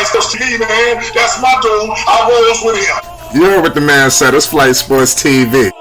Sports TV, man. That's my dude. I rolls with him. You heard what the man said. It's Flight Sports TV.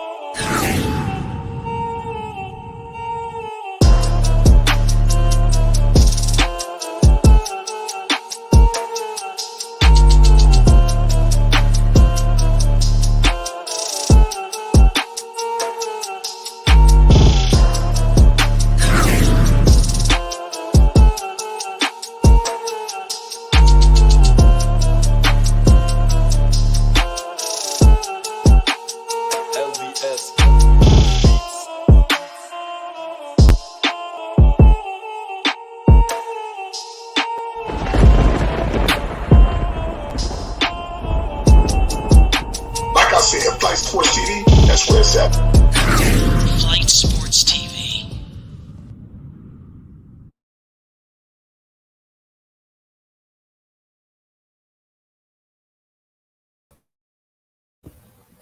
Flight Sports TV, that's where it's at. Flight Sports TV.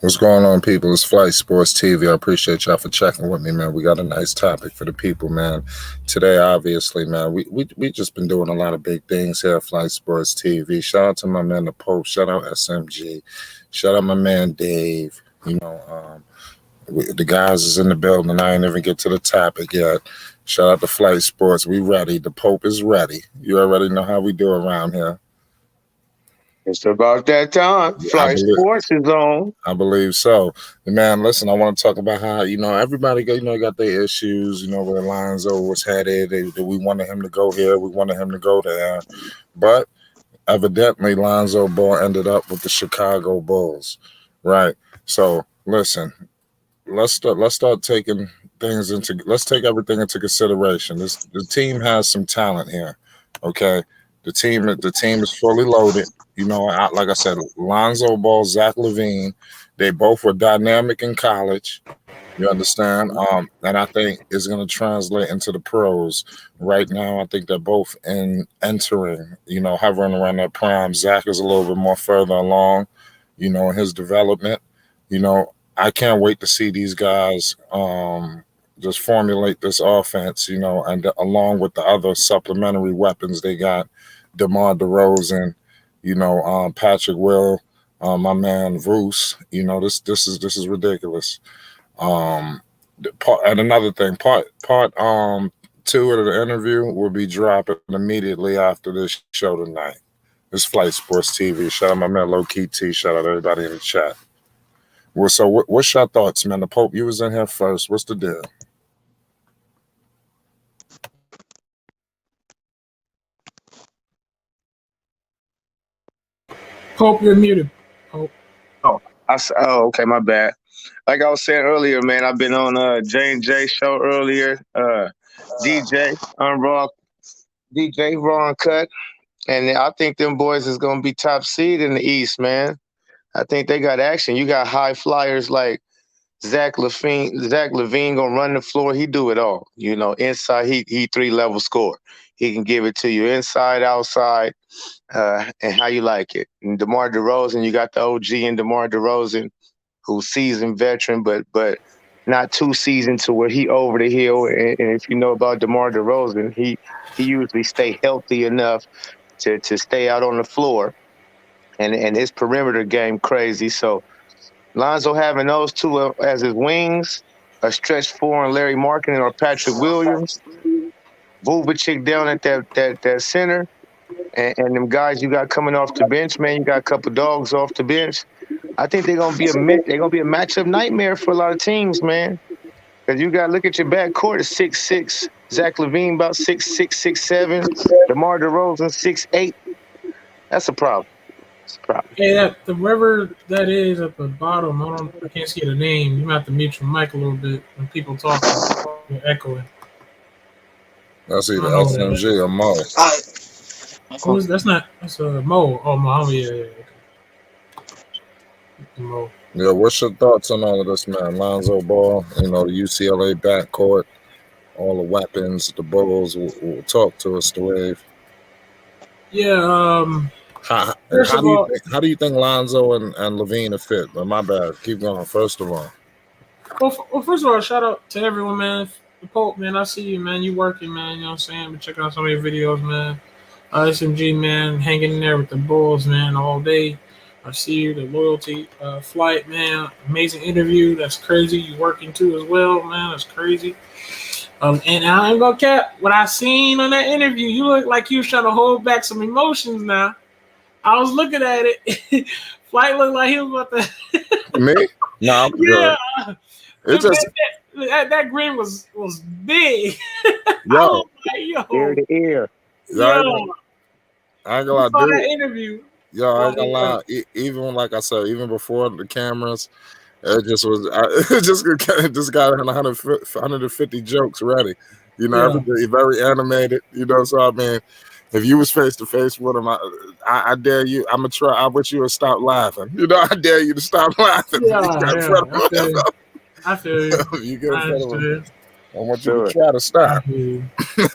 What's going on, people? It's Flight Sports TV. I appreciate y'all for checking with me, man. We got a nice topic for the people, man. Today, obviously, man, we just been doing a lot of big things here at Flight Sports TV. Shout out to my man, the Pope. Shout out SMG. Shout out my man, Dave. You know, the guys is in the building. I ain't even get to the topic yet. Shout out to Flight Sports. We ready. The Pope is ready. You already know how we do around here. It's about that time. Flight Sports is on. I believe so. Man, listen, I want to talk about how, everybody got their issues, where Lonzo was headed. We wanted him to go here. We wanted him to go there. But evidently, Lonzo Ball ended up with the Chicago Bulls, right? So, listen, let's start taking let's take everything into consideration. The team has some talent here, okay? The team is fully loaded. Like I said, Lonzo Ball, Zach Levine, they both were dynamic in college. You understand? And I think it's going to translate into the pros. Right now, I think they're both entering, hovering around their prime. Zach is a little bit more further along, in his development. I can't wait to see these guys just formulate this offense, and along with the other supplementary weapons they got, DeMar DeRozan, Patrick Will, my man Bruce. This is ridiculous. And another thing, part 2 of the interview will be dropping immediately after this show tonight. It's Flight Sports TV. Shout out my man Low Key T. Shout out everybody in the chat. Well, so what's your thoughts, man? The Pope, you was in here first. What's the deal? Pope, you're muted. Pope. Oh, okay, my bad. Like I was saying earlier, man, I've been on J&J show earlier. DJ Ron Cut, and I think them boys is gonna be top seed in the East, man. I think they got action. You got high flyers like Zach Levine. Zach Levine gonna run the floor. He do it all. Inside he 3-level score. He can give it to you inside, outside, and how you like it. And DeMar DeRozan, you got the OG in DeMar DeRozan, who's seasoned veteran, but not too seasoned to where he over the hill. And if you know about DeMar DeRozan, he usually stay healthy enough to stay out on the floor. And his perimeter game crazy. So Lonzo having those two as his wings, a stretch 4 and Larry Markkinen or Patrick Williams, Vucevic down at that center, and them guys you got coming off the bench, man. You got a couple dogs off the bench. I think they're gonna be a matchup nightmare for a lot of teams, man. Because you got to look at your backcourt at 6'6", Zach Levine about 6'6", 6'7", DeMar DeRozan 6'8". That's a problem. Hey, the river that is at the bottom, I can't see the name. You might have to mute your mic a little bit when people talk. You're echoing. That's either SMG or Mo. That's Mo. Oh, Mo. Yeah. Okay. Mo. Yeah, what's your thoughts on all of this, man? Lonzo Ball, the UCLA backcourt, all the weapons, the Bulls. Will talk to us, the Wave. Yeah, How do you think Lonzo and Levine are fit? But my bad. Keep going. First of all. Well, first of all, shout out to everyone, man. The Pope, man, I see you, man. You working, man. You know what I'm saying? Been checking out some of your videos, man. SMG, man, hanging in there with the Bulls, man, all day. I see you, the loyalty flight, man. Amazing interview. That's crazy. You working too as well, man. That's crazy. And I ain't gonna cap. What I seen on that interview, you look like you was trying to hold back some emotions. Now I was looking at it. Flight looked like he was about to. Me? No, I'm Yeah, good. It's just that grin was big. I yo, was like, Ear to ear. yo, I ain't gonna you lie, saw that dude. interview. Yo, I ain't Like, gonna lie. Even like I said, even before the cameras, it just was. It just got 150 jokes ready. You know, yeah, everything very animated. You know, so I mean, if you was face to face with him, I dare you. I'm gonna try. I wish you would stop laughing. You know, I dare you to stop laughing. You got in yeah. front of him. I feel you. You get in I front of him. understand. I want you Do to it. try to I stop. feel you.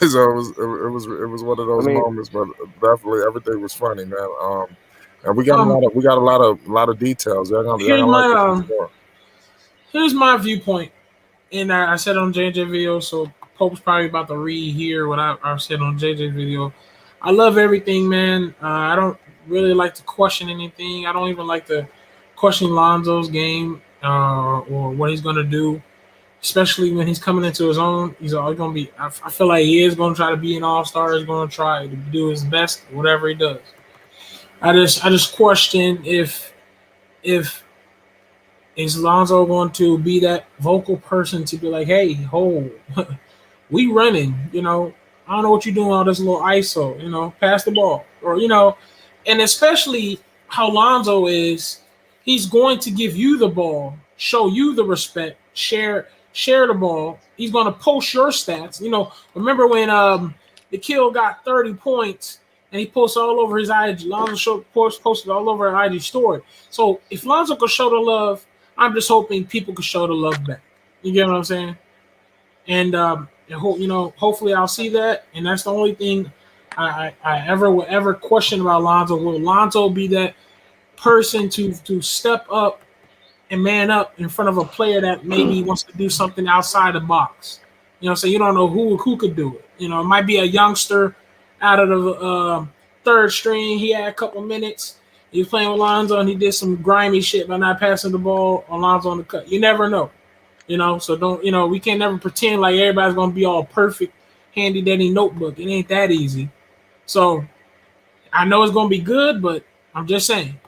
So it was one of I those mean, moments, but definitely everything was funny, man. And we got Um, a lot of details. Y'all here's gonna like my this for sure. here's my viewpoint, and I said on JJ video, so Pope's probably about to rehear what I said on JJ video. I love everything, man. I don't really like to question anything. I don't even like to question Lonzo's game or what he's gonna do, especially when he's coming into his own. He's always gonna be. I feel like he is gonna try to be an all-star. He's gonna try to do his best, whatever he does. I just question if is Lonzo going to be that vocal person to be like, hey, ho, we running, I don't know what you're doing, all this little ISO, pass the ball. Or, and especially how Lonzo is, he's going to give you the ball, show you the respect, share the ball. He's going to post your stats. Remember when the kill got 30 points and he posted all over his IG. Lonzo posted all over an IG story. So if Lonzo could show the love, I'm just hoping people could show the love back. You get what I'm saying? And hopefully I'll see that. And that's the only thing I ever will ever question about Lonzo. Will Lonzo be that person to step up and man up in front of a player that maybe wants to do something outside the box? So you don't know who could do it. It might be a youngster out of the third string. He had a couple minutes. He was playing with Lonzo and he did some grimy shit by not passing the ball on Lonzo on the cut. You never know. So don't, we can't never pretend like everybody's going to be all perfect, handy dandy notebook. It ain't that easy. So I know it's going to be good, but I'm just saying,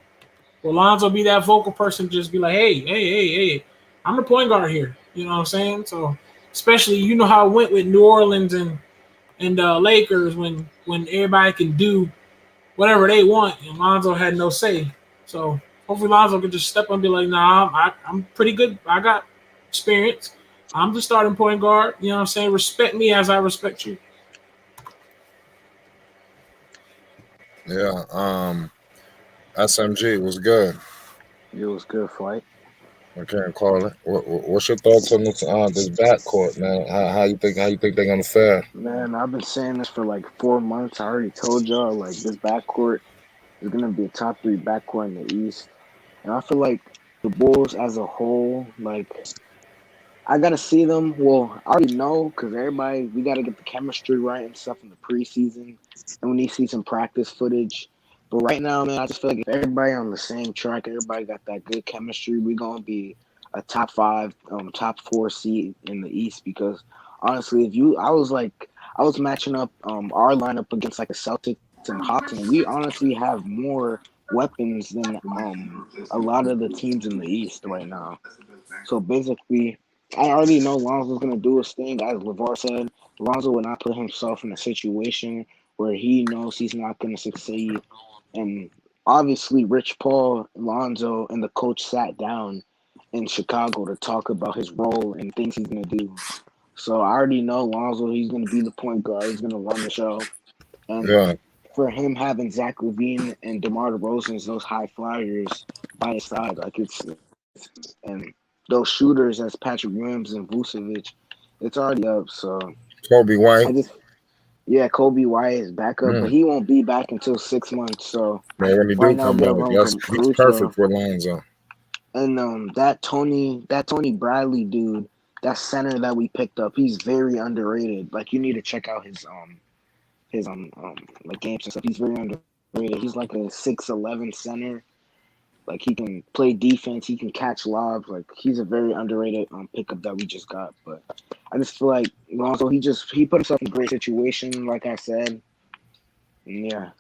will Lonzo be that vocal person, just be like, hey, I'm the point guard here. You know what I'm saying? So especially, how it went with New Orleans and Lakers when everybody can do whatever they want and Lonzo had no say. So hopefully Lonzo could just step up and be like, nah, I'm pretty good. I got experience. I'm the starting point guard. You know what I'm saying? Respect me as I respect you. Yeah. SMG was good. it was good flight. I can't call it. What's your thoughts on this backcourt, man? How you think they're gonna fare? Man, I've been saying this for like 4 months. I already told y'all like this backcourt is gonna be a top three backcourt in the East, and I feel like the Bulls as a whole, like I gotta see them. Well, I already know because everybody we gotta get the chemistry right and stuff in the preseason, and we need to see some practice footage. But right now, man, I just feel like if everybody on the same track, everybody got that good chemistry, we gonna be a top five, top four seed in the East. Because honestly, I was matching up our lineup against like the Celtics and Hawks, and we honestly have more weapons than a lot of the teams in the East right now. So basically, I already know Lonzo's going to do his thing. As LeVar said, Lonzo will not put himself in a situation where he knows he's not going to succeed. And obviously, Rich Paul, Lonzo, and the coach sat down in Chicago to talk about his role and things he's going to do. So I already know Lonzo, he's going to be the point guard. He's going to run the show. And Yeah. for him having Zach Levine and DeMar DeRozan as those high flyers by his side, like and those shooters as Patrick Williams and Vucevic, it's already up. So Kobe White. I just, yeah, Kobe White is back up, but Mm. he won't be back until 6 months. So Man, when he right do now come they're back, running he's Caruso perfect for Lonzo. and that Tony Bradley dude, that center that we picked up, he's very underrated. Like you need to check out his like games and stuff. He's very underrated. He's like a 6'11" center. Like he can play defense, he can catch lobs. Like he's a very underrated pickup that we just got. But I just feel like Lonzo, he put himself in a great situation, like I said. And yeah.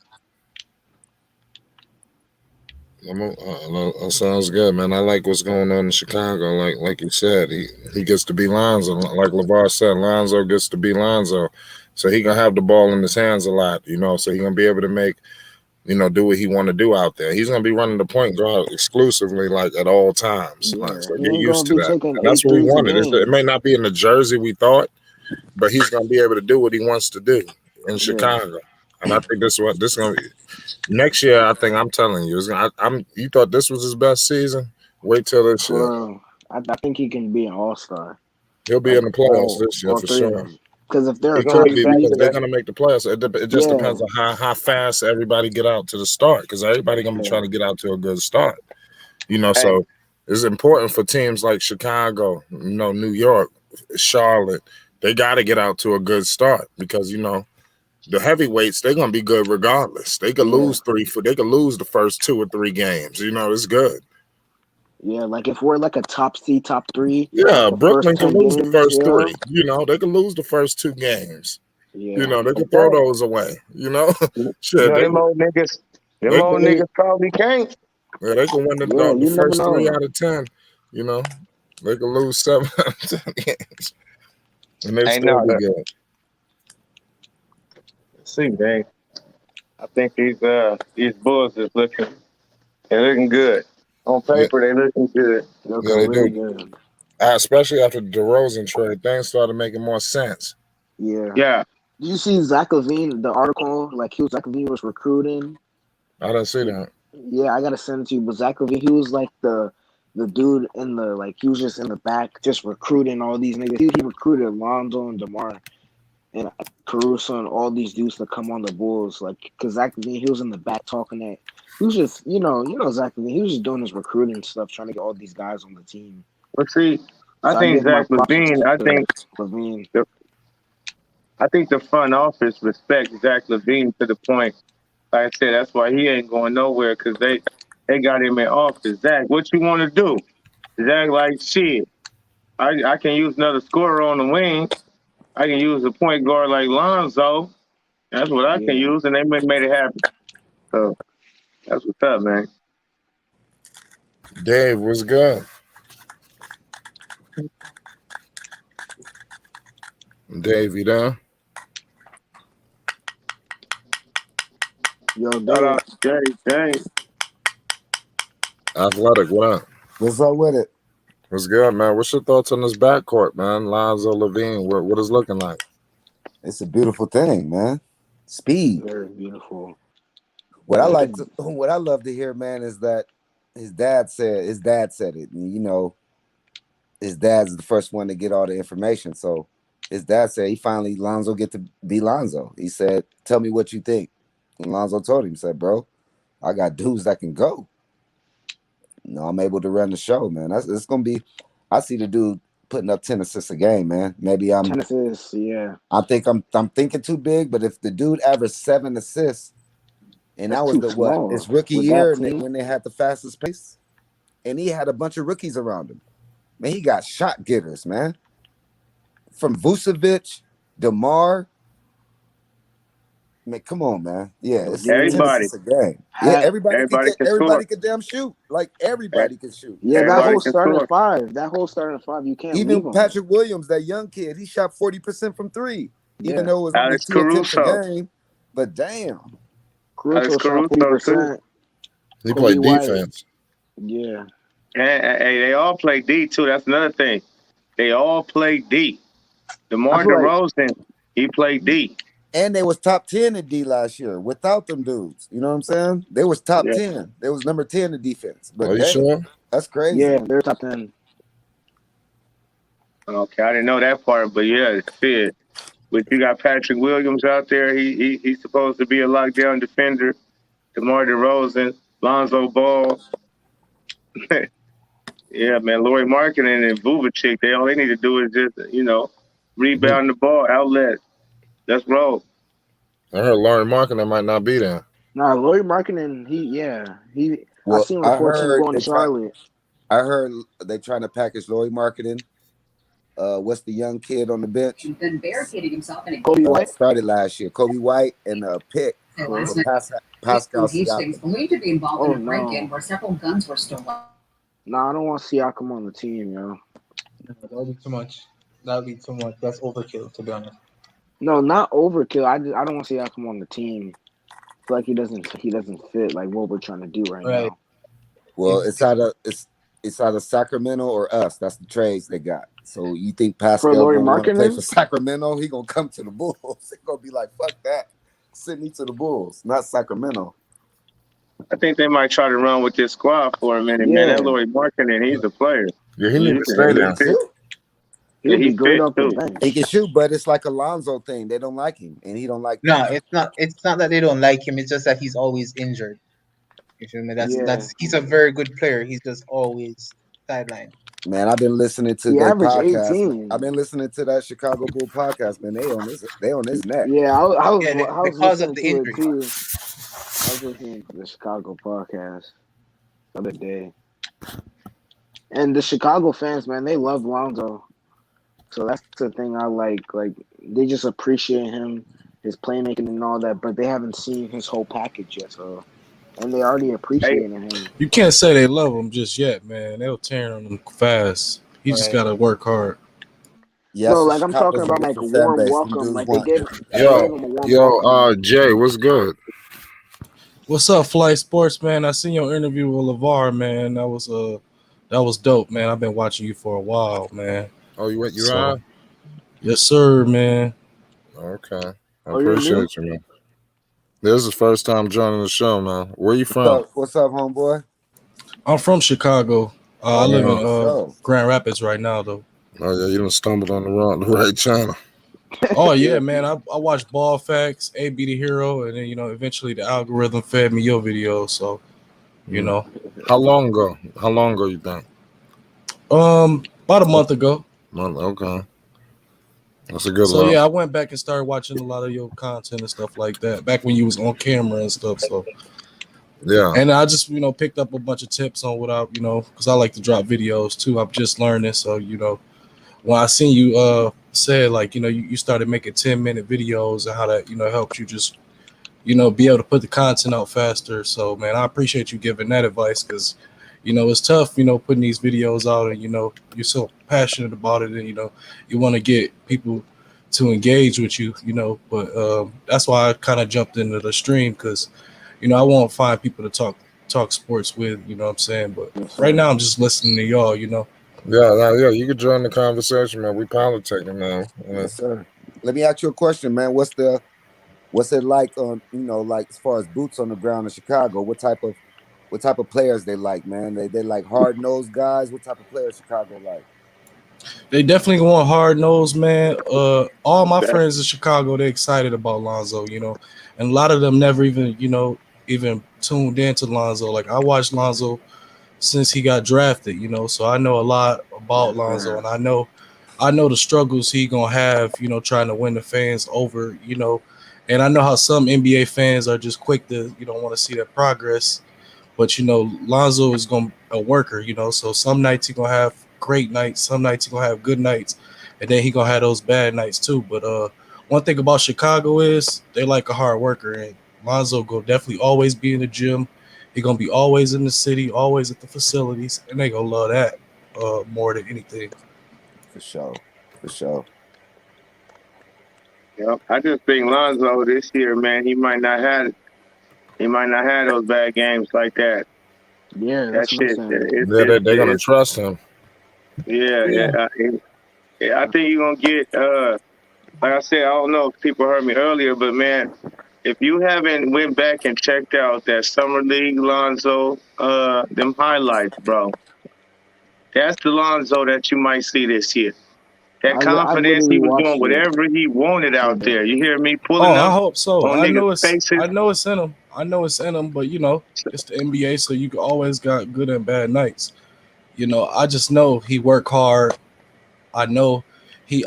Sounds good, man. I like what's going on in Chicago. Like you said, he gets to be Lonzo. Like LeVar said, Lonzo gets to be Lonzo. So he gonna have the ball in his hands a lot, so he gonna be able to make, do what he want to do out there. He's gonna be running the point guard exclusively, like at all times. Yeah, So he get ain't used to gonna be that. taking And that's 8 what we threes a wanted. It game. may not be in the jersey we thought, but he's gonna be able to do what he wants to do in Yeah. Chicago. And I think this is gonna be next year. I think I'm telling you, you thought this was his best season. Wait till this year. Bro, I think he can be an all-star. He'll be in the playoffs this year all for three of sure. them. Because if they're He top could be three, because they're gonna make the playoffs. It just depends on how fast everybody get out to the start. Because everybody gonna be trying to get out to a good start. So it's important for teams like Chicago, New York, Charlotte. They got to get out to a good start because the heavyweights, they're gonna be good regardless. They could lose they could lose the first 2 or 3 games. It's good. Yeah, like if we're like a top seed, top 3. Yeah, Brooklyn can lose the first 3. Yeah. They can lose the first 2 games. Yeah. They can throw those away. Shit. Them old niggas probably can't. Yeah, they can win the first 3 out of 10. They can lose 7 out of 10 games. And they still be good. See, man. I think these Bulls is looking good. On paper, they looking good. They do. Good. Especially after the DeRozan trade, things started making more sense. Yeah. Yeah. Did you see Zach Levine, the article? Like Zach Levine was recruiting. I didn't see that. Yeah, I gotta send it to you. But Zach Levine, he was like the dude in the he was just in the back, just recruiting all these niggas. He recruited Lonzo and DeMar and Caruso and all these dudes to come on the Bulls. Like, because Zach Levine, he was in the back talking that he was just, Zach Levine, he was just doing his recruiting stuff, trying to get all these guys on the team. But see, I think Zach Levine, I think the front office respects Zach Levine to the point. Like I said, that's why he ain't going nowhere because they got him in office. Zach, what you want to do? Zach, like, shit, I can use another scorer on the wing. I can use a point guard like Lonzo. That's what I can use, and they made it happen. So that's what's up, man. Dave, what's good? Dave, you there? Yo, Dave. Athletic, what up? What's up with it? What's good, man? What's your thoughts on this backcourt, man? Lonzo, Levine, what is looking like? It's a beautiful thing, man. Speed. Very beautiful. What I love to hear, man, is that his dad said it. And, his dad's the first one to get all the information. So his dad said Lonzo get to be Lonzo. He said, tell me what you think. And Lonzo told him, he said, bro, I got dudes that can go. I'm able to run the show, man. It's gonna be. I see the dude putting up 10 assists a game, man. Maybe 10 assists, yeah. I think I'm thinking too big, but if the dude averaged 7 assists, and that was his rookie year, when they had the fastest pace, and he had a bunch of rookies around him, man, he got shot getters, man. From Vucevic, DeMar. Man, come on, man. Yeah, it's everybody. A game. Yeah, everybody could damn shoot. Like everybody can shoot. Yeah, that whole starting five, you can't. Even Patrick Williams, that young kid, he shot 40% from 3, even though it was only 2 attempts a game. But damn, Caruso shot 40%. He played defense. Yeah. And they all play D too. That's another thing. They all play D. DeMar DeRozan, he played D. And they was top 10 in D last year without them dudes. You know what I'm saying? They was top 10. They was number 10 in defense. But are you sure? That's crazy. Yeah, they're top 10. Okay, I didn't know that part, but yeah, it's fit. But you got Patrick Williams out there. He's supposed to be a lockdown defender. DeMar DeRozan, Lonzo Ball. Yeah, man, Lauri Markkanen and Vucevic, all they need to do is just, rebound the ball, outlet. Let's roll. I heard Laurie Marketing might not be there. Nah, Lloyd Marketing, I Well, seen reports him going to Charlotte. I heard they trying to package Lloyd Marketing. What's the young kid on the bench? He's been barricading himself in a Kobe White started last year. Kobe White and pick Pascal Hastings Siakam. believed to be involved in a break-in where several guns were stolen. Nah, I don't want Siakam on the team, yo. No, that'll be too much. That'll be too much. That's overkill, to be honest. No, not overkill. I don't want Siakam on the team. I feel like he doesn't fit like what we're trying to do right now. Well, it's either Sacramento or us. That's the trades they got. So you think Pascal gonna play for Sacramento? He gonna come to the Bulls. He gonna be like, fuck that. Send me to the Bulls, not Sacramento. I think they might try to run with this squad for a minute, man. That Lloyd Marketing, he's a player. Yeah, he needs to stay there. He's great up the bench. He can shoot, but it's like a Lonzo thing. They don't like him, and he don't like. No, it's not. It's not that they don't like him. It's just that he's always injured. You feel me? That's he's a very good player. He's just always sidelined. Man, I've been listening to their podcast. I've been listening to that Chicago Bull podcast. Man, they on his neck. Yeah, I was because of the injury. I was listening to the Chicago podcast the other day, and the Chicago fans, man, they love Lonzo. So that's the thing I like. Like they just appreciate him, his playmaking and all that, but they haven't seen his whole package yet. So, and they already appreciating him. You can't say they love him just yet, man. They'll tear on him fast. He just gotta work hard. Yeah, so like I'm talking about like a warm welcome. Like they gave him a warm welcome. Jay, what's good? What's up, Flight Sports, man? I seen your interview with LeVar, man. That was dope, man. I've been watching you for a while, man. Oh, you on? Yes, sir, man. Okay. I appreciate you, man. This is the first time joining the show, man. Where you from? What's up, homeboy? I'm from Chicago. I live in Grand Rapids right now, though. Oh, yeah, you done stumbled on the right channel. Oh, yeah, man. I watched Ball Facts, AB the Hero, and then, eventually the algorithm fed me your video, so, How long ago you think? About a month ago. Okay. That's a good one. So yeah, I went back and started watching a lot of your content and stuff like that. Back when you was on camera and stuff. So yeah. And I just, picked up a bunch of tips on what I, because I like to drop videos too. I'm just learning. So, when I seen you said like, you started making 10-minute videos and how that, helped you just, be able to put the content out faster. So man, I appreciate you giving that advice because it's tough, putting these videos out and, you're so passionate about it and, you want to get people to engage with you, but that's why I kind of jumped into the stream because, I won't find people to talk sports with, you know what I'm saying? But right now I'm just listening to y'all, Yeah, you can join the conversation, man. We politicking now. Yes, sir. Let me ask you a question, man. What's it like on, like as far as boots on the ground in Chicago? What type of players they like, man? They like hard-nosed guys. What type of players Chicago like? They definitely want hard-nosed, man. All my friends in Chicago, they're excited about Lonzo, and a lot of them never even, even tuned into Lonzo. Like I watched Lonzo since he got drafted, so I know a lot about Lonzo, and I know the struggles he gonna have, trying to win the fans over, and I know how some NBA fans are just quick to, want to see that progress. But, Lonzo is a worker, so some nights he going to have great nights. Some nights he going to have good nights. And then he going to have those bad nights too. But one thing about Chicago is they like a hard worker. And Lonzo will definitely always be in the gym. He going to be always in the city, always at the facilities. And they going to love that more than anything. For sure. Yep. I just think Lonzo this year, man, he might not have those bad games like that. Yeah, that shit. They're gonna trust him. Yeah. I think you're gonna get. Like I said, I don't know if people heard me earlier, but man, if you haven't went back and checked out that summer league Lonzo, them highlights, bro, that's the Lonzo that you might see this year. That confidence, he was doing whatever he wanted out there. You hear me pulling up? I hope so. I know it's in him. But it's the NBA, so you always got good and bad nights. I just know he worked hard. I know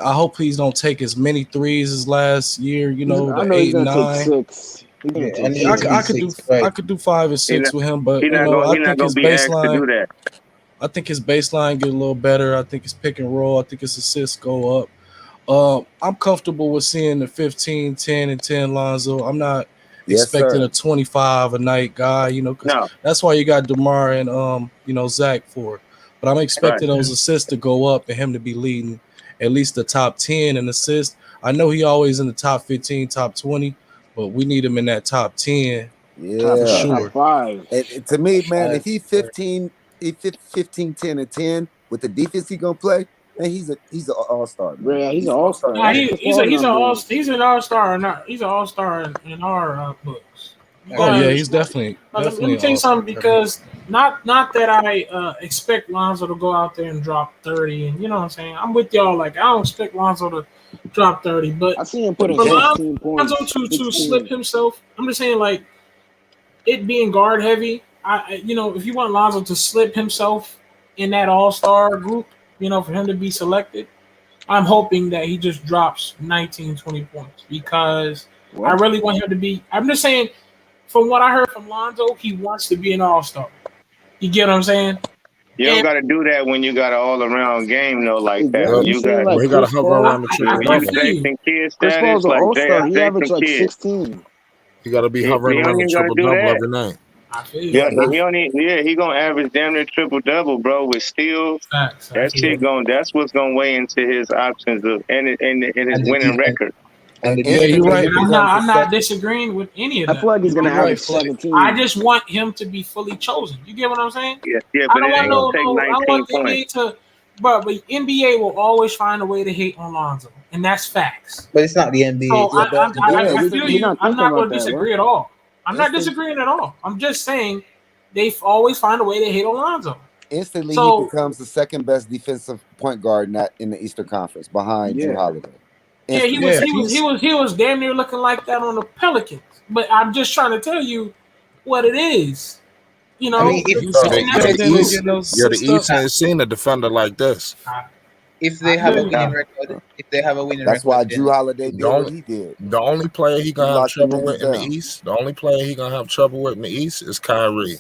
I hope he don't take as many threes as last year. You know, I the know he's 8 and gonna take 9. 6. He's gonna Yeah, take and I, six. I could do I could do 5 and 6 with him, but He's you not know, gonna I he not think gonna his be asked to baseline. do that. I think his baseline get a little better. I think his pick and roll. I think his assists go up. I'm comfortable with seeing the 15, 10, and 10 Lonzo. I'm not expecting sir. a 25 a night guy, you know, because No, that's why you got DeMar and you know, Zach for. But I'm right. expecting those assists to go up and him to be leading at least the top 10 in assists. I know he always in the top 15, top 20, but we need him in that top 10 Top for Yeah. top sure. 5. And to me, man, if he 5. 15, 10, and 10 with the defense he gonna play, man, he's an all-star, man. Yeah, he's He's an an all-star. all-star. Nah, That's Hey, Chris Paul numbers. he's an all-star. Not he's an all-star in our books. You Oh gotta yeah, he's understand. Let definitely me an tell you all-star. something, because not that I expect Lonzo to go out there and drop 30, and you know what I'm saying. I'm with y'all. Like, I don't expect Lonzo to drop 30, but I see him putting for 16 Lonzo points. to slip 16. himself, I'm just saying, like, it being guard heavy. You know, if you want Lonzo to slip himself in that all-star group, you know, for him to be selected, I'm hoping that he just drops 19, 20 points, because I What? really want him to be. I'm just saying, from what I heard from Lonzo, he wants to be an all-star. You get what I'm saying? You don't And got to do that when you got an all-around game though like that. Exactly. When You you seen got like Well, he got to Chris hover Paul? around the I, triple I double. feel you. Jason Kidd Chris status, Paul's an like all-star. He Jason averaged like Kidd, 16. He got to be he hovering don't around the even got to triple do double that. every night. I feel you. Yeah, yeah, he only he gonna average damn near triple double, bro. With steals, Facts. I that feel shit you. that's what's gonna weigh into his options of and his And winning the record. and and the Yeah, you're instantly he right. And I'm becomes not. the I'm not second. disagreeing with any of I that. feel like he's gonna You're right. average But I 17. just want him to be fully chosen. You get what I'm saying? Yeah, I but don't it want ain't gonna take I don't 19 want the points. NBA to, but NBA will always find a way to hate on Lonzo, and that's facts. but it's not the NBA. So It's Yeah, but I Yeah, feel we're instantly, you. not I'm thinking not about going to that, bro. disagree at all. I'm not instant, disagreeing at all. I'm just saying they always find a way to hate on Lonzo. instantly he So becomes the second best defensive point guard in the Eastern Conference behind Drew Yeah. Holiday. yeah, Instantly. he was damn near looking like that on the Pelicans. But I'm just trying to tell you what it is. You I know, mean, if He's and Yeah, that's the getting East, those yeah, the assists up. East ain't seen a defender like this. if I they have feel a you. winning No. record, if they have a winning That's why record, Drew then Holiday The did what only, he did. the only player he He gonna have locked them trouble niggas with in the down. East, the only player he gonna have trouble with in the East is Kyrie.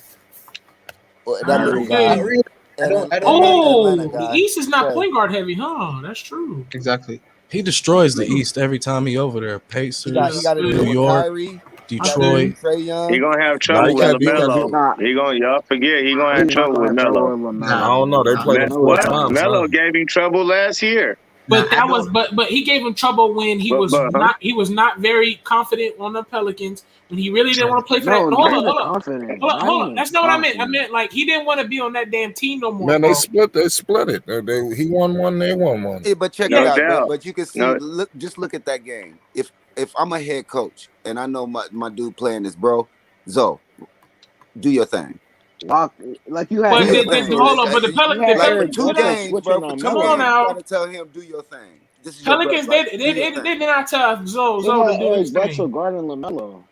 Well, that little Okay. guy, not really. I don't Atlanta Oh, the guy. East is not Trey. point guard heavy, huh? That's true. exactly. He destroys the East every time he over there. He Pacers, got to New deal New with York, Kyrie, Detroit. Trey He Young. gonna have Now trouble you with can't LaMelo. be. Nah, Y'all forget he gonna have he's not trouble gonna with have trouble Melo. with I Nah, LaMelo, don't know. They man. played him No four What? chance. times, huh? Melo gave him trouble last year. But I that don't. was but he gave him trouble when he was not very confident on the Pelicans, when he really didn't want to play for that. No, No, not hold even up. confident. Not Hold up. even That's not what I meant. I confident. meant, like, he didn't want to be on that damn team no more, Man, they bro. split. They split it. He won one. They won one. Yeah, but check No it out. doubt. But you can see. No, Look at that game. If I'm a head coach and I know my dude playing this, bro, Zoe, do your thing. Like you had But Do your Eric thing. hold Bledsoe. on, but the You had Like for Eric Pelicans, two Bledsoe games, bro. switching For on two come on games, Melo. you now. got to tell him do your thing. This is your Pelicans, birthright. they Do your did thing. not tell Zoe He to had do Eric his Bledsoe thing. guarding LaMelo.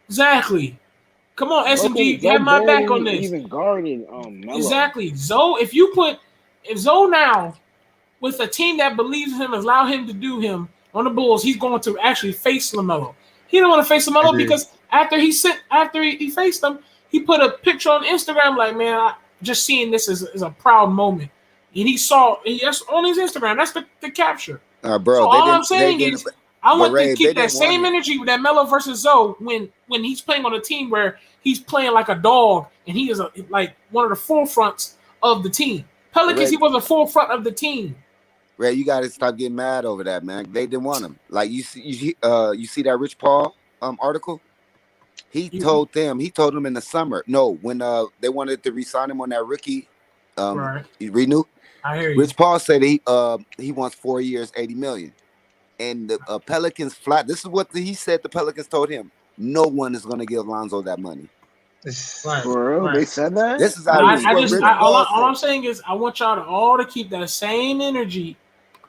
Exactly. Come on, SMG, Zoe have my back barely on this. even guarded Melo. Exactly. Zoe, if Zoe now, with a team that believes in him, allow him to do him on the Bulls, he's going to actually face LaMelo. He didn't want to face LaMelo Agreed. because after he faced him, he put a picture on Instagram like, man, I just seeing this is a proud moment. And that's on his Instagram. That's the capture. Bro, So they all I'm didn't. They saying didn't. is, I want Ray, to they keep that didn't want same it. energy with that Melo versus Zoe when he's playing on a team where he's playing like a dog and he is like one of the forefronts of the team. Pelicans, Ray, he was the forefront of the team. Ray, you got to stop getting mad over that, man. They didn't want him. Like you see that Rich Paul article. He told them in the summer. No, when they wanted to re-sign him on that rookie Right. renew. I hear you. Rich Paul said he wants 4 years, $80 million. And the Pelicans flat. This is what he said. The Pelicans told him no one is going to give Lonzo that money. Right. For real? Right. They said that? This is All Paul I'm saying is I want y'all to all to keep that same energy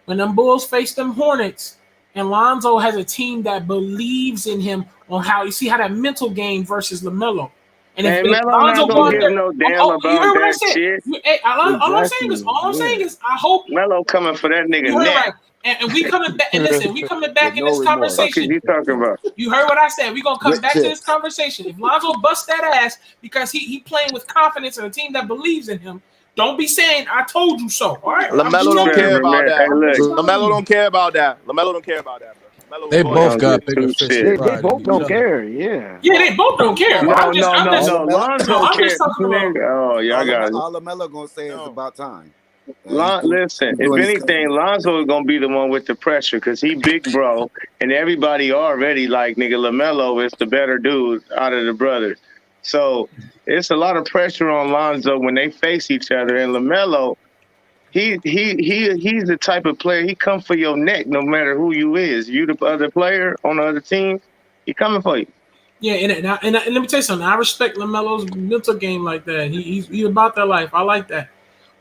when them Bulls face them Hornets and Lonzo has a team that believes in him on how you see how that mental game versus LaMelo. And if Melo Lonzo not go gonna out give there, no damn you about heard what I that said. shit. Hey, all I'm saying Exactly. is I hope Melo coming for that nigga you heard neck. right. And we coming back. And listen, we coming back With in no this remorse. What is conversation. you talking about? You heard what I said. We're gonna come With back to this chips. conversation. If Lonzo busts that ass because he playing with confidence in a team that believes in him, don't be saying I told you so. All right, LaMelo don't care Whatever, about man. that. Hey, look. LaMelo don't care about that. LaMelo don't care about that, bro. LaMelo They will We both don't got get bigger two fish shit. to They fry than both each don't other. care. Yeah. Yeah, they both don't care. No, But No, I'm just All Lonzo no, I'm care. just talking about. Oh, y'all got it. all LaMelo gonna say is No. about time. He's Listen, if doing his anything, thing. Lonzo is gonna be the one with the pressure because he big bro, and everybody already like nigga LaMelo is the better dude out of the brothers. So it's a lot of pressure on Lonzo when they face each other. And LaMelo, he's the type of player he come for your neck no matter who you is. You the other player on the other team, he coming for you. Yeah, and let me tell you something. I respect LaMelo's mental game like that. He's about that life. I like that.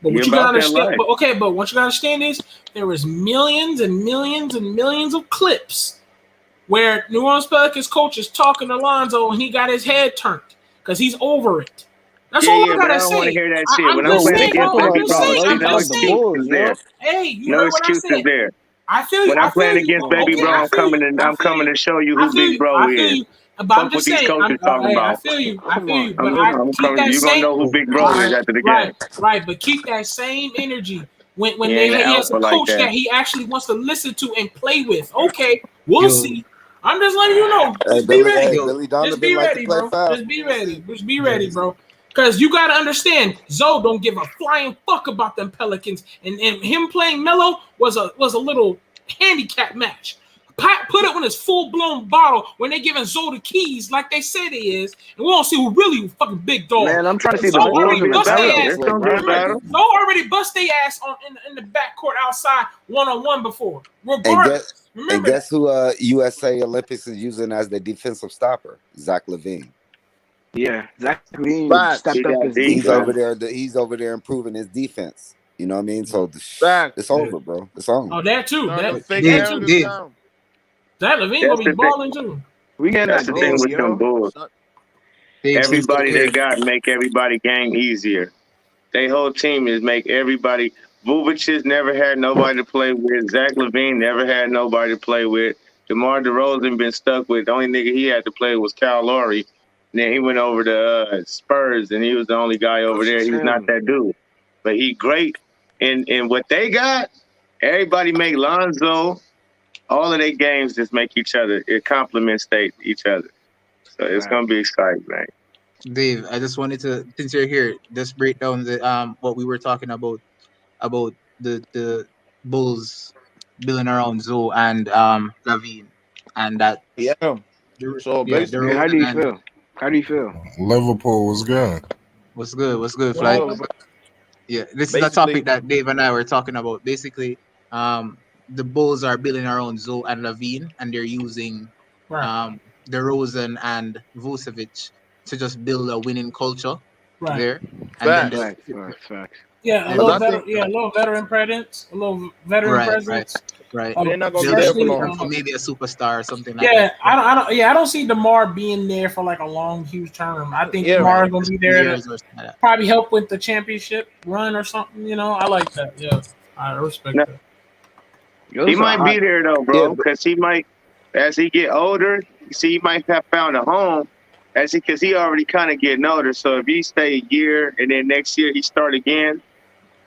But You what you gotta about that understand, life. but what you gotta understand is there is millions and millions and millions of clips where New Orleans Pelicans coach is talking to Lonzo and he got his head turned because he's over it. That's all I But I gotta don't want to say. hear that shit. I'm When I'm just Yo, what playing are you saying, against bro. talking I'm baby about, just bro, though, saying. bro? see, You I'm talking no about just the saying. Bulls, excuses there. yo? Hey, you No heard what I excuses said. there. I feel you. When I'm I feel playing you. against baby Okay, bro, I feel you. I I'm feel coming you. to show you I who feel big you. bro I feel is. you. But I'm Fuck what just these saying. coaches talking Hey, I about. feel you. I Come feel you. on, But yo. I I'm keep coming. that You gonna same. know who big bro is Right, after the game. right. But keep that same energy when He ain't an he has a alpha like coach that. that he actually wants to listen to and play with. Okay, we'll Yo, see. I'm just letting you know. Hey Just be ready. yo, Billy Just Donovan be like to ready, play bro. fast. Just be We'll ready. see. Just be ready, bro. Because you got to understand, Zoe don't give a flying fuck about them Pelicans, and him playing Melo was a little handicap match. Put it on his full blown bottle when they giving Zoe the keys like they say they is, and we don't see who really fucking big dog. Man, I'm trying to see Zoe the Oh, it's Bulls gonna already and be the a bust their battle. ass. Pelicans It's play, gonna be a bro. Remember, battle. Zoe already bust their ass in the backcourt outside one-on-one before. And Regardless, remember that. guess who USA Olympics is using as the defensive stopper? Zach Levine. Yeah, Zach Levine Facts. He stepped up got his He's defense. over defense. there. He's over there improving his defense. You know what I mean? So Facts. it's over, bro. It's on. Oh, that too. Turn them fake That Dave, too. narratives Dave, down. That Levine That's gonna be the thing. balling too. We getting That's that the thing gold, with them yo. Bulls. Dave, since you're Everybody they here, got make everybody game easier. They whole team is make everybody. Vuvic's never had nobody to play with. Zach Levine never had nobody to play with. DeMar DeRozan been stuck with. The only nigga he had to play with was Kyle Lowry. And then he went over to Spurs, and he was the only guy over there. It's He's not him. that dude, but he great. And what they got, everybody make Lonzo. All of their games just make each other. It complements each other. So it's gonna Facts. be exciting, man. Dave, I just wanted to, since you're here, just break down the what we were talking about the Bulls building around Zoe and Levine, and that Yeah. So yeah, the basically, Hey, how do Rosen you and feel? How do you feel? Liverpool was good. what's good, What Fly. happened? Yeah, this is a basically, topic that Dave and I were talking about. Basically, the Bulls are building around Zoe and Levine, and they're using Right, DeRozan and Vucevic to just build a winning culture right. there, and then facts. the Facts. Yeah, and the Because I think a little veteran presence, a little veteran right, presence. right. they're not gonna be Build there them for Especially, long. maybe a superstar or something like yeah, that. I don't see DeMar being there for like a long, huge term. I think Yeah. DeMar Right, is gonna just be 2 there to years or something like that. probably help with the championship run or something. You know, I like that. Yeah, I respect that. Yo, He this is a might be hot. there though, Yeah. bro, because he might, as he get older, he might have found a home, because he already kind of getting older. So if he stay a year and then next year he start again,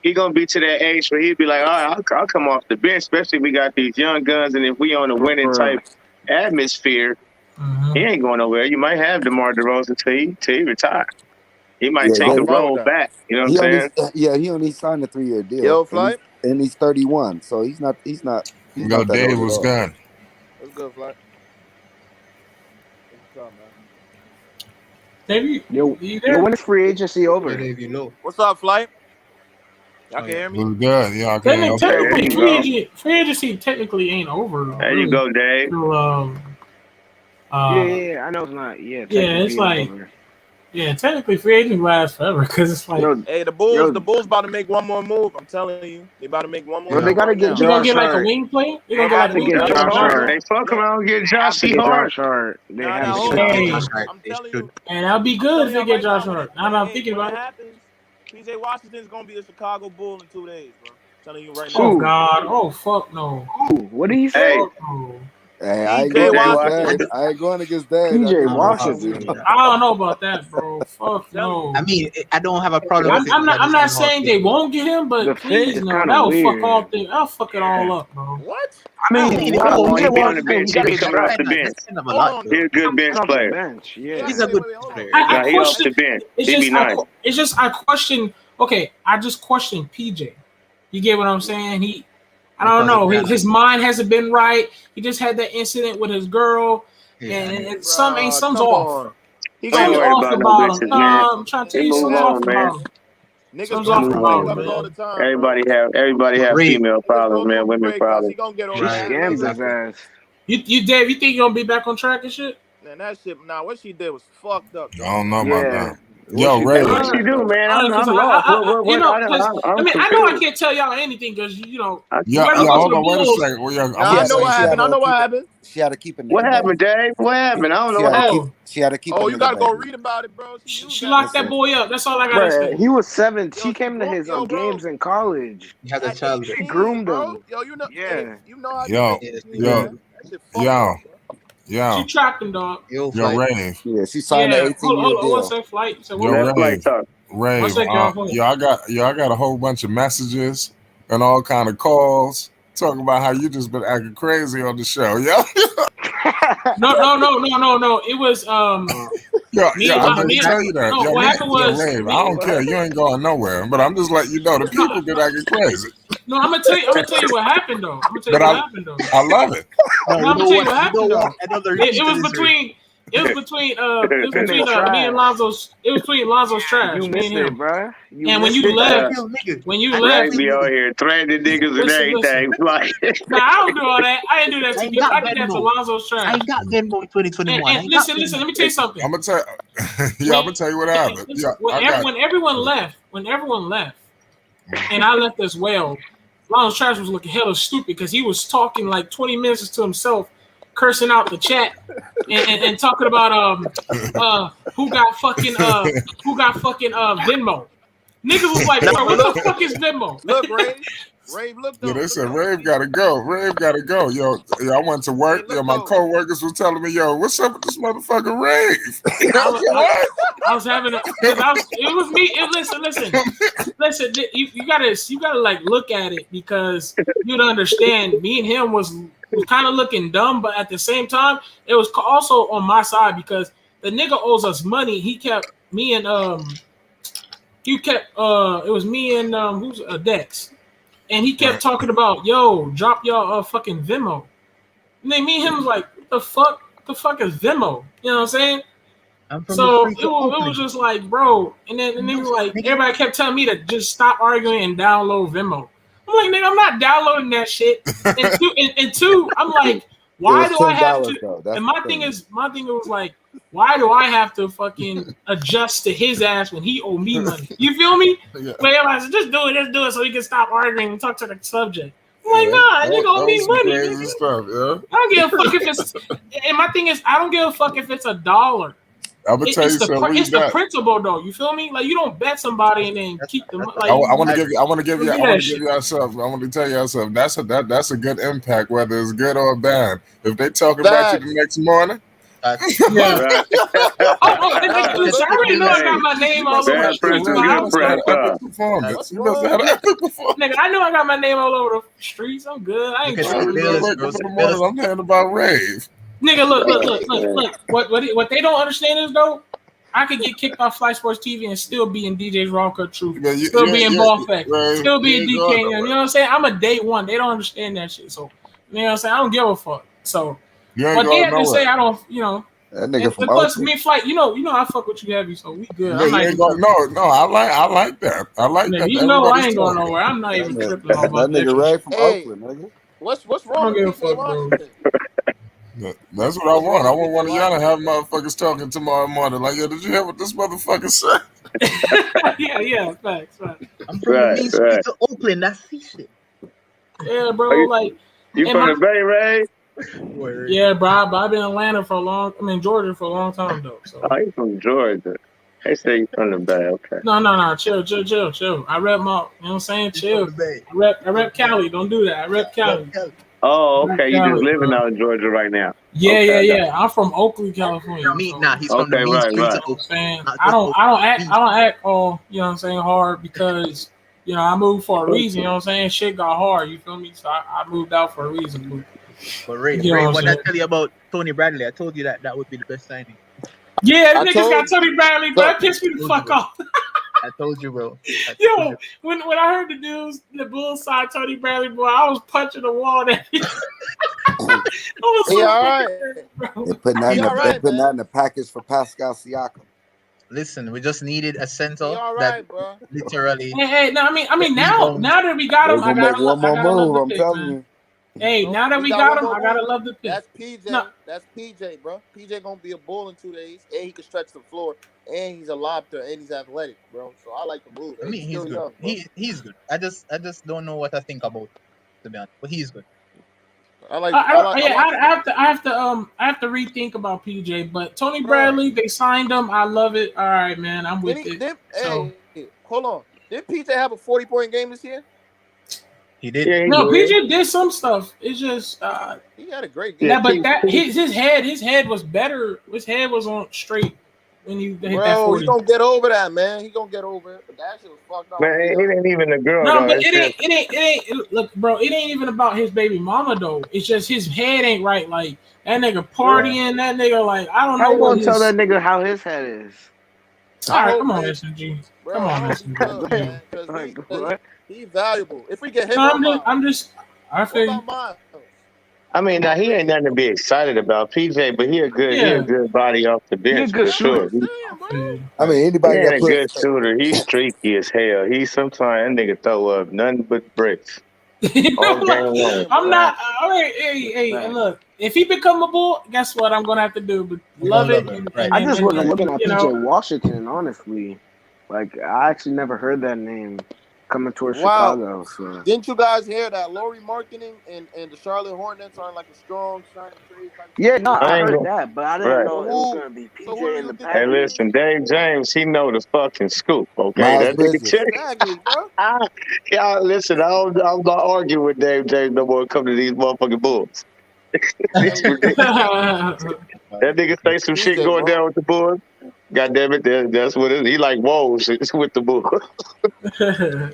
he gonna be to that age where he'd be like, all right, I'll come off the bench, especially if we got these young guns, and if we on a winning type atmosphere, he ain't going nowhere. You might have DeMar DeRozan till he retire. He might Yeah, take I'm a fine with roll that. back. You know what I'm he only saying? he only signed a 3-year deal, Yo, Flight. and he's 31, so he's not Yo, that Dave old at was all. good. What's good, Flight? What's up, man? Maybe Yo, you yo, there? when is free agency Yeah, over? Dave, you low. What's up, Flight? Y'all Oh can yeah. hear me? Was good. Yeah, I can help. There Technically, you go. free agency technically ain't over. There you Really, go, Dave. till Yeah, I know it's not. Yeah, yeah, it's technically it's like over. yeah, technically free agent lasts forever because it's like Yo, Hey, the yo, Bulls about to make one more move. I'm telling you, they about to make one more yo, Yeah. they move gotta right get now. we gonna Josh get like a Hart. wing play. We They gonna get have like a to wing get play. Josh Josh Hart. Hart. They fuck around and get They have Josh to E. get Hart. Josh Hart. They Nah, have They to hold get should on, Josh get hold Josh on. Hart. Hart. I'm They telling should. you, And that'll be I'm good telling if they y'all get right Josh now. Hart. Now that I'm When thinking when about it it. happens, PJ Washington's gonna be a Chicago Bull in 2 days, bro. telling you right Oh now. God. Oh fuck no. What did he say? Fuck no. Hey, I ain't PJ going against Washington. that. I ain't going against that. PJ I Washington. I don't know about that, bro. Fuck no. I mean, I don't have a problem with it. I'm not saying they won't get him, but The fit please is no. kinda That'll fuck weird. all things. That'll fuck it all up, bro. What? I mean, Come on, he PJ be on the Washington, bench. he He got be his coming off shot. the bench. That's a Hold lot, on. though. He's a good bench Off the player. bench, yeah. He's a good Hold on. player. I Nah, he off question. the bench. It's He be just nice. it's just I question. Okay, I just question PJ. You get what I'm saying? I don't know. His mind hasn't been right. He just had that incident with his girl, and something's come off. on. He Ain't gonna Something's get worried off about no about him. bitches, man. I'm trying to tell He you, move something's on, off man. about him. niggas Something's go off through about him, breakups all the man. time. Everybody have Rape. female Niggas go problems, through man. Women breakups. problems. He gonna get over She that. scammed his exactly. ass. You Dave, you think you're gonna be back on track and shit? Man, that shit. Nah, what she did was fucked up. I don't know about Yeah. that. What Yo, she Ray. Hey, did what was she fucked do, up. man? I'm Because lost. you know, I'm I know I confused. can't tell y'all anything because you know Yeah, you gotta yeah. go to Hold the on. Wait a Bulls. second. Well, yeah, Nah, I'm I gonna know what say. happened. I know what happened. She had to keep a What nigga happened, baby. Dave? What happened? I don't know She what had to happened. keep. She had to keep a Oh, you nigga gotta go baby. read about it, bro. She used She that locked nigga. that boy up. That's all I gotta Bruh, say. he was 7. Yo, She came to groomed, his bro. games in college. He has a At child. She 18, groomed bro. him. Yo, you know, Yeah. you know how these Yo, bitches be, yo, man. That shit fucked up, bro. yo, She trapped him, dog. Yo, yo, fight. Rave, Yeah, she signed Yeah. an 18-year Hold on. One deal. second, flight. You said yo, what? Let's play Rave, talk. One Rave. second, y'all. I got a whole bunch of messages and all kind of calls talking about how you just been acting crazy on the show. Yeah, No. It was me yeah. and I my meant to me. tell you that. No, what happened was Rave. I don't care. You ain't going nowhere. But I'm just letting you know the people been acting crazy. No, I'm gonna tell you what happened though. But I love it. No, I'm you gonna know tell you what? what You happened don't though. want another It repeat of was this, between me trash. and Lonzo's. It was between Lonzo's trash. You Me missed and it, him. bruh. You And when missed you it. left, nigga. when you I Ray left, be out here threatening niggas and listen. everything. Like, Nah, I don't do all that. I didn't do that I to ain't people. got I did that to Venmo. Lonzo's I trash. ain't got Venmo in 2021. I And ain't listen, got Venmo. let me tell you something. I'm gonna tell. Yeah, I'm gonna tell you what happened. Yeah, When everyone left, and I left as well, Lonzo's trash was looking hella stupid because he was talking like 20 minutes to himself, cursing out the chat and talking about who got fucking Venmo. Niggas was like, Nah, bro, but what the look, fuck is Venmo? look, Ray, look Yeah, though. they Look said though. Rave gotta go. Rave gotta go. Yo, I went to work. Hey, look My though. co-workers was telling me, yo, what's up with this motherfucking Rave? I was having it was me. Listen. You gotta like look at it because you'd understand. Me and him was kind of looking dumb, but at the same time, it was also on my side because the nigga owes us money. He kept me and it was me and who's Dex, and he kept talking about drop y'all fucking Venmo. And then me and him was like, what the fuck? What the fuck is Venmo? You know what I'm saying? I'm from the So streets it of Oakland. was just like, bro, and then the niggas like everybody kept telling me to just stop arguing and download Venmo. I'm like, nigga, I'm not downloading that shit. And two, I'm like, why do I have to? Though. That's and my thing was like, why do I have to fucking adjust to his ass when he owe me money? You feel me? Yeah. But everybody said, just do it so he can stop arguing and talk to the subject. I'm like, nah, nigga owe me money. Crazy stuff, yeah. I don't give a fuck if it's. And my thing is, I don't give a fuck if it's $1. I'm gonna tell you It's something. the principle though. You feel me? Like you don't bet somebody and then keep them. Like I want to give you. I want to give shit. you something. I want to tell you something. That's a good impact, whether it's good or bad. If they talking about you the next morning. Yeah. Listen, I already know I got my name all over the streets. Nigga, I know I got my name all over the streets. I'm good. I ain't tripping. I'm hearing about Rave. Nigga, look. What they don't understand is though, I could get kicked off Fly Sports TV and still be in DJ's Raw Cut Truth, still be in Ball Effect, still be in DK. You know what I'm saying? I'm a day one. They don't understand that shit. So you know what I'm saying? I don't give a fuck. So what they have to say, I don't. You know. That nigga from plus, Oakland. me Flight. You know, I fuck with you heavy, so we good. Yeah, I'm not even no. I like that. I like that. You know, I ain't going nowhere. I'm not even tripping on that nigga Ray from Oakland, nigga. What's wrong with PJ Washington? That's what I want. I want one of y'all to have motherfuckers talking tomorrow morning. Like, yo, did you hear what this motherfucker said? yeah, facts. I'm from the main streets of Oakland. That's shit. Yeah, bro. You from the Bay, Ray? Yeah, bro. I've been in Atlanta for a long. Georgia for a long time though. So. Oh, you from Georgia? They say you from the Bay. Okay. No. Chill. I rep my. You know what I'm saying? Chill. I rep Cali. Don't do that. I rep Cali. Oh, I rep okay. You just Cali, living bro. out in Georgia right now. Yeah, Okay, I got I'm from Oakley, California. He's from the Okay, mean right. streets of You know Oak. what I'm saying? Not I just don't Oak. act all, you know what I'm saying, hard because, you know, I moved for a reason, you know what I'm saying? Shit got hard, you feel me? So I moved out for a reason. But Ray, You know what I'm what I saying? tell you about Tony Bradley, I told you that would be the best signing. Yeah, I the niggas told got Tony Bradley, but that pissed me the fuck off. I told you, bro. Yo, when I heard the Bulls signed Tony Bradley, boy, I was punching the wall. That He all right. They're putting that, in the package for Pascal Siakam. Listen, we just needed a center He all that right, bro. literally. Hey, no, I mean, now that we got him, They're gonna make one more love move. the I'm pick, telling man. you. Hey, now that we got him, I gotta love the pick. That's PJ. That's PJ, bro. PJ gonna be a bull in 2 days, and he can stretch the floor, and he's a lobster, and he's athletic, bro. So I like the move. I mean, he's good. Young, he's good. I just don't know what I think about, to be honest. But he's good. I have to rethink about PJ, but Tony Bradley, they signed him. I love it. All right, man, I'm with it. Hey, hold on. Did PJ have a 40-point game this year? He did. Yeah, PJ did some stuff. It's just he had a great game. Yeah, but his head was better. His head was on straight when you hit that 40. He gonna get over that, man. He gonna get over it. But that shit was fucked up. Man, it ain't even a girl. No, though. but it ain't. Look, bro, it ain't even about his baby mama though. It's just his head ain't right. Like that nigga partying. That nigga like I don't know. How you gonna tell that nigga how his head is? All right, come on, SMG. Come on, SMG. He's valuable. If we get him, I feel. I mean, now he ain't nothing to be excited about, PJ, but he a good body off the bench for sure. I mean, anybody he ain't that a good shooter. He's streaky as hell. He sometimes that nigga throw up nothing but bricks. All game long. I'm not. Hey, look. If he become a Bull, guess what? I'm gonna have to do. But love it. I just wasn't looking at PJ Washington, honestly. Like I actually never heard that name coming towards Chicago. So. Didn't you guys hear that Laurie Marketing and the Charlotte Hornets are like a strong signing trade? Yeah, no, I heard that, but I didn't know it was gonna be PJ in the package. Hey, listen, Dave James, he know the fucking scoop. Okay, Miles that nigga exactly, bro. Y'all listen, I'm not arguing with Dave James no more. Come to these motherfucking Bulls. That nigga say some shit going down with the Bulls. God damn it, that's what it is. He like Woj with the Bulls.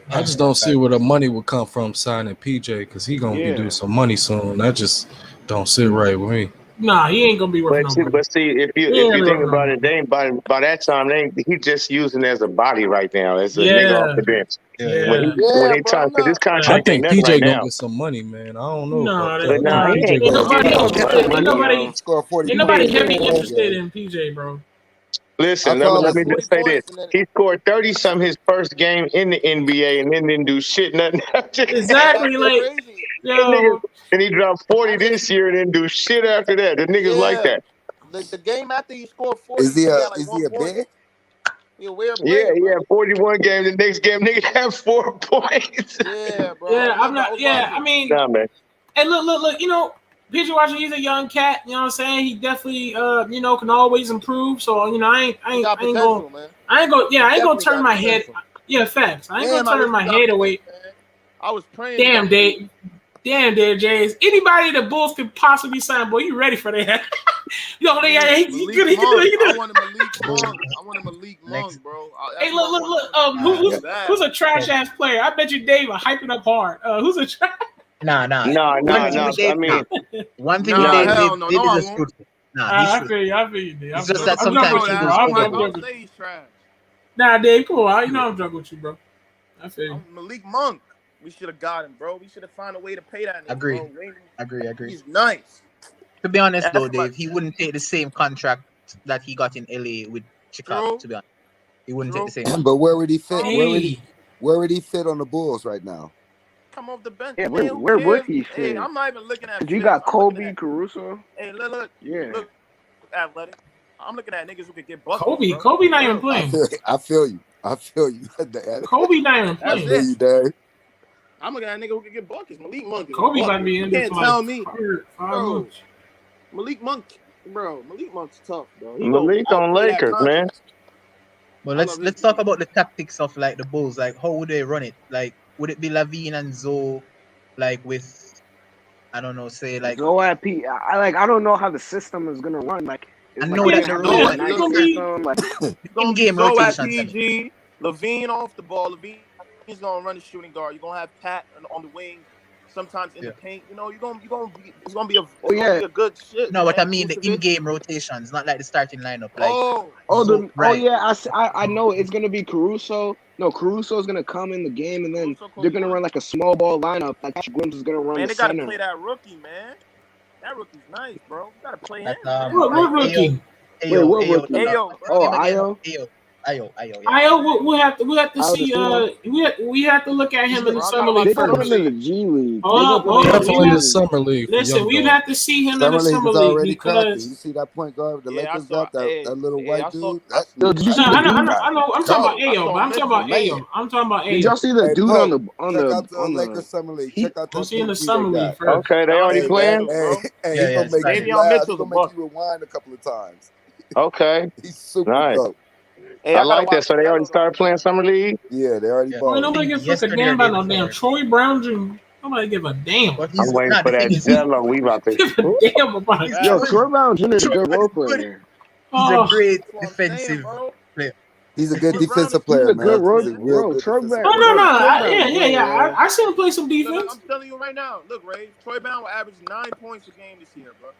I just don't see where the money would come from signing PJ because he gonna be doing some money soon. That just don't sit right with me. Nah, he ain't gonna be worth no money. But see, if you think about it, they ain't by that time he just using as a body right now, as a nigga off the bench. When he trying to this contract, I think ain't PJ right gonna now. get some money, man. I don't know. Ain't nobody heavy interested in PJ, bro. Listen, let me just say this. He scored 30-some his first game in the NBA and then didn't do shit, nothing. Exactly, like, yo. And he dropped 40 this year and didn't do shit after that. The niggas like that. The game after he scored 40, is he a big? Yeah, he had 41 games. The next game, nigga had 4 points. Yeah, bro. Yeah, I'm not. Yeah, I mean, nah, man. And look. You know, PJ Washington, he's a young cat. You know what I'm saying? He definitely, can always improve. So I ain't gonna turn my head. Yeah, facts. I ain't gonna turn my head away. I was praying. Damn, Dave, James. Anybody the Bulls could possibly sign, boy, you ready for that? Yo, he good. I want him Malik Monk, bro. Hey, look. Who's a trash ass player? I bet you Dave will hype it up hard. Who's a trash? Nah. I mean, one thing Dave is a good. I feel you, Dave. It's just that sometimes he's trash. Nah, Dave, cool. You know I'm drunk with you, bro. I feel you. Malik Monk. We should have got him, bro. We should have found a way to pay that nigga. Agree. He's nice. To be honest, though, Dave, he wouldn't take the same contract that he got in LA with Chicago. To be honest, he wouldn't take the same. But where would he fit? Where would he fit on the Bulls right now? Come off the bench. Yeah, where would he fit? Hey, I'm not even looking at. You got Kobe, Caruso. Hey, look. Yeah. Look, athletic. I'm looking at niggas who could get buckets. Kobe not even playing. I feel you. Kobe not even playing. I feel you, Dave. I'm looking at a nigga who can get buckets. Malik Monk. Kobe about to be in there. You can't tell me. Bro. Malik Monk's tough, bro. Malik on Lakers, man. Well, let's talk about the tactics of like the Bulls. Like, how would they run it? Like, would it be Levine and Zoe, like with, I don't know, say like. Go at P. I don't know how the system is gonna run. Like, I it's know like that the role, nice like, system. Like, in-game Zoe at rotations. PG, Levine off the ball. Levine's gonna run the shooting guard. You're gonna have Pat on the wing. Sometimes in the paint, you know, it's gonna be a good shit. No, man. but I mean the in-game rotations, not like the starting lineup. Like, I know it's gonna be Caruso. No, Caruso's gonna come in the game, and then they're gonna run like a small ball lineup. Like Patrick Williams is gonna run Man, the they gotta center. play that rookie, man. That rookie's nice, bro. You gotta play him. What rookie? Wait, what rookie? Ayo, Oh, Ayo. Ayo, we have to see. We have to look at him in the summer league They first. put him in the G League. Definitely in the summer league. Listen, we'd have to see him in the summer is league already cracking. You because. see that point guard with the Lakers got that little white dude? I know. I'm talking about Ayo, but I'm talking about Ayo. I'm talking about Ayo. Did y'all see the dude on the check out the Lakers summer league? Check out I'm seeing the summer league first. Okay, they already playing. Hey, he's gonna make you laugh. He's gonna make you rewind a couple of times. Okay, he's super nice. dope. Hey, I like that. So they already started playing summer league. Yeah, they already. Well, nobody gives a damn about no damn Troy Brown Jr. Nobody give a damn. I'm waiting for that Jello. We about to give a damn about it. Yo, Troy Brown Jr. is a good role player. He's a great defensive player. He's a good defensive player, He's a man. good role He's a real good Troy defensive Brown. Yeah. I see him play some defense. I'm telling you right now. Look, Ray, Troy Brown will average 9 points a game this year, bro.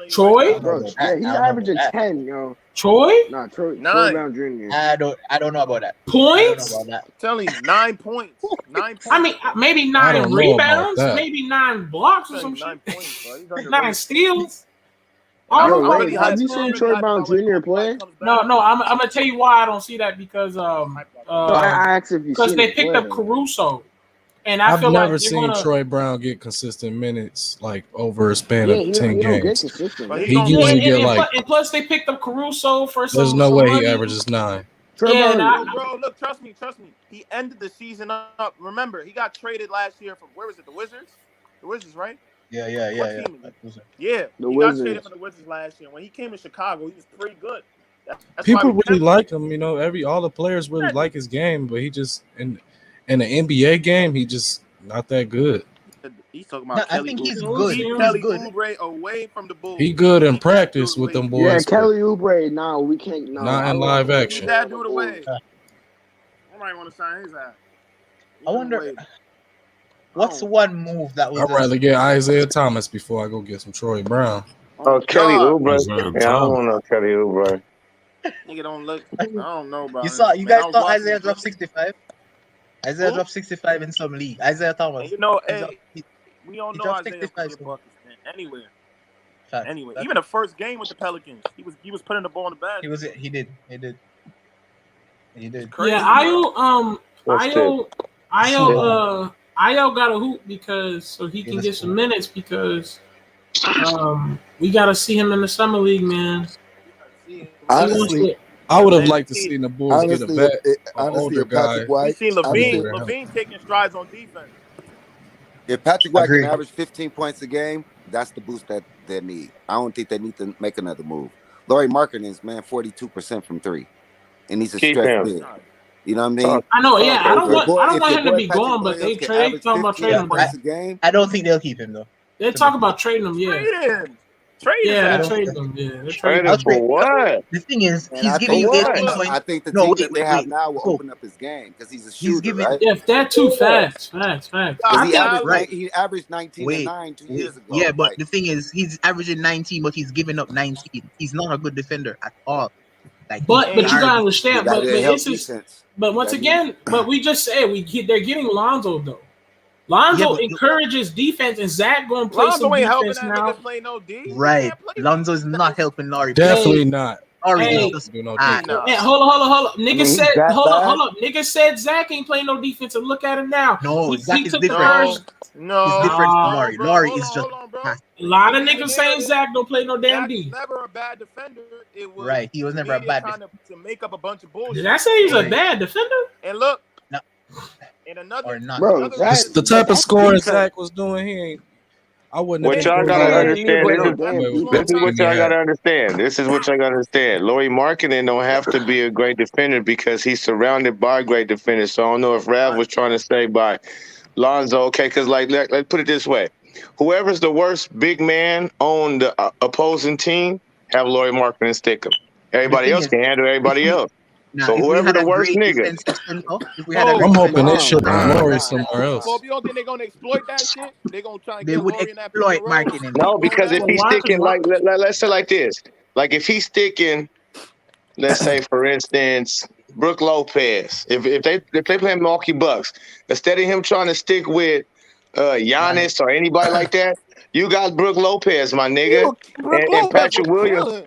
Troy? Right bro, yeah, he's averaging 10, yo. Troy? Nah, Troy 9. Brown Jr. I don't know about that. Points? I'm telling you, 9 points. 9 points. I mean, maybe 9 rebounds, maybe 9 blocks or some shit. 9 points, bro. 9 steals. Have you seen Troy Brown Jr. play? No, I'm gonna tell you why I don't see that because I asked if you because they picked up Caruso, and I've feel never like seen Troy Brown get consistent minutes like over a span of 10 games. He usually get like. And plus, they picked up Caruso for some. There's no way he averages 9. Bro, look, trust me. He ended the season up. Remember, he got traded last year from where was it? The Wizards? The Wizards, right? Yeah. He got traded from the Wizards last year. When he came to Chicago, he was pretty good. That's People really like him, you know. All the players really like his game, but he just in the NBA game, he just not that good. He's talking about. I think he's good. Kelly Oubre away from the Bulls. He good in practice with them boys. Yeah, Kelly Oubre. No, we can't. No, not in live action. That dude away. I might want to sign his ass. I wonder. What's one move that was? I'd rather get Isaiah Thomas before I go get some Troy Brown. Oh, Kelly Oubre. Yeah, I don't know Kelly Oubre. Nigga don't look. I don't know about. You guys thought Isaiah dropped 65? Isaiah dropped 65 in some league. Isaiah Thomas. You know, we don't know Isaiah buckets, man. Anyway, even the first game with the Pelicans, he was putting the ball in the bag. He did. Crazy, yeah, Ayo got a hoop because so he can get some minutes because we got to see him in the summer league, man. Honestly, I would have liked to see the Bulls get a older guy. We seen Levine taking strides on defense. If Patrick White can average 15 points a game, that's the boost that they need. I don't think they need to make another move. Lauri Markkanen's 42% from 3, and he's a stretch big. You know what I mean? I know, yeah. I don't want him to be gone, but they talking about trading him. I don't think they'll keep him though. They talk about trading him, yeah. Trade them. For what? The thing is, he's giving you 18 points. I think the team that they have now will open up his game because he's a shooter, right? Yeah, that too. Facts. He averaged 19 and 9 2 years ago. Yeah, but the thing is, he's averaging 19, but he's giving up 19. He's not a good defender at all. But you gotta understand. But once again, we just said they're getting Lonzo though. Lonzo encourages defense, and Zach gonna play some defense now. Play no D. Right, Lonzo is not helping Laurie. Definitely not. Hey, hold on. Nigga said Zach ain't playing no defense, and look at him now. No, Zach is different. No, he's different from Laurie. Laurie is just. A lot of niggas saying Zach don't play no damn D. Never a bad defender. It was right. He was never a bad defender. To make up a bunch of bullshit. Did I say he's a bad defender? And look. No. And another, or not. Bro, the type of scoring Zach was doing, he ain't. I wouldn't What have y'all been gotta doing all understand. But This no is damn this defense. is what Jimmy y'all had. gotta understand. This is what y'all gotta understand. Laurie Markkinen don't have to be a great defender because he's surrounded by great defenders. So I don't know if Rav was trying to say by Lonzo, okay, because like let's put it this way: whoever's the worst big man on the opposing team, have Laurie Markkinen stick him. The Everybody thing else is, can handle if everybody we else. now So if we whoever had the a worst great nigga, defensive center, if we had a Pope, great I'm hoping defensive they Nah, ship center, nah, Laurie nah, somewhere nah. else. Pope, you don't think they're gonna exploit that shit? They're gonna try and they get would Laurie in that pick and exploit roll. marketing. Keep no, doing because if that. he's Why? sticking like let's say like this, like if he's sticking. Let's say, for instance, Brooke Lopez. If they play Milwaukee Bucks, instead of him trying to stick with Giannis or anybody like that, you got Brooke Lopez, my nigga, Brook and Lopez Patrick will Williams. kill him.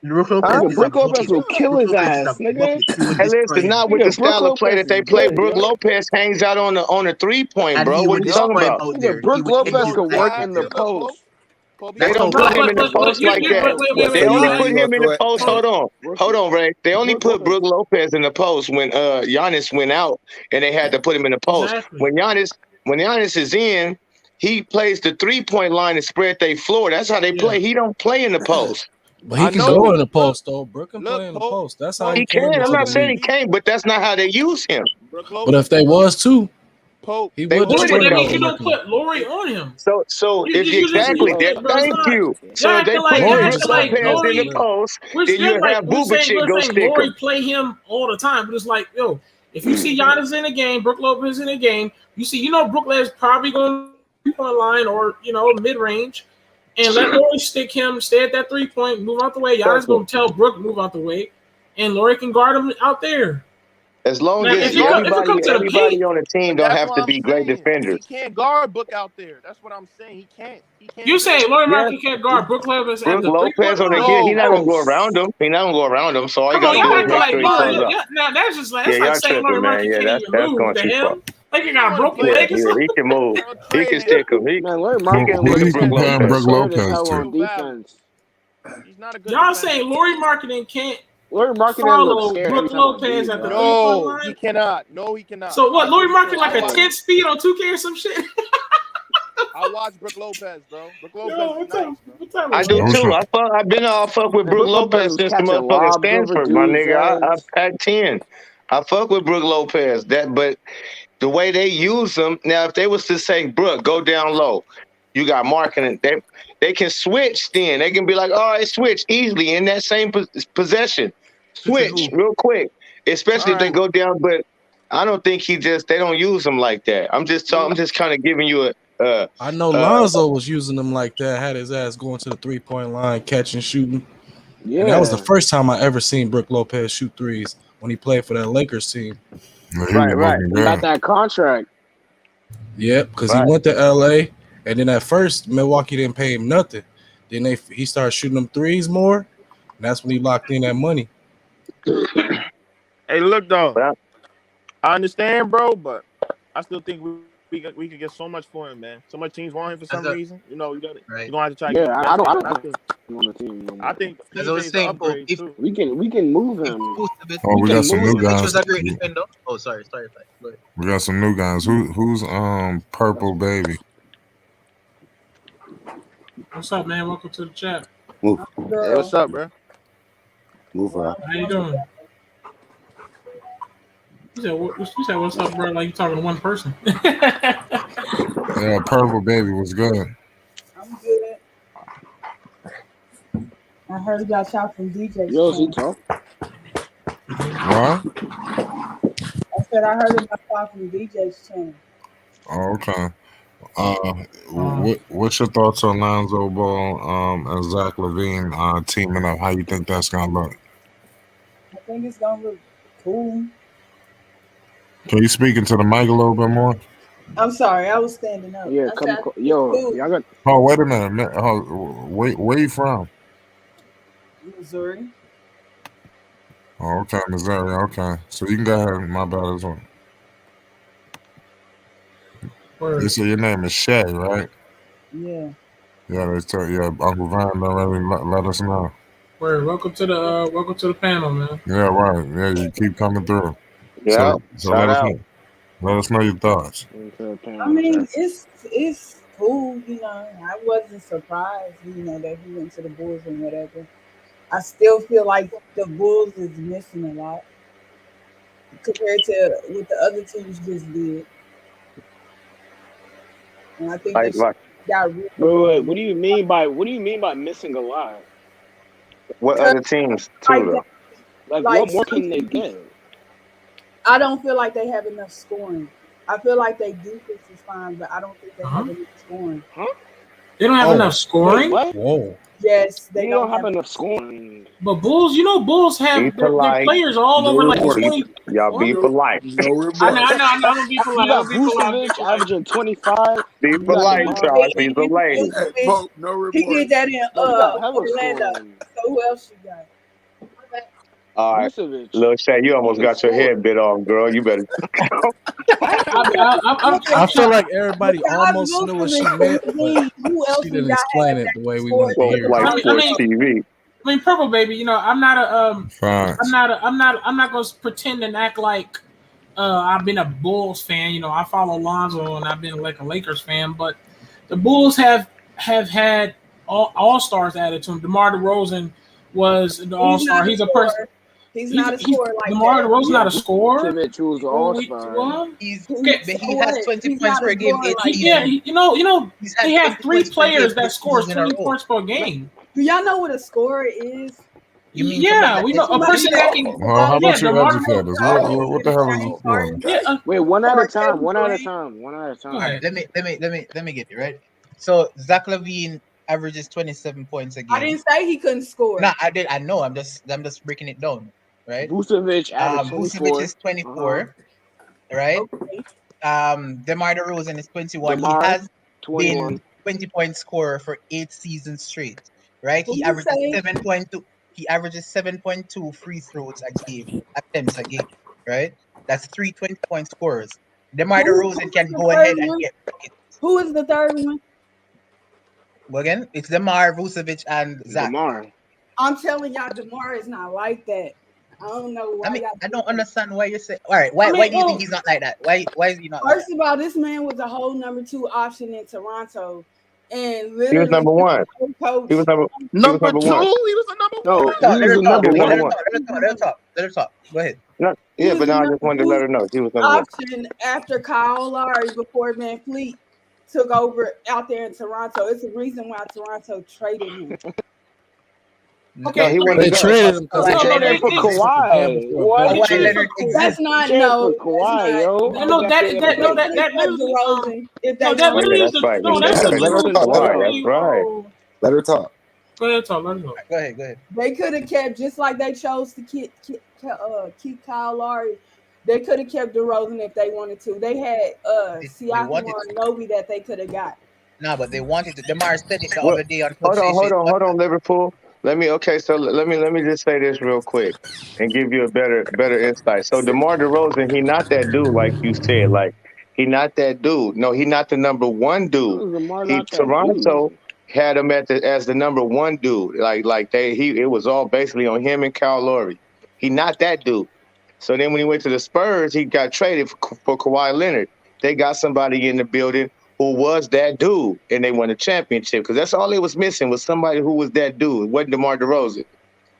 Brook Lopez Huh? Nigga, is a Brook Lopez bucket. will kill Brook his Lopez is ass, a nigga. bucket. He would Hey, destroy listen, him. not with the Nigga, Brook style of play Lopez that is they play. good, Brooke yo. Lopez hangs out on the 3-point, And bro. he What would are you talking destroy him about? out Nigga, there. He Brook would He end Lopez his gonna could life work out drive in the to there. look, Pope. post. Pope, he They That's gonna how don't No, put him drive in to the but look. post like that. wait, They so only y'all put him in the What? post. so Hold on. Hold on, Ray. They only Brook put Lopez. Brooke Lopez in the post when Giannis went out and they had to put him in the post. exactly. When Giannis is in, he plays the 3-point line and spread their floor. That's how they Yeah. play. He don't play in the post. But he I can know, go but in the look, post though. Brook can look, play in the Pope, post. That's how he He Pope, came can. I'm into the not Pope. saying league. he can't, but that's not how they use him. Brook But if Lopez, they was too, Pope. he They would But wouldn't destroy that him means though. over you don't marketing. put Lori on him. So You if just you you just There you exactly you go. that, bro. It's thank not. you. Y'all So if they acting like put y'all Lori Brooke acting just got like to Lopez go in for the Lori. real. post, We're then you still like have Bubachik we're go saying stick him. Lori play him all the time, but it's like if you see Giannis in a game, Brook Lopez in a game, Brook Lopez probably going to 3-point line or mid range, and let Lori stick him, stay at that 3-point, move out the way. Giannis Listen, going to tell Brook move out the way, and Lori can guard him out there. as long Now, as if it comes to the everybody paint, on the team But don't that's have what to I'm be great saying. defenders. He can't guard Book out there. That's what I'm saying. He can't. He you can't do saying it. Lori Yeah, Markin can't guard Brook Lopez at Brooke the 3-point Lopez on the line? he not gonna No. go around him. He not gonna go around him. So all you Come on, gotta y'all do is acting make like sure he Lori. pulls up. Yeah, now that's Yeah, like y'all saying tripping, Lori man. Markin Yeah, can't even that's move. going The too far. hell? Like you You got want to broken play Yeah, him? leg or he something? can move. Bro, He trade can him. stick him. Man, Larry Who, Markkinen who Stick you a Brooke looks comparing Lopez. Brook scared as Lopez hell to? on Still valid. defense. He's not a good Y'all defender. saying Lori Markin can't Larry Markkinen looks follow scared every Brook time on Lopez D, at the bro. 3-point No, he line? cannot. No, he cannot. So what? I'm Lori pretty Markin sure. like I a watch. 10 speed on 2K or some shit? I watch Brook Lopez, bro. Brook Lopez Yo, is nice, bro. what time I is do it? Who's too. your, I've been all fuck with Man, Brooke Brook Lopez Lopez was since the catching motherfucking lobs over Stanford, my dudes' nigga. I heads. pack 10. I fuck with Brooke Lopez. But the way they use them now, if they was to say, Brooke, go down low, you got marking. They can switch. Then they can be like, all right, switch easily in that same possession. Switching Switch who? real quick, All especially if they right. go down. But I don't think they don't use them like that. I'm just You I'm just kind of giving you a I know Lonzo was using them like that, had his ass going to the 3-point line, catching, shooting. And that was the Yeah. first time I ever seen Brook Lopez shoot threes when he played for that Lakers team. he was right. looking He got good. that contract. Yep, because he Right. went to LA, and then at first Milwaukee didn't pay him nothing. Then he started shooting them threes more, and that's when he locked in that money. Hey, look though. Well, I understand, bro, but I still think we could get so much for him, man. So much teams want him for As some a reason. You're right. gonna have to try to Yeah, get the I best don't for him. I want think him on the team no I more. think As I was PJ's an saying, Pope, upgrade if too. We can move him. Vucevic, Oh, we got some new Vucevic guys. was a great defender. Oh, sorry, Pat. Go ahead. We got some new guys. Who's Purple Baby? What's up, man? Welcome to the chat. Move, Hey, what's up, bro? move her. How you doing? You said what's up, bro? Like you talking to one person. Yeah, Purple Baby was good. I'm good. I heard about y'all from DJ's Yo, is he channel. talk? What? I said I heard about y'all from DJ's channel. Oh, okay. What's your thoughts on Lonzo Ball and Zach Levine teaming up? How you think that's gonna look? I think it's gonna look cool. Can you speak into the mic a little bit more? I'm sorry, I was standing up. Yeah, I come. said, Yo, cool. y'all got. Oh, wait a minute. Where you from? Missouri. Oh, okay, Missouri. Okay, so you can go ahead. My bad as well. You say your name is Shay, right? Yeah. Yeah, they tell you. Uncle Van already let us know. Word. Welcome to the panel, man. Yeah, right. Yeah, you keep coming through. Yeah. So let us know. Let us know your thoughts. I mean, it's cool. I wasn't surprised, that he went to the Bulls and whatever. I still feel like the Bulls is missing a lot compared to what the other teams just did, and I think they Like, like got rid of Wait, what do you mean by missing a lot? what other teams too like though? Like, like what more some can they teams. get? I don't feel like they have enough scoring. I feel like their defense is fine, but I don't think they have enough scoring. Huh? They don't have Oh, enough Wait, scoring. what? Whoa. Yes, You they don't have enough scoring. But Bulls, Bulls Be have their polite. players all No over like remorse. 20. Y'all be What? polite. No I remorse. know. I'm gonna be You polite. got Vucevic averaging 25. Be You got polite, DeMar. Charles. He's a lady. Hey, Pope, no He did remorse. that in No, he got hella Orlando. scoring. So who else you got? All right, Vucevic. Lil Shay, you almost He can got your score. head bit off, girl. You better. I feel like everybody Besides almost knew what she Vucevic meant, and but Levine, who else she we didn't got explain it that the way we scored wanted to Well, hear like it. sports TV. Purple baby. I'm not a Facts. I'm not gonna pretend and act like I've been a Bulls fan. I follow Lonzo and I've been like a Lakers fan, but the Bulls have had all stars added to them. DeMar DeRozan was the all star. He's a person. He's not a scorer like DeMar that. DeRozan not a scorer. Vucevic was an all-star. What? But he has 20 points per game. They have 3 players that scores 20 points per game. Do y'all know what a scorer is? You mean we know a person that can. How about you DeMar educate us? What the hell is he doing? Wait, one at a time. One at a time. One at a time. All right, let me get it right. So Zach Levine averages 27 points a game. I didn't say he couldn't score. No, I did. I know. I'm just breaking it down, right? Vucevic averaged 24. Vucevic is 24, right? DeMar DeRozan is 21. DeMar, he has 21. been 20-point scorer for 8 seasons straight, right? What He you averages say? 7.2. He averages 7.2 free throws a game, attempts a game, right? That's 3 20-point scorers. DeMar DeRozan can go ahead and get buckets. Who is the third one? Well, again, it's DeMar, Vucevic, and Zach. DeMar. I'm telling y'all, DeMar is not like that. I don't know why. I don't understand why you say. All right, why do you think he's not like that? Why is he not? First of all, this man was a whole number 2 option in Toronto, and literally He was number 1. Coach, He was number 2. He was a number No, one. he was the number Let one. Let her talk. Go ahead. No, yeah, but no, I just wanted to let her know he was number 1. option after Kyle Lowry before Van Fleet took over out there in Toronto. It's the reason why Toronto traded him. Okay, he wanted They to go. traded him They traded him for Kawhi. What? That's not Traded no. for Kawhi, yo. DeRozan. If they No, that wanted- really is That's the right. no. That's That's the right. That's right. Let her talk. Go ahead, talk. Let her talk. Go ahead. They could have kept, just like they chose to keep Kyle Lowry. They could have kept DeRozan if they wanted to. They had Siakam wanted or Novi that they could have got. No, but they wanted to. DeMar said it the Well, other day on. Hold on, Liverpool. Let me just say this real quick and give you a better insight. So DeMar DeRozan, he not that dude like you said. Like he not that dude. No, he not the number 1 dude. Toronto had him as the number 1 dude. It was all basically on him and Kyle Lowry. He not that dude. So then when he went to the Spurs, he got traded for Kawhi Leonard. They got somebody in the building who was that dude, and they won a championship because that's all they was missing was somebody who was that dude. It wasn't DeMar DeRozan.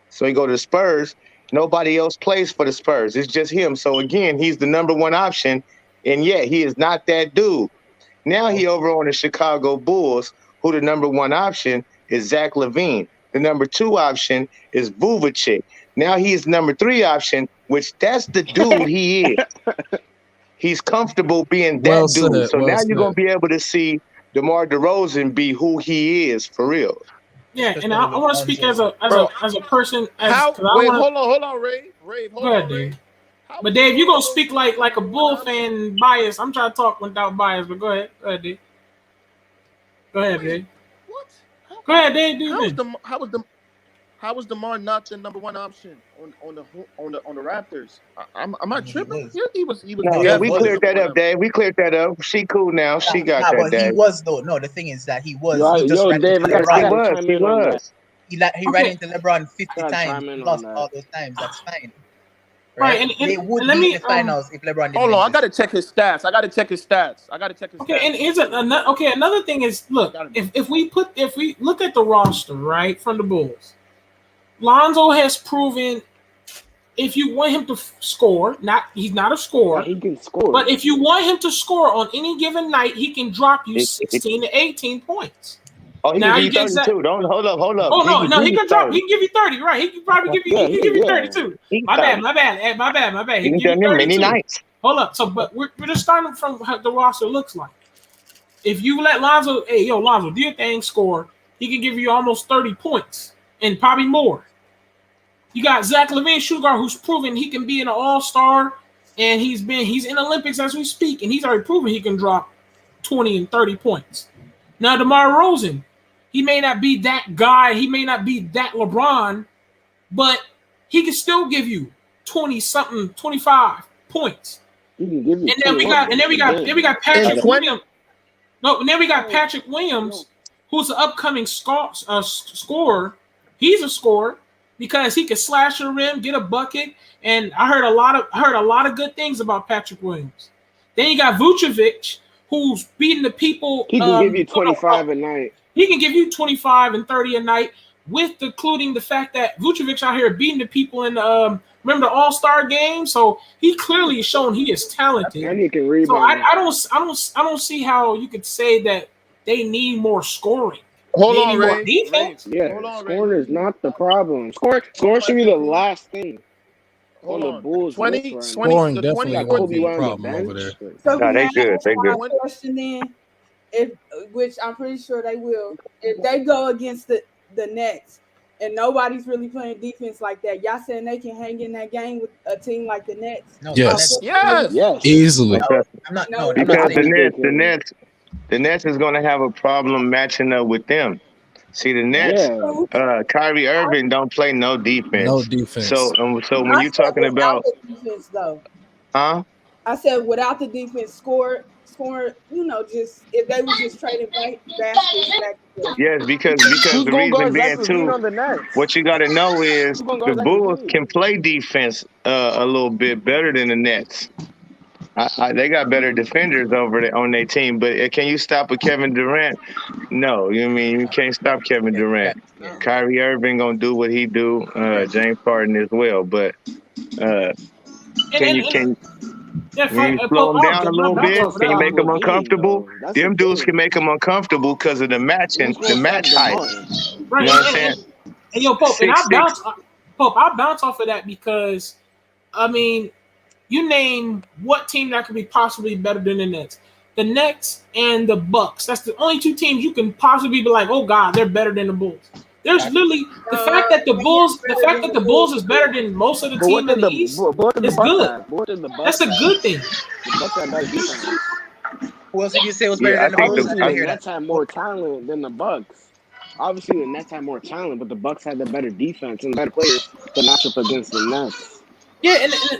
So he go to the Spurs. Nobody else plays for the Spurs. It's just him. So again, he's the number 1 option, and yet he is not that dude. Now he over on the Chicago Bulls, who the number 1 option is Zach Levine. The number 2 option is Vucevic. Now he is number 3 option, which that's the dude he is. He's comfortable being that dude. So now you're going to be able to see DeMar DeRozan be who he is for real. Yeah, and I want to speak as a person. Hold on, Ray. Go ahead, Dave. But Dave, you're gonna speak like a Bull fan bias. I'm trying to talk without bias, but go ahead, Dave. Go ahead, Dave. What? Go ahead, Dave. How was DeMar not the number 1 option on the Raptors? Am I tripping? He was. Yeah, we cleared that up, Dave. We cleared that up. She cool now. She got that, Dave. He was though. No, the thing is that he was. He was. He ran into LeBron 50 times, lost all those times. That's fine. He was. Gotta chime in on that. Right, They and would let be in me the finals if LeBron didn't Hold on, I exist. gotta check his stats. okay, and here's another thing is look, if we look at the roster, right, from the Bulls, Lonzo has proven if you want him to score, he's not a Yeah, scorer, he can score. but if you want him to score on any given night, he can drop you 16 to 18 points. Oh, he Now can you give you get Zach. 32. Don't hold up. Oh He no, can no, give he you can drop. 30. He can give you 30, right? He can probably give you. Yeah, He can give you yeah. 32. He can My bad. 30. My bad. He You can can give tell you him many 32. nights. Hold up. So, but we're just starting from how the roster looks like. If you let Lonzo, hey, yo, Lonzo, do your thing, score. He can give you almost 30 points and probably more. You got Zach Levine, shooting guard, who's proven he can be an all-star, and he's in Olympics as we speak, and he's already proven he can drop 20 and 30 points. Now, DeMar Rosen, he may not be that guy, he may not be that LeBron, but he can still give you 20-something, 25 points. He can give you And then we 21. got Patrick And 20 Williams. No, and then we got Patrick Williams, who's an upcoming scorer. He's a scorer because he can slash the rim, get a bucket, and I heard a lot of good things about Patrick Williams. Then you got Vucevic, who's beating the people. He can give you 25 a night. He can give you 25 and 30 a night, with including the fact that Vucevic out here beating the people in remember the All-Star game. So he clearly is showing he is talented. And he can So rebound. I don't see how you could say that they need more scoring. Hold They on, need more Ray. defense. Yeah, Hold on, scoring Ray. is not the problem. Scoring should be the last thing on the Bulls 20, list right 20, now. Scoring the definitely won't 2014 be a Kobe on the problem over bench. there. So No, can I they good. ask They good. my question then? Which I'm pretty sure they will. If they go against the Nets and nobody's really playing defense like that, y'all saying they can hang in that game with a team like the Nets? No, Yes. Yes. Yes. Easily. Because, I'm not. No, No, I'm because not I saying. think they can. the Nets is going to have a problem matching up with them. See, the Nets, Yeah. Kyrie Irving don't play no defense. No defense. So when I you're said talking without about, the defense though. huh? I said without the defense, scoring, just if they was just trading baskets back and forth. Yes, because Who's the gonna reason guard being Zach Levine too, on the Nets? what you got to know is Who's gonna the guard Zach Bulls Levine? can play defense a little bit better than the Nets. They got better defenders over there on their team, but can you stop a Kevin Durant? No, you can't stop Kevin Durant. Kyrie Irving gonna do what he do. James Harden as well, but can you slow them down a little bit? Can you make them uncomfortable? Them dudes can make them uncomfortable because of the match and the match height. Right, You know what I'm saying? and yo, Pope, and 6'6". I bounce off of that because, I mean, you name what team that could be possibly better than the Nets. The Nets and the Bucks. That's the only two teams you can possibly be like, oh God, they're better than the Bulls. There's literally the fact that the Bulls is better than most of the team in the East is good. That's a good thing. The Bucks have better defense. Who else did you say was better Yeah, I than the think Bulls? Obviously, I the hear Nets that. have more talent than the Bucks. Obviously, the Nets have more talent, but the Bucks have the better defense and better players to match up against the Nets. Yeah,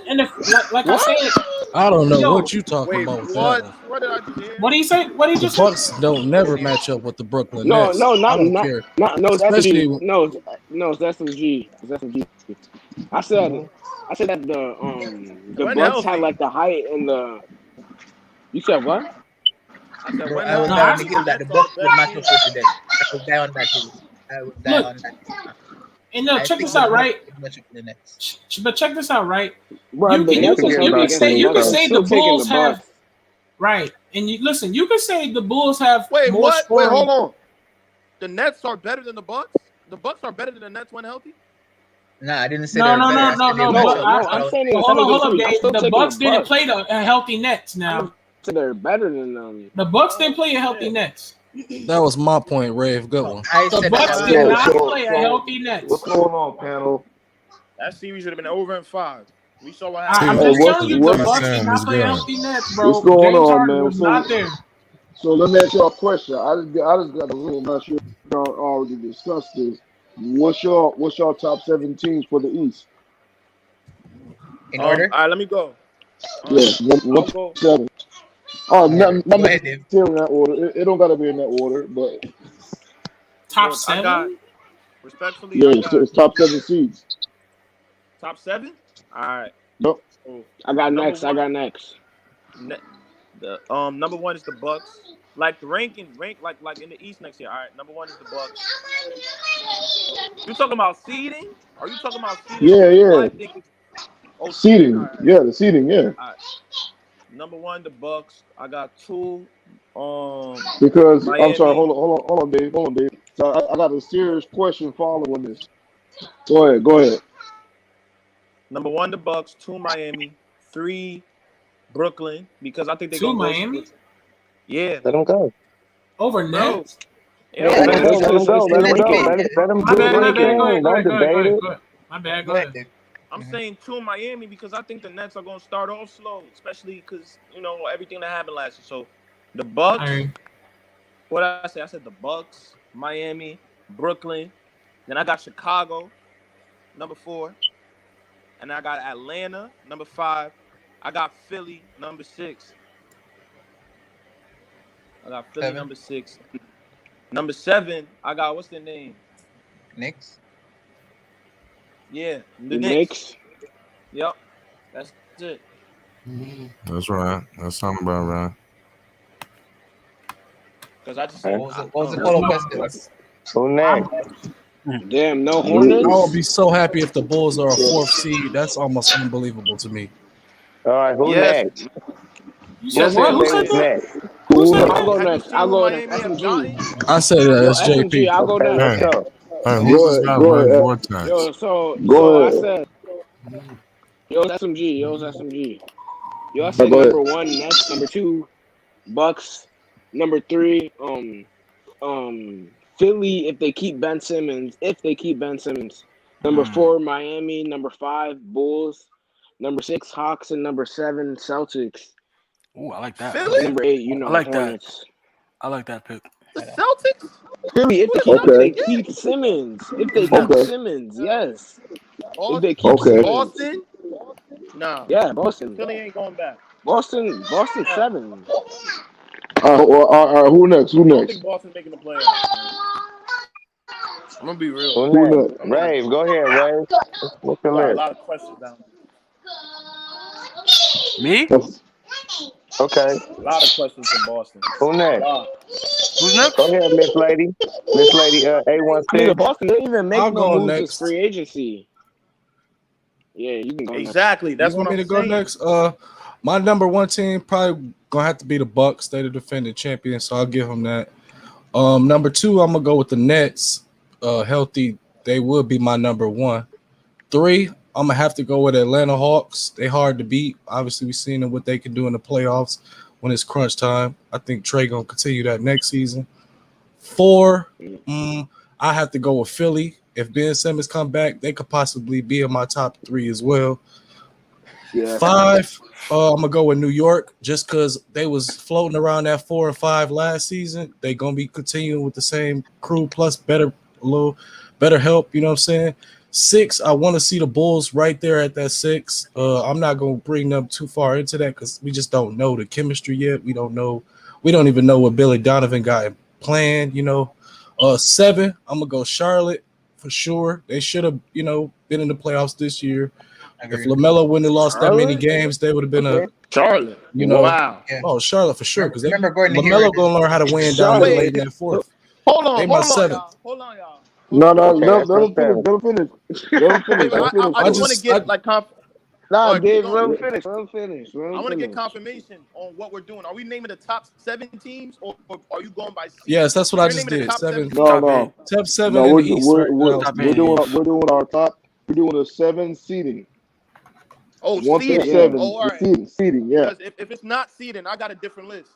and if, like I said, I don't know yo, what you talking Wait, about with what? that one. What did I just hear? What do you say? What did you The just say? Bucks don't never match up with the Brooklyn No, Nets. no, I don't care. no. It's Especially SMG. No, it's SMG. It's SMG. I said that the When Bucks had healthy. like the height and the. You said what? I said Bro, when I would healthy. die on the hill that the Nets are Bucks would better match team. up with the Nets. I would die on that hill. I would die Look, on that hill. and I check think this the out, Bucks right? would match up with the Nets. But check this out, right? Bro, You the can Nets you was can healthy you can against say the you can Bucks. I'm say the still taking Bulls the have Bucks. right, and you listen. You can say the Bulls have Wait, more what? Wait, scoring. hold on. The Nets are better than the Bucks? The Bucks are better than the Nets when healthy? Nah, I didn't say No, they're no, better. no, I no, said they no. match But up. No, That's what I I'm was saying saying. in hold on, 7-3. I'm Dave. still The taking Bucks the didn't Bucks. play a healthy Nets. I'm Now saying they're better than them. the Bucks didn't play a healthy Nets. That was my point, Rave. Good one. I The said Bucks that. did Wow. not play a healthy Nets. What's going on, panel? That series should have been over in 5. We saw what I'm happened. Hey, just what's telling you, the what's Bucks did Sam not is play a good. healthy Nets, what's bro. going James on, Harden man? was not there. So let me ask y'all a question. I just got a room. I'm not sure if y'all already discussed this. What's your top 7 teams for the East? In order? All right, let me go. Yeah, I'll one go. 7. Oh, In not order. Go ahead, Dave. in that order. It don't gotta be in that order, but Top Look, I got, seven. respectfully, yeah, I it's got top 7 seeds. top 7? All right. Nope. So I got number next. I one, got next. the number one is the Bucks. Like the rank like in the East next year. All right, number one is the Bucks. You talking about seeding? Are you talking about seeding Yeah, or who yeah. I think is? Oh, seeding. All Seating. right. Yeah, the seating. Yeah. All right. Number one, the Bucks. I got two. Because I'm sorry. Miami. Hold on, Dave. Hold on, Dave. So I got a serious question following this. Go ahead. Go ahead. Number one, the Bucks. Two, Miami. Three, Brooklyn. Because I think they're To gonna go Miami with. Yeah, Let him go. over bro. Nets. Yeah, Let him man. go. Let him go. Let him go. Let him My do bad, his my bad. Go thing. ahead, go Don't ahead, go ahead, go debate ahead, it. go ahead. My bad, go Go ahead, ahead. Dave. I'm saying two Miami because I think the Nets are gonna start off slow, especially because everything that happened last year. So the All Bucks. right. What did I say? I said the Bucks, Miami, Brooklyn. Then I got Chicago, number four. And I got Atlanta, number five. I got Philly, number six. I got Philly, 7. number six. Number seven, I got what's the name? Knicks. Yeah, the The Knicks. Knicks. Yep, that's it. That's right. That sounds about right. Because I just Okay. seen. What was the That's follow-up my question? Who I'm, next? Damn, no I would Hornets. be so happy if the Bulls are a fourth seed. That's almost unbelievable to me. All right. Who Yes. next? you Who said That's what? said Who they said was SMG. that? next? Who said I'll that? go Have you next. seen I'll who go next. Miami have SMG. gotten? I said Yo, SMG. SJP. I'll go Okay, next. let's Hey, go. hey, Okay. who's Go this ahead. guy, Go Red ahead. Vortex? Yo, so Go I ahead. said, yo, it's SMG. Yo, it's SMG. Yo, I Now said go ahead. number one Nets, number two Bucks, number three Philly if they keep Ben Simmons. If they keep Ben Simmons. Number four Miami, number five Bulls, number six Hawks, and number seven Celtics. Ooh, I like that. Philly? Number eight, I like that. Hornets. I like that pick. The Celtics? Philly if Who the Okay. Celtics they get? keep Simmons. If they keep Okay. Simmons, yes. If Boston? they keep Simmons. Boston? Nah. Yeah, Boston. Philly ain't going back. Boston Hell no. seven. All right. Who next? Who I don't next? think Boston's making the playoffs, man. I'm gonna be real. Who Who next? next? I'm not. Rave. Go ahead, Rave. What's the We got a list? lot of questions down Me? That's, Okay. there. A lot of questions in Boston. Who A next? lot. Who's Go next? ahead, Miss Lady. Miss Lady I mean, the A16. Boston didn't even make I'll no go moves this next. free agency. Yeah, you can go next. Exactly. You That's what want me I'm to go saying. next? My number one team probably gonna have to be the Bucks. They're the defending champion, so I'll give them that. Number two, I'm gonna go with the Nets. Healthy, they would be my number one. Three, I'm gonna have to go with Atlanta Hawks. They hard to beat. Obviously, we've seen what they can do in the playoffs when it's crunch time. I think Trey gonna continue that next season. Four, I have to go with Philly. If Ben Simmons come back, they could possibly be in my top three as well. Yeah. Five, I'm gonna go with New York just because they was floating around that 4 and 5 last season. They gonna be continuing with the same crew plus a little better help. You know what I'm saying? Six, I want to see the Bulls right there at that six. I'm not gonna bring them too far into that because we just don't know the chemistry yet. We don't know. We don't even know what Billy Donovan got planned. Seven, I'm gonna go Charlotte for sure. They should have, been in the playoffs this year. If Agreed. LaMelo wouldn't have lost that many Charlotte? games, they would have been Okay. Charlotte. Wow. Yeah. Charlotte for sure. Because Remember going to hear LaMelo it. gonna learn how to win down there late Charlotte. in that fourth. Hold They on, my hold on, seventh. y'all. Hold on, y'all. no, Okay, let that's my him finish. seven. Let him finish. Let him finish. Wait, Let him finish. I I just want to just get like Nah, All right, keep Dave, let going. him finish. Let him finish. Let I him want to get finish. confirmation on what we're doing. Are we naming the top 7 teams, or are you going by seed? yes, that's what If I you're just naming the did. top 7 Seven, teams, No, Top no, 8. top seven no. in the East right now. Top We're 8 in the doing East. our top. We're doing the 7 seating, oh, 1 through seeding. Yeah. 7. Oh, all The right. seating. Yeah. Because if it's not seeding, I got a different list.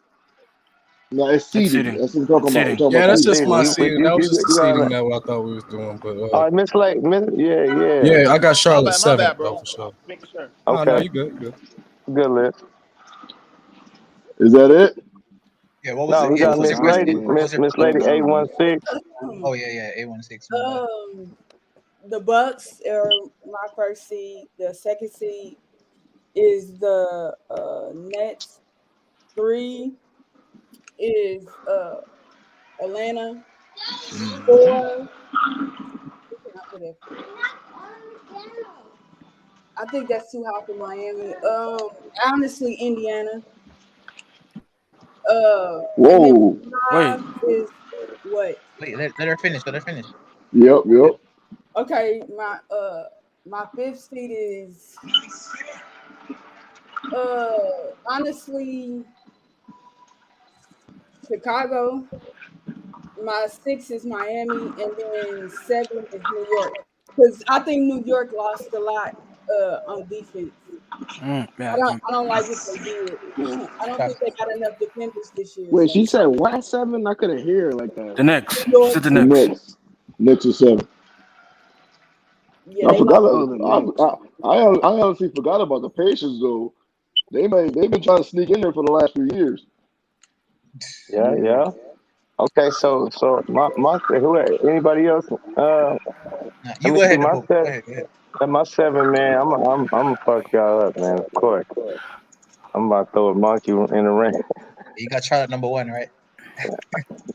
No, it's It's seating. seating. That's what we're It's talking about. We're seating. talking Yeah, about that's That's just seating. it. my You, seeding. you, That was you, just the you got seeding it. that I thought we was doing. But All right, Miss Lady. Yeah. yeah, I got Charlotte My seventh bad, though bro. for sure. Making sure. No, Okay, you good. You good. good list. Is that it? Yeah. What was No, it? we Yeah. got What was That's Miss your our Lady. question? What list. was your Miss follow-up Lady question? A16. Oh yeah. A16. My bad. The Bucks are my first seed. The second seed is the Nets. 3 is Atlanta. 4. Who can I put at 4? I think that's too high for Miami. Honestly, Indiana. And then Whoa. Wait, five is what? Wait, let her finish. Let her finish. Yep, yep. Okay, my fifth seed is honestly Chicago. My six is Miami, and then seven is New York. Because I think New York lost a lot on defense. yeah. I don't like what they did. I don't think they got enough defenders this year. Wait, So she said what at 7? I couldn't hear her like that. The Knicks. New She York, said the The Knicks. Knicks. Knicks are 7. yeah, I they forgot. lost. Oh, the Knicks. I honestly forgot about the Pacers though. They've been trying to sneak in there for the last few years. Yeah, Yeah. yeah. Okay, so my who anybody else? Nah, Let you me go see ahead, my Pope. Go set. ahead. Go ahead. My 7, man. I'm gonna fuck y'all up, man. Of course. I'm about to throw a monkey in the ring. You got Charlotte number 1, right?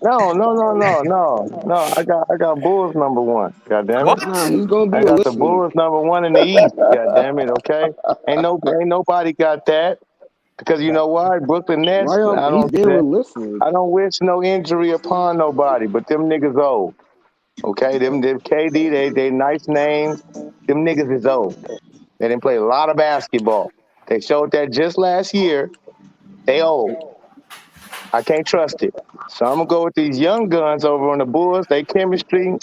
No. I got Bulls number 1. God damn it. Nah, What? he's gonna be I got the listening. Bulls number 1 in the East. God damn it. Okay. Ain't nobody got that because you know why? Brooklyn Nets. Why he's barely listening? I don't wish no injury upon nobody, but them niggas old. Okay, them KD. They nice names. Them niggas is old. They didn't play a lot of basketball. They showed that just last year. They old. I can't trust it. So I'm gonna go with these young guns over on the Bulls. They chemistry,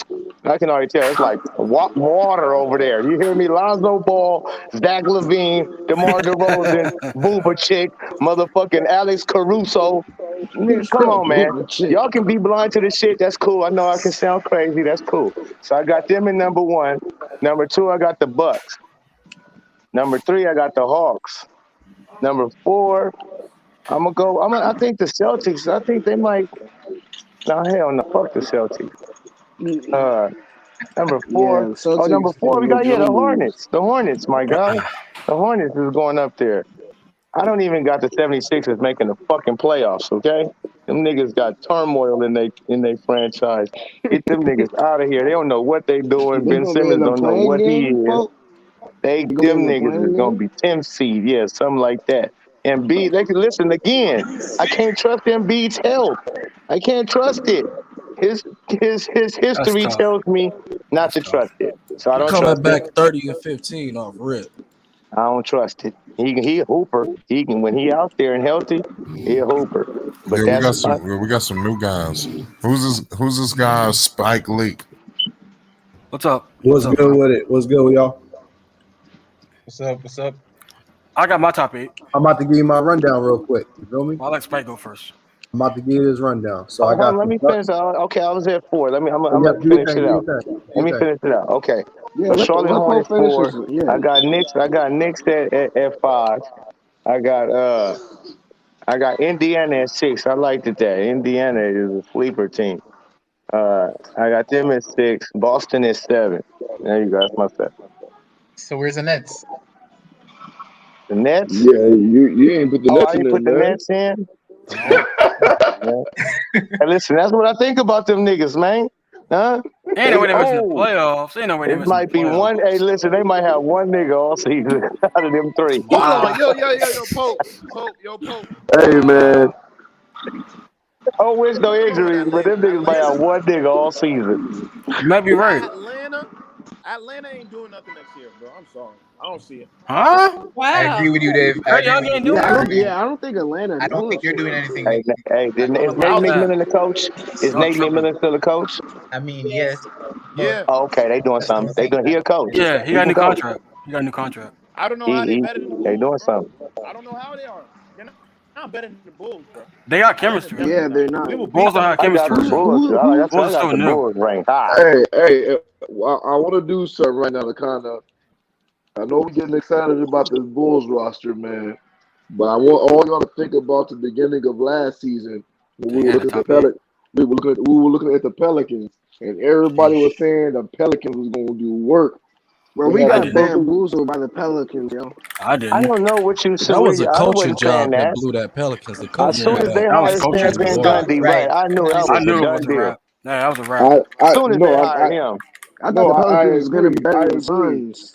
I can already tell. It's like water over there. You hear me? Lonzo Ball, Zach Levine, DeMar DeRozan, Booba Chick, motherfucking Alex Caruso. He Nigga, come said on, man. Booba chick. Y'all can be blind to the shit. That's cool. I know I can sound crazy. That's cool. So I got them in number 1. Number 2, I got the Bucks. Number 3, I got the Hawks. Number 4, I'm gonna go. I think the Celtics. I think they might. No, hell no. Fuck the Celtics. Uh, number Yeah, 4. the Oh, number Celtics 4. We got the majority. Hornets. The Hornets, my guy. The Hornets is going up there. I don't even got the 76ers making the fucking playoffs. Okay, them niggas got turmoil in they franchise. Get them niggas out of here. They don't know what they doing. They Ben gonna be in Simmons the don't know playing what he game, is. folks. They gonna be in Them the niggas is playing gonna game. be 10 seed, yeah, something like that. And B, they can listen again. I can't trust Embiid's health. I can't trust it. His his That's history tough. tells me not That's to tough. trust it. So I He don't coming trust it. back 30 and 15 off rip. I don't trust it. He a hooper. He can when he out there and healthy, he a hooper. But Yeah, that's we got some new guys. Who's this guy? Spike Lee. What's up? What's What's up, good man? with it? What's good with y'all? What's up? What's up? I got my top 8. I'm about to give you my rundown real quick. You feel me? I'll let Spike go first. I'm about to give you this rundown. So I hold on, got let the me Bucks. finish. Okay, I was at 4. I'm Yeah, gonna do your finish thing. it Do your out. thing. Do Let your me thing. finish it out. Okay. Yeah, So let Charlotte Pope Hornets finish 4. this. Yeah. I got Knicks. At 5. I got Indiana at 6. I liked it there. Indiana is a sleeper team. I got them at 6. Boston at 7. There you go. That's my 7. So where's the Nets? The Nets. Yeah, you ain't put the Oh, Nets I in didn't there, put the man. Nets in. No. Man. Hey, listen, that's what I think about them niggas, man. Huh? Ain't no They way they missing the old. playoffs. Ain't no way they It missing the might be one. Hey, playoffs. listen, they might have one nigga all season out of them 3. Hold on, yo, Pope, Pope. Hey, man. I don't wish no What's going on, injuries, but them niggas might have Atlanta? one nigga all season. You might be right. Atlanta ain't doing nothing next year, bro. I'm sorry, I don't see it. Huh? I agree Wow. with you, Dave. I Trey agree Young with you. ain't doing nothing? I don't think Atlanta I don't doing think they're shit doing next anything year. Hey, next year. is I don't know Nate about that. McMillan the coach? Is Y'all Nate tripping. McMillan still the coach? I mean, Yes. yes, but Yeah, Oh, okay, they doing that's what I'm something. They saying. doing. He a coach. Yeah, he He got a can new coach. contract. He got a new contract. I don't know how they better than the They Bulls, doing bro. something. I don't know how they are. They're not better than the Bulls, bro. They got Atlanta's chemistry. definitely Yeah, not. they're not. We will Bulls beat don't them have in I the got the chemistry. Who's first. Bulls. who I who? Bulls are got still the new. Bulls ranked high. Hey, I want to do something right now to kind of. I know we're getting excited about this Bulls roster, man, but I want all y'all to think about the beginning of last season when we They were had the looking at the top 8. We were looking at the Pelicans, and everybody was saying the Pelicans was going to do work. Bro, They we had I the got didn't. perfect. bamboozled by the Pelicans, yo. I I didn't. don't know what you That was a I coaching wasn't saying job that that. blew that Pelicans. The As coach soon blew Yeah, as they that. that was hired coaching. That Stan was the Van blowout. Gundy, right. right? I knew that I was a knew it was done a deal. wrap. Yeah, that was a wrap. I As soon as no, they hired him, I thought no, the I Pelicans was gonna agree. be better I than the agree. Suns.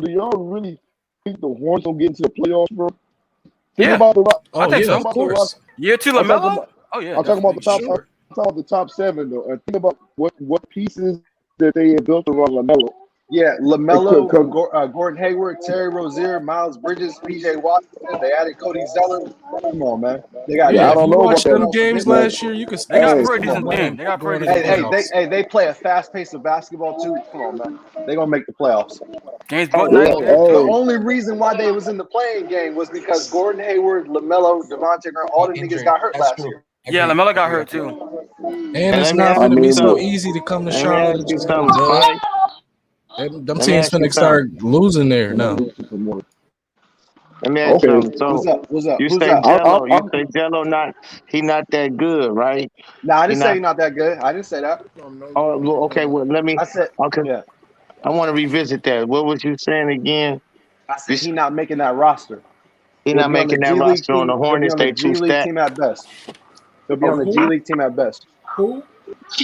So do y'all really think the Hornets will get into the playoffs, bro? Think Yeah, about the ro- I think so. think about the roster. Year two I'm talking LaMelo. about Oh yeah, I'm talking about definitely. the top Sure. I'm talking about the top 7 though. And think about what pieces that they have built around LaMelo. Yeah, It LaMelo, could, Gordon Hayward, Terry Rozier, Miles Bridges, PJ Washington. They added Cody Zeller. Come on, man. They got Yeah, I if don't you know about watch them that. games last year, you could They got see pretty Come on, decent man. team. They got going pretty to the decent team. They play a fast pace of basketball too. Come on, man. They gonna make the playoffs. James Oh, Booknight. The Hey, only reason why they was in the playing game was because Gordon Hayward, LaMelo, Devontae Graham, all the niggas got hurt last year. Yeah, LaMelo got hurt too. And and it's let me not ask I going to you be mean, so but something. easy to come to Let me Charlotte ask and you just get a something, dub. Spike. Them Let me teams ask you finna something. start losing there I'm gonna now. do some more. Let me ask you Okay, something. What's So up? What's up? you Who's say up? Jello. You I'm say Jello not that good, right? Nah, I He didn't say not. he's not that good. I didn't say that. Oh, well, okay. Well, let me. I said, Okay, yeah. I want to revisit that. What was you saying again? I You, said he not making that roster. he He'll not be on the making that G League roster on team. the He'll be Hornets. on the They too G League stat. team at best. He'll be on the G Who? League team at best. Who?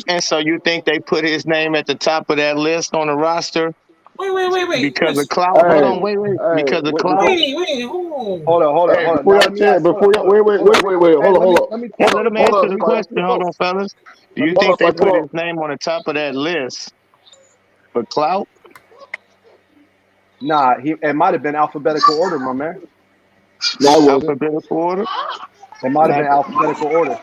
And so you think they put his name at the top of that list on the roster Wait. because of Listen. clout? Hold hey, on, wait. hey, Because of wait, clout? Wait. Who? hey, Hold on. before Now y'all let me chat, ask. before y'all, wait, Hey, hold on, let me Yeah, pull let up. him hold answer up, the Let me question. Hold on, fellas. Do you think they put his name on the top of that list for clout? Nah, it might have been alphabetical order, my man. No, I wasn't. Alphabetical order? It might have Not been alphabetical order.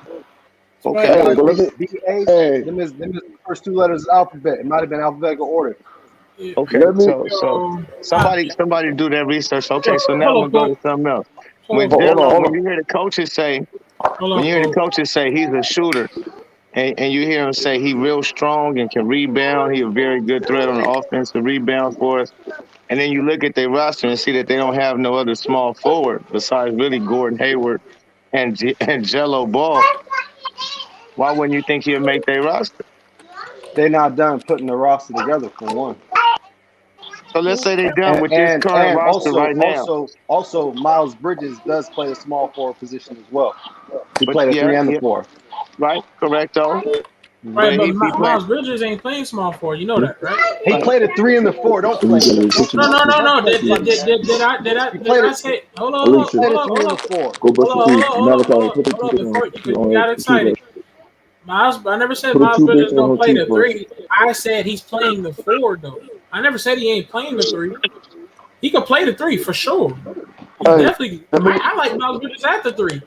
Spike. okay. Hey, but let me, B A. hey, Them is the first two letters of the alphabet. It might have been alphabetical order. Yeah. Okay, let me, so I, somebody do that research. Okay, so now I'm hold gonna on, go to Pope. something else. Hold on, hold Pope. on, hold When on. you hear the coaches say, Hold when on, you hear the Pope. coaches say he's a shooter, and you hear him say he real strong and can rebound, he a very good threat on the offensive rebound for us. And then you look at their roster and see that they don't have no other small forward besides really Gordon Hayward and Jello Ball. Why wouldn't you think he'll make their roster? They're not done putting the roster together for one. So let's say they're done And with this and current and roster also right now. also also Miles Bridges does play the small forward position as well. He But played a yeah, 3 and the yeah, 4. right, correcto. Right, But but he played. Miles Bridges ain't playing small forward. You know that, right? He played a 3 and the 4. Don't play. Don't No. play funny, man. Did He played I it. say? Hold He on. played a 3 and the 4. Hold on. Before you got excited, Miles. I never said Miles Bridges don't play the three. I said he's playing the four though. I never said he ain't playing the three. He can play the three for sure. He Hey, definitely. let me, I like Miles Bridges at the three.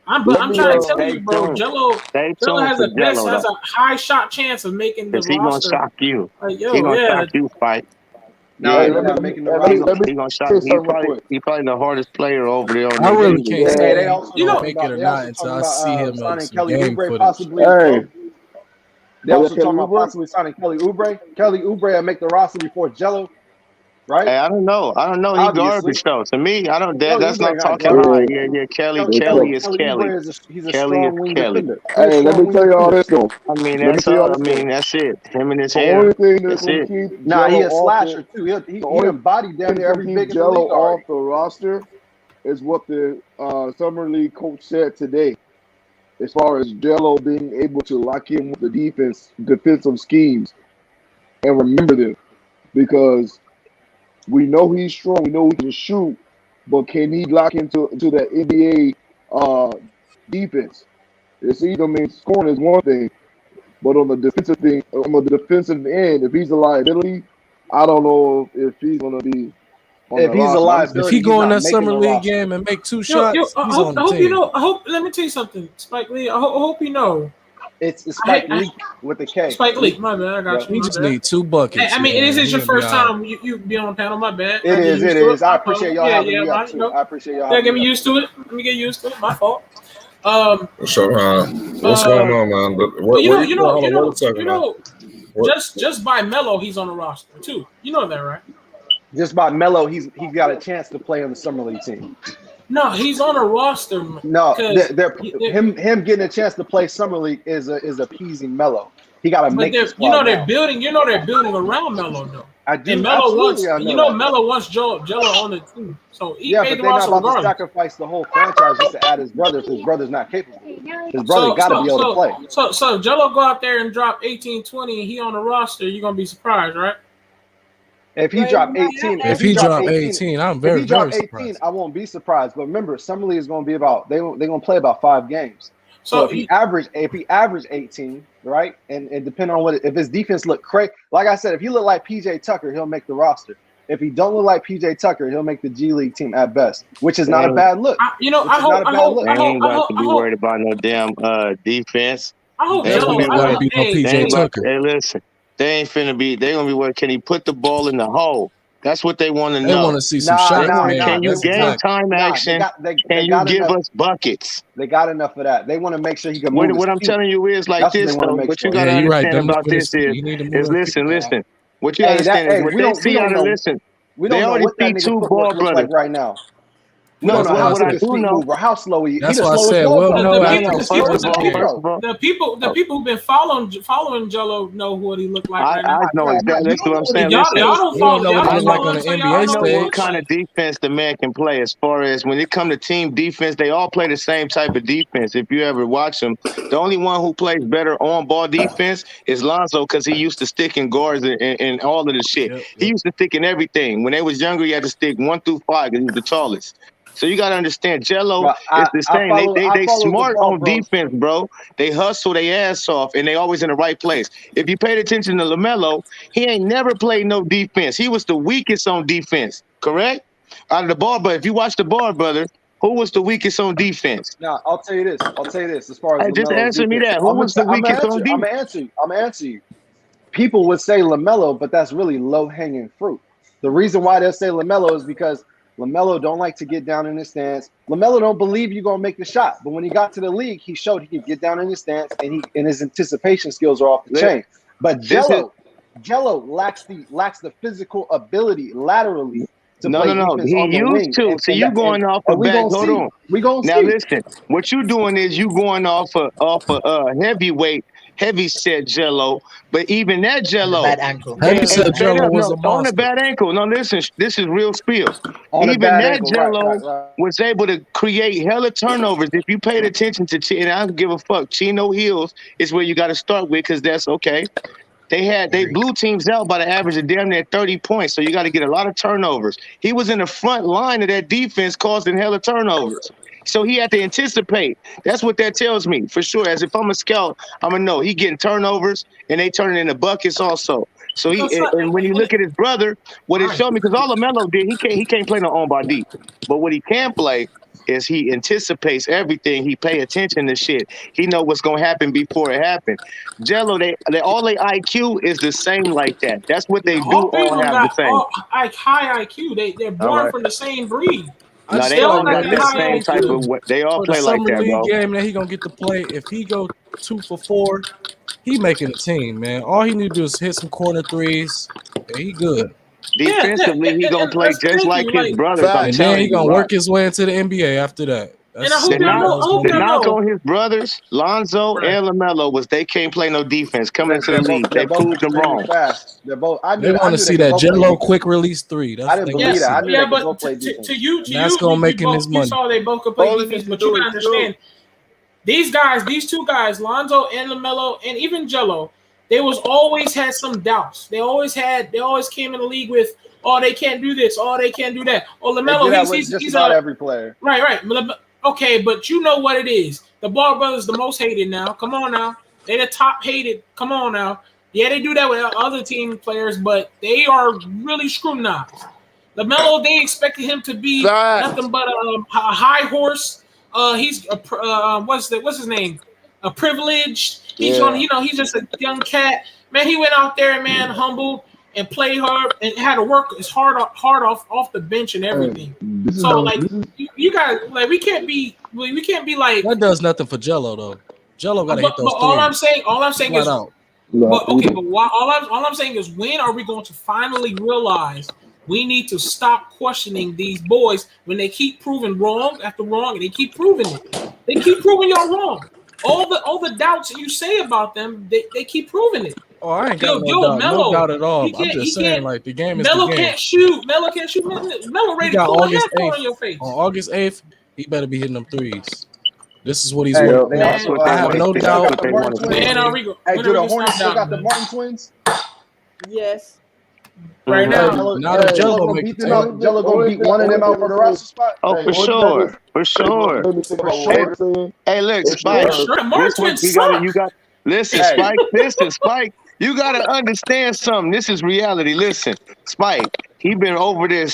But let I'm me, trying to tell Stay you, bro. tuned. Jello Stay tuned has for a Jello though, has a high shot chance of making the because he gonna roster. shock you. Like He yo, gonna yeah. shock you, Spike. Nah, hey, Yeah, he not making the let me, roster. he gonna shock say you. something real quick. He probably the hardest player over there on I that really G League. can't Hey, Yeah. they say also he gonna talking make it about or not until I see him on signing some Kelly game Oubre footage. possibly as Hey, well. They oh, yeah, also Kelly talking about Oubre? possibly signing Kelly Oubre. Kelly Oubre will make the roster before Jello, right? Hey, I don't know. He Obviously, garbage though. To me, I don't. Kelly That's Oubre not not talking garbage. high. Yeah, Yeah. it's Kelly tough. is Kelly Kelly. Oubre he's a Kelly is strong wing Kelly. defender. He a Hey, let strong me wing tell y'all defender. this though. I mean, Let me that's tell y'all all. I this though. mean, that's it. Him and his The hair. only thing that's That's gonna it. keep Nah, he Jello a off slasher the too. He the only embodied thing down that's there gonna every keep big in the Jello league already. off the roster is what the summer league coach said today, as far as Jello being able to lock in with the defensive schemes, and remember this because we know he's strong, we know he can shoot, but can he lock into that NBA defense? It's either, I mean, scoring is one thing, but on the defensive end, if he's a liability, I don't know if he's gonna be on If the he's a roster. I'm just If he liability, he's go in not that making summer the league roster. game and make two Yo. shots, he's on I the hope you team. know. I hope. Let me tell you something, Spike Lee. I hope you know. It's I Spike hate. Leak with the K. Spike Lee. Leak. My bad. I got Yep. you. He My just bad. need two Hey, buckets, I mean, this man. is He your gonna be first all right. time you be on the panel. My bad. It I get is. It used to it. is. I My appreciate problem. y'all having Yeah, me up man. too. I appreciate y'all Gotta having get me me up. used to it. Let me get used to it. My fault. Um. So, what's going Uh. on, man? But But where you hold on, wait a second, you man. know. What? Just by Melo, he's on the roster too. You know that, right? Just by Melo, he got a chance to play on the summer league team. No, he's on a roster No, because. him getting a chance to play summer league is appeasing Melo. He got to But make the they're squad now. building. You know they're building around Melo though. I And do Melo absolutely. wants. I You know know that. Melo wants Jello on the team, so he Yeah, made but the they're not roster about to regardless. sacrifice the whole franchise just to add his brother if his brother's not capable. His brother So got to be so able to so play. so if Jello go out there and drop 18, 20, and he on the roster, you're gonna be surprised, right? If he dropped 18, If he drop 18, I'm if very, he dropped very 18, surprised. I won't be surprised. But remember, summer league is going to be about they're going to play about 5 games. So if he averaged 18, right, and depending on if his defense look crazy, like I said, if he look like PJ Tucker, he'll make the roster. If he don't look like PJ Tucker, he'll make the G League team at best, which is not a bad look. I ain't got to be hope, worried about no damn defense. I hope They ain't Jello. gonna be worried. PJ They ain't about, Tucker. hey, listen, they ain't finna be. They gonna be worried. Can he put the ball in the hole? That's what they want to They know. want to see some shots made. Can you That's game exactly. time action? Can you give us buckets? They got enough of that. They want to make sure he can What, move. what I'm telling you is like That's this what they though. want to make What you sure. gotta Yeah, you're right. understand Them about this you need to move is them listen, feet, listen. What you understand is what they see out of listen. We They don't know already what that see nigga two footwork ball looks brothers. like right now. We No, don't know how what I quick his do feet know. move or how slow he. That's the why I slowest said ball we'll brother. know after No, the first first of all, The people who've been following Jello know what he looked like right now. I know exactly. That's what I'm saying. Y'all Listen, don't we don't know follow. what Y'all he don't look like follow on him, the so y'all NBA I don't know know what he what stage. looks kind like. of defense the man can play. As far as when it come to team defense, they all play the same type of defense. If you ever watch them, the only one who plays better on ball defense is Lonzo because he used to stick in guards and all of the shit. He used to stick in everything. When they was younger, he had to stick 1 through 5 because he was the tallest. So you got to understand, Jello Bro, is the I same. follow They the smart ball, on bro. defense, bro. They hustle their ass off, and they always in the right place. If you paid attention to LaMelo, he ain't never played no defense. He was the weakest on defense, correct? Out of the ball, but if you watch the ball, brother, who was the weakest on defense? Now I'll tell you this. As far as Hey, just Lamelo's answer me defense, that. Who was the I'm gonna weakest on answer. I'm defense? gonna answer you. I'm gonna answer you. People would say Lamelo, but that's really low hanging fruit. The reason why they'll say Lamelo is because Lamelo don't like to get down in his stance. Lamelo don't believe you're gonna make the shot, but when he got to the league, he showed he could get down in his stance, and his anticipation skills are off the chain. But This is Jello lacks the physical ability laterally to no. play defense He on the used wing, to. and See, and you that, going off and of we back. gonna Hold see. on. We gonna Now see. listen. What you doing is you going off of heavyweight, heavy set Jello. But even that Jello, Bad ankle. Heavy hey, said straight Jello up, was no, a on a monster. bad ankle. No, listen. This is real spill. On a Even bad that ankle, Jello right. was able to create hella turnovers. If you paid attention to, and I don't give a fuck. Chino Hills is where you got to start with because that's okay. They blew teams out by the average of damn near 30 points. So you got to get a lot of turnovers. He was in the front line of that defense causing hella turnovers. So he had to anticipate. That's what that tells me for sure. As if I'm a scout, I'm gonna know he getting turnovers and they turning into buckets also. So and when you look at his brother, what it showed me, because all LaMelo did, he can't play no on by deep. But what he can play is he anticipates everything. He pay attention to shit. He know what's gonna happen before it happens. Jello, they all their IQ is the same like that. That's what they do. All three of All them have the got same. high IQ. They're All born right. from the same breed. I No, just they They feel all like, all got bro, got that that this high same type IQ. of. They all for the play like summer that, league bro. game that he gonna get to play. If he go 2 for 4, he making a team, man. All he need to do is hit some corner threes, and he good. Defensively, he gonna play just Thank like you. his Like, brothers. I'm And then telling he you, gonna watch. work his way into the NBA after that. and I That's hope The y'all exactly knock, know. how I it's hope gonna the y'all be. knock know. on his brothers, Lonzo Right. and LaMelo, was they can't play no defense coming into the They're both league. They proved them extremely wrong. fast. They're both. I They knew want to they see could that both play Jello defense. quick release 3. I That's didn't they want to believe that. I see, knew they could But both play defense. and that's gonna make him his you money. saw they both could play All he defense. needs to But you do gotta is shoot. understand, these two guys, Lonzo and LaMelo, and even Jello, they always had some doubts. They always came in the league with, oh, they can't do this, oh, they can't do that. Oh, They do LaMelo, that with just he's about a every player. right. Okay, but you know what it is. The Ball brothers the most hated now. Come on now. They the top hated. Come on now. Yeah, they do that with other team players, but they are really scrutinized. LaMelo, they expected him to be Facts. nothing but a high horse. He's what's his name? A privileged. He's on. Yeah. He's just a young cat. Man, he went out there, man, humble and played hard and had to work his hard off the bench and everything. So like you guys, like we can't be like. That does nothing for Jello though. Jello gotta hit But those all I'm threes. saying Flat is, out. but okay, but all I'm saying is, when are we going to finally realize we need to stop questioning these boys when they keep proving wrong after wrong, and they keep proving it. They keep proving y'all wrong. All the doubts that you say about them, they keep proving it. Oh, I ain't got Yo, no Melo, doubt at all. I'm he just saying, can't. like, the game is the Melo game. can't shoot. Melo can't shoot. Melo He ready to got pull a August half 8th. on your face. On August 8th, he better be hitting them threes. This is what he's Hey, working they on. also I have they no still doubt. got the Martin twins. Man, Hey, when do are we the gonna Hornets stop still got doubting, the man? Martin twins? Yes. right now. Not if Jello Jello make beat the them out. team. Jello gonna beat one of them out for the roster spot. Oh, for sure, for sure. Let me think about Hey, what we're saying. hey, look, It's Spike. because The Martin This what twins you got. suck. You got. Listen, Hey. Spike. Listen, Spike. You got to understand something. This is reality. Listen, Spike. He been over there,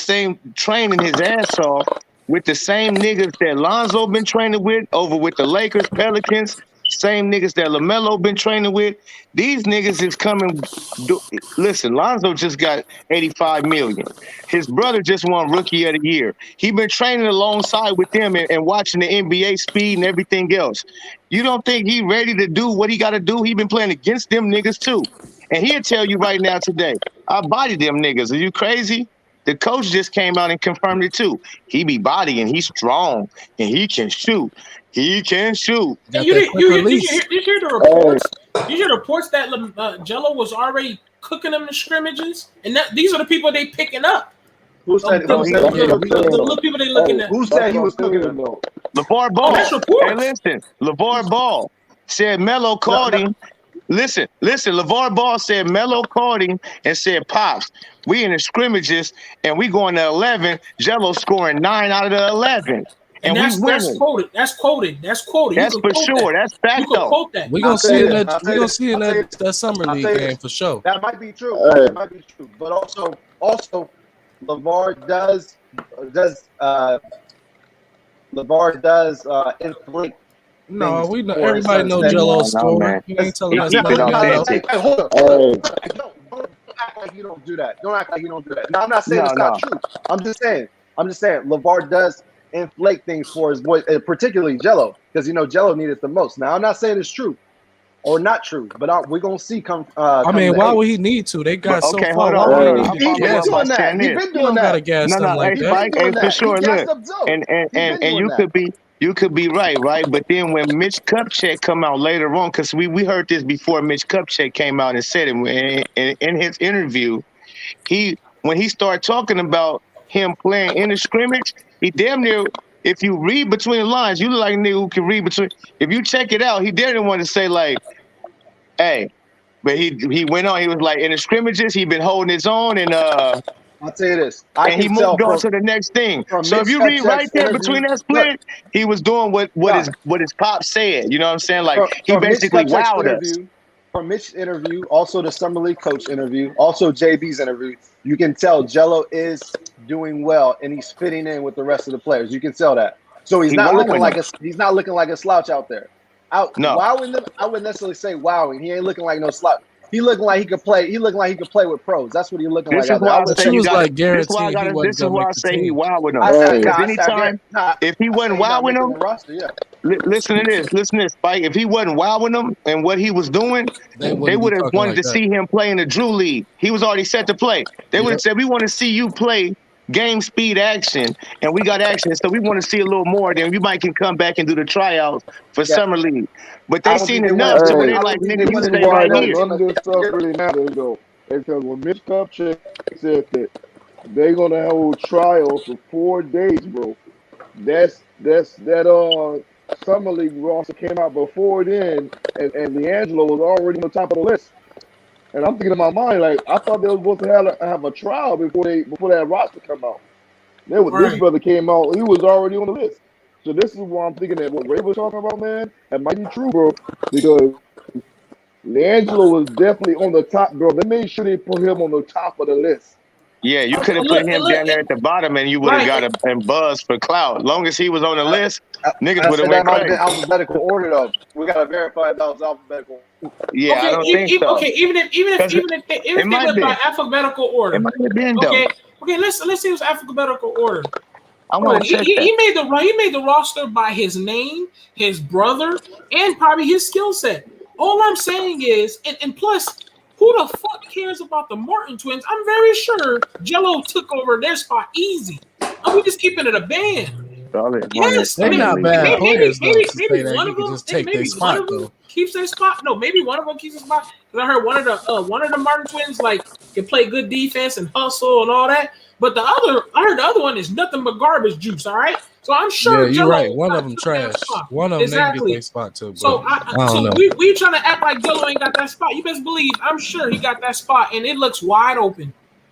training his ass off with the same niggas that Lonzo been training with, over with the Lakers, Pelicans. Same niggas that LaMelo been training with. These niggas is coming. Listen, Lonzo just got 85 million. His brother just won Rookie of the Year. He been training alongside with them and watching the NBA speed and everything else. You don't think he ready to do what he got to do? He been playing against them niggas too. And he'll tell you right now today, I bodied them niggas. Are you crazy? The coach just came out and confirmed it too. He be bodying. He's strong and he can shoot. He can shoot. Did you hear the reports? You hear the reports that Jello was already cooking them in scrimmages, and these are the people they picking up. Who said the little people they looking at? Who said he was cooking them? LeVar Ball. That's reports. Hey, listen, LeVar Ball said Melo called him. Listen, LeVar Ball said Melo called him and said, Pops, we in the scrimmages and we going to 11. Jello scoring 9 out of the 11. And that's we winning. That's quoted. That's for sure. That's fact you can though. quote that. We're gonna see in that summer league game for sure. That might be true. That might be true. But also LeVar does inflate. No, we know everybody know Jello's score. You ain't telling us nothing. Hey, hold up. Don't act like you don't do that. Don't act like you don't do that. No, I'm not saying it's not true. I'm just saying LeVar does inflate things for his boy, particularly Jello, because Jello needed the most. Now I'm not saying it's true or not true, but we're gonna see come. I mean, why would he need to? They got so far. Why would he need to gas doing that? He's been doing that. Gotta gas them like that. Hey, for sure. Look, and you could be right. But then when Mitch Kupchak come out later on, because we heard this before Mitch Kupchak came out and said it in his interview, when he started talking about him playing in the scrimmage, he damn near, if you read between the lines, you look like a nigga who can read between. If you check it out, he didn't want to say like, hey, but he went on. He was like, in the scrimmages, he been holding his own, and I'll tell you this, and he moved on to the next thing. So if you read right there between that split, he was doing what his pop said. You know what I'm saying? Like he basically wowed us. From Mitch's interview, also the summer league coach interview, also JB's interview, you can tell Jello is doing well and he's fitting in with the rest of the players. You can tell that. So he's not looking like a slouch out there. Wowing them, I wouldn't necessarily say wowing. He ain't looking like no slouch. He looking like he could play. He looking like he could play with pros. That's what he looking like. This is why I say he wowing them. If he wasn't wowing them, listen to this, Spike. If he wasn't wowing them and what he was doing, they would have wanted to see him play in the Drew League. He was already set to play. They would have said, we want to see you play game speed action, and we got action, so we want to see a little more. Then you might can come back and do the tryouts for summer league. But they seen enough, so they're like, nigga, you stay right here. None of this stuff really matters though, because when Mitch Kupchak said that they're gonna hold trials for 4 days, bro. That summer league roster came out before then, and D'Angelo was already on the top of the list. And I'm thinking in my mind, like, I thought they were supposed to have a trial before that roster come out. This brother came out, he was already on the list. So this is why I'm thinking that what Ray was talking about, man, that might be true, bro. Because D'Angelo was definitely on the top, bro. They made sure they put him on the top of the list. Yeah, you could have put him down there at the bottom, and you would have got a buzz for clout. Long as he was on the list, niggas would have went crazy. That alphabetical order, though. We gotta verify if that was alphabetical. Yeah, I don't think so. Okay, even if they went by alphabetical order. It might have been though. Okay, let's see his alphabetical order. I want to check that. He made the roster by his name, his brother, and probably his skill set. All I'm saying is, and plus, who the fuck cares about the Martin twins? I'm very sure Jello took over their spot easy. And we just keeping it a band. Yes, they're not bad players. Maybe one of them just take their spot though. Keeps their spot. No, maybe one of them keeps their spot. Because I heard one of the Martin twins can play good defense and hustle and all that. But I heard the other one is nothing but garbage juice. All right, so I'm sure. Yeah, you're right. One of them trash. One of them maybe get their spot too. So we trying to act like Jello ain't got that spot. You best believe I'm sure he got that spot, and it looks wide open.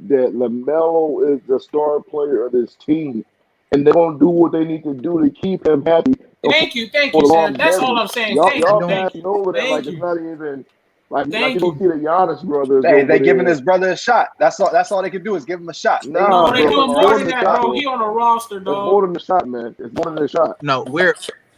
that LaMelo is the star player of this team, and they're gonna do what they need to do to keep him happy Thank you, for the Sam. That's all longevity. I'm saying. Y'all, Thank you, y'all thank you, passing over that like thank it's you, not even like you thank don't you. see the Giannis brothers Hey, over they giving there. his brother a shot. That's all. That's all they can do is give him a shot. They Nah, No, ain't they gonna bro, give doing him it's more more than than a that, shot, bro. bro. He on a roster, It's more dog. than a shot, man. It's more than a shot. No, we're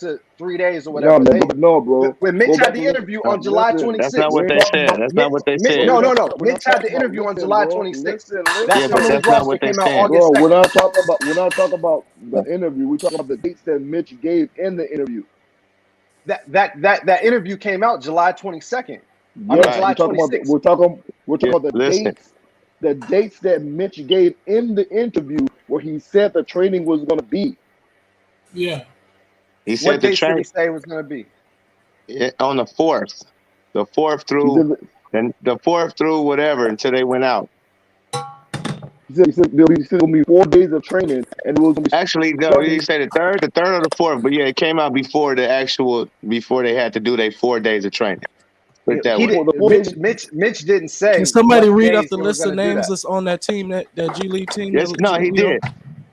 prior to 3 days or No, whatever. no, no, bro. When Mitch Go had back the and interview on July listen. That's not 26th, what We they ain't talking said. about. That's not what they Mitch, said. no, We're no, not, no. we're Mitch not had talking the about. interview on Listen, July bro. 26th. Listen, That Yeah, but Timberwolves that's listen, not roster what they came out said. August bro. 2nd. We're not talking about the interview. We're talking about the dates that Mitch gave in the interview. That interview came out July 22nd. I mean Yes, Right. July 26th. we're talking Yeah, about listen. the dates that Mitch gave in the interview where he said the training was going to be. Yeah. He What said the dates did he train say it was going to be? on the 4th, the 4th He through, said, and the 4th through whatever until they went out. he said there'll be still gonna be 4 days of training, and it was gonna be Actually, no, he starting. said the third or the 4th, but yeah, it came out before before they had to do their 4 days of training. Put it that He way. did. The 4 days. Mitch didn't Can say somebody what read off days the they were list going of to do names that. that's on that team, that G League team Yes, that no, he we on? did.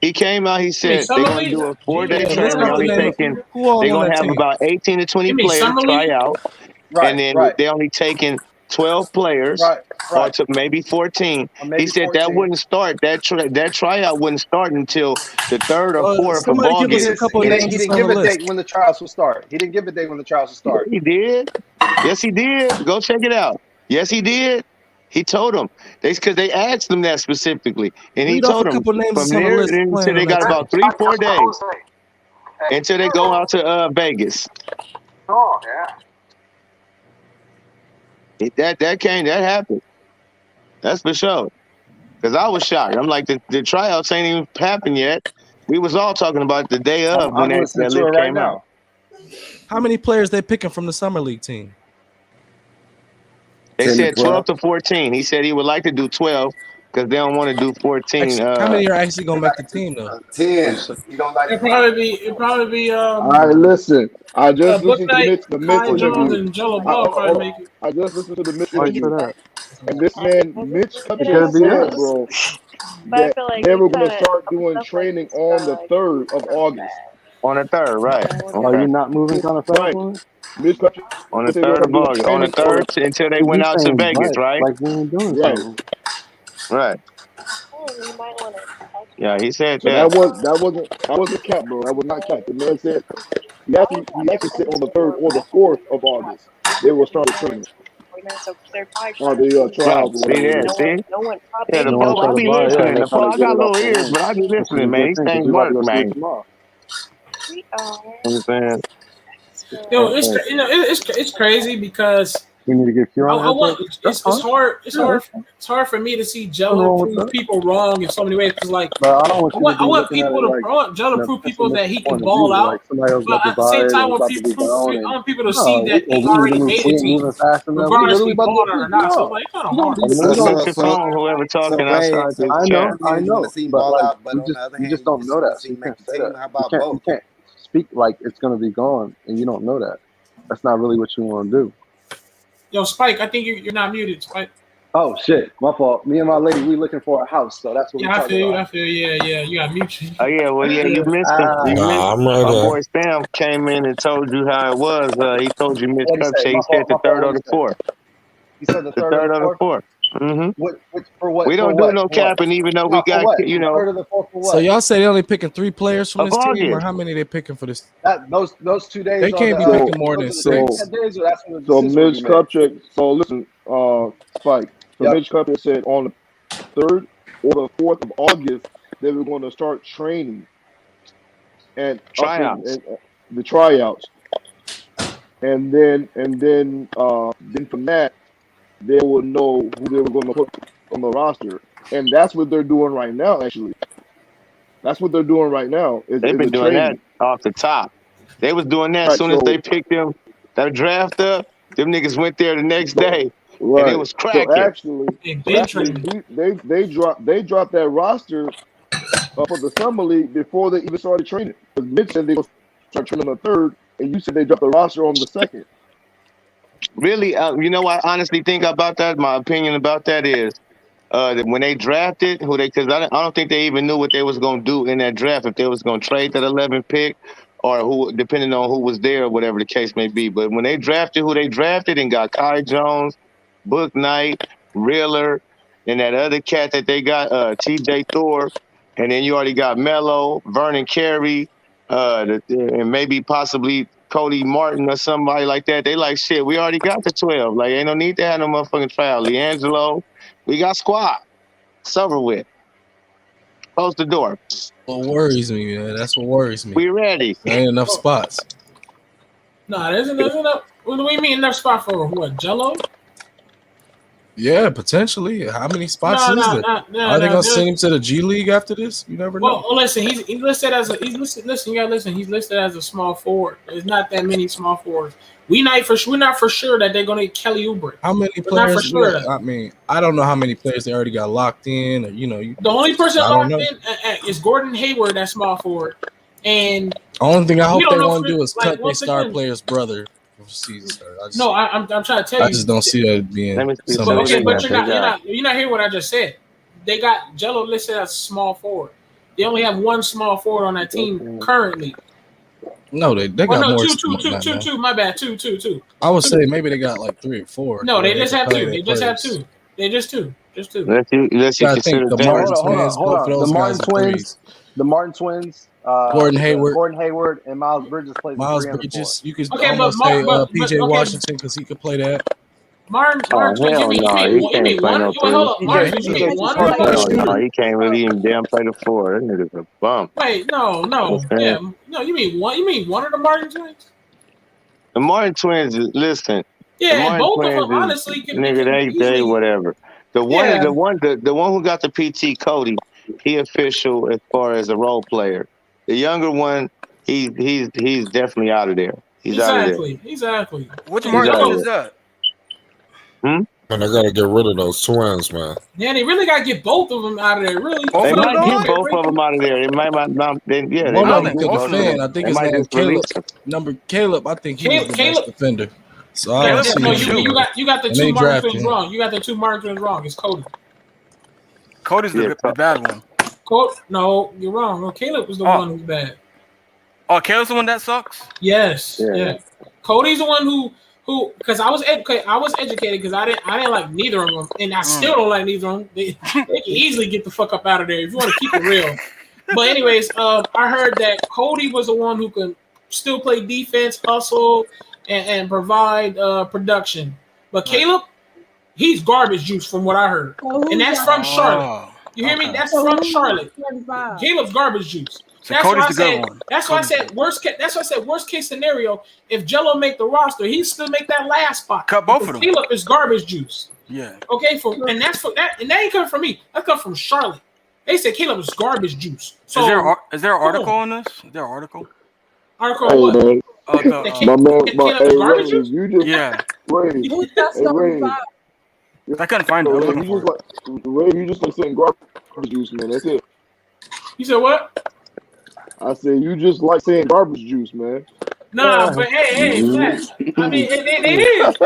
He came out. He You mean said they're summer going to league? do a G 4-day League. Yeah, They list don't training. They're off have the only name teams. of taking. who all They're on going that to have team. about 18 to 20 You mean players summer try league? out, and Right, then right, they're only taking 12 players, right, or right. to maybe 14. Or He maybe said that 14. wouldn't start. That tryout wouldn't start until the 3rd or 4th of Somebody give He us August. a didn't. couple of He And didn't. He names that's didn't on the give a list. date when the trials will start. He didn't give a date when the trials will yeah, start. he did. Yes, he did. Go check it out. Yes, he did. He told them because they asked him that specifically, and he Read off a told them couple of names from that's on the there list until playing on they that got team. about 3-4 days until they go out to Vegas. Oh, yeah. That happened. That's for sure. Because I was shocked. I'm like the tryouts ain't even happened yet. We was all talking about the day of when I'm listening that to it list right came out. now. How many players they picking from the summer league team? They 10 to said 12 12. to 14. He said he would like to do 12 because they don't want to do 14. Actually, how many are actually gonna make the team though? 10. You don't like It'd probably be All right, listen. I just Book listened to Knight, the Mitch Kai Jones, interview. and Jello I, Ball hold probably on. make it. I just listened to the Mitch Why you say interview, that? and this man Mitch It Kupchak could be said, us. bro, But I that feel like they they were gonna kind of start doing stuff like training this on kind the of like 3rd of August. On the 3rd, right. On Are the you 3rd. not moving kind of fast Right. on it? Mitch Kupchak On the said they're gonna 3rd start of doing August. On the training on 3rd until they Cause went you out to saying Vegas, but right? like we ain't doing right. something. Right. you might want to Yeah, he said So that. that wasn't cap, bro. That was not cap. The man said he actually said on the 3rd or the 4th of August they will start the training so they're probably or trying to the do Right. tryouts or See whatever it there, is. see? no one Yeah, probably the No no one Pope, try I to be buy it, yeah, and listening. they The trying Pope, to I get got it off little their ears, hands, but I be which is a listening, man. good These thing because things we about to work, go sleep man. tomorrow. we are. You know what I'm saying? Yo, But hey, it's crazy because we need to get Q I, on I want headsets. That's it's fine. hard Yeah, that's fine. it's hard for me to see Nothing Jello wrong with prove that. people wrong in so many ways because like But I don't want you to I be want looking at people it to like I want Jello in to a prove people that pessimistic he can point of ball view. Like out, somebody else but about to at the buy same it time, and it's about to be gone. I And want people to see no, that he we need to already move. made a We ain't team, moving fast enough. We regardless if literally he's about to go balling out sleep or not. So tomorrow. like, it's kind of We gonna hard. be Hey, So mute, we mute gonna so your so phone, whoever so talking Ray, outside so this I chat. know, one hand you want to see him but ball like out, but on the other you hand just you don't just know want that, to so see you him make can't the say team. that. How about You both? can't speak like it's gonna be gone, and you don't know that. That's not really what you want to do. Yo, Spike, I think you're not muted, Spike. Oh shit, my fault. Me and my lady, we looking for a house, so that's what we Yeah, I talking feel you. about. I feel you. Yeah. You got mute. Oh yeah, well yeah, you Yeah. missed him. Ah, You missed. Nah, I'm right My here. boy Sam came in and told you how it was. He told you Mitch what he say? Kupchak. He My said fault. the My fault. 3rd What or he the say? 4th. He said the The third or the 3rd or the fourth. 4th. Mm-hmm. What for We what? For don't do what? no For what? capping, even though we No, for got what? you The know third or the fourth for So what? y'all say they only picking 3 players from of this team, or August. how many they picking for this? That those 2 days They are can't the be picking more those than are the 3 So 6. days, or that's when the so decision will be Mitch made. Kupchak. So listen, Spike. So Yep. Mitch Kupchak said on the 3rd or the 4th of August they were going to start training and up Tryouts. in the tryouts, and then from that they would know who they were going to put on the roster, and that's what they're doing right now. Actually, that's what they're doing right now They've is been a doing that training. off the top. They was doing that as Right. soon as they So picked them that draft up. Them niggas went there the next so day and it right. was cracking. They've So been actually, training. they dropped that roster for the summer league before they even started training. Because Mitch said they were start training on the 3rd, and you said they dropped the roster on the 2nd. Really, you know what I honestly think about that? My opinion about that is that when they drafted who they, because I don't think they even knew what they was going to do in that draft, if they was going to trade that 11th pick or who, depending on who was there or whatever the case may be. But when they drafted who they drafted and got Kai Jones, Book Knight, Reeler, and that other cat that they got, TJ Thor, and then you already got Mello, Vernon Carey, and maybe possibly Cody Martin or somebody like that. They like, shit, we already got the 12. Like, ain't no need to have no motherfucking trial. Leangelo, we got squad. It's over with. Close the door. What worries me, man. That's what worries me. We ready. There ain't enough spots. Nah, there's enough. What do we mean enough spot for what? Jello? Yeah, potentially. How many spots is there? Are they gonna send him to the G League after this? You never know. Well, listen, he's listed as a listen. You gotta listen. He's listed as a small forward. There's not that many small forwards. We're not for sure that they're gonna get Kelly Oubre. How many We're not for players? sure that. I mean, I don't know how many players they already got locked in. Or, The only person locked in is Gordon Hayward, that small forward. And only thing I hope they know want to do is cut their star again, player's brother from season start. I'm trying to tell you. I just don't see that being. But you're not hearing what I just said. They got Jello listed as small forward. They only have one small forward on that team currently. No, they got more. Two. My bad. Two. I would say maybe they got like 3 or 4. No, they just have two. They just have two. They just two. Unless you consider the Martin twins. Gordon Hayward and Miles Bridges play. Miles Bridges, you could almost say PJ Washington because he could play that. Martin, you mean one? He can't really even damn play the 4. That nigga's a bum. Wait, no. Yeah, no, you mean one? You mean one of the Martin twins? The Martin twins, listen. Yeah, both of them honestly can they whatever. The one who got the PT, Cody, he official as far as a role player. The younger one, he's definitely out of there. He's out of there. Exactly. Which Martin is that? Man, they gotta get rid of those twins, man. Yeah, they really gotta get both of them out of there. Really, they might get both of them out of there. They might not. Yeah, one of them could defend. I think his name Caleb. I think he's the best defender. So I don't see you got the two Martin twins wrong. You got the two Martin twins wrong. It's Cody. Cody's the bad one. No, you're wrong. No, Caleb was the one who's bad. Oh, Caleb's the one that sucks? Yes. Yeah. Cody's the one who because I was educated because I didn't like neither of them, and I still don't like neither of them. They can easily get the fuck up out of there if you want to keep it real. But anyways, I heard that Cody was the one who can still play defense, hustle, and provide production. But Caleb, he's garbage juice from what I heard, and that's from Charlotte. You hear me? That's from Charlotte. Caleb's garbage juice. So Cody's the good one. That's why I said worst case scenario. If Jello make the roster, he still make that last spot. Cut both of them. Caleb is garbage juice. Yeah. Okay. And that ain't coming from me. That comes from Charlotte. They said Caleb is garbage juice. So is there an article on this? Is there an article? Article on what? Ray, you just Ray. I couldn't find it. Ray, you just like saying garbage juice, man. That's it. You said what? I said you just like saying garbage juice, man. No, but hey, I mean, it is.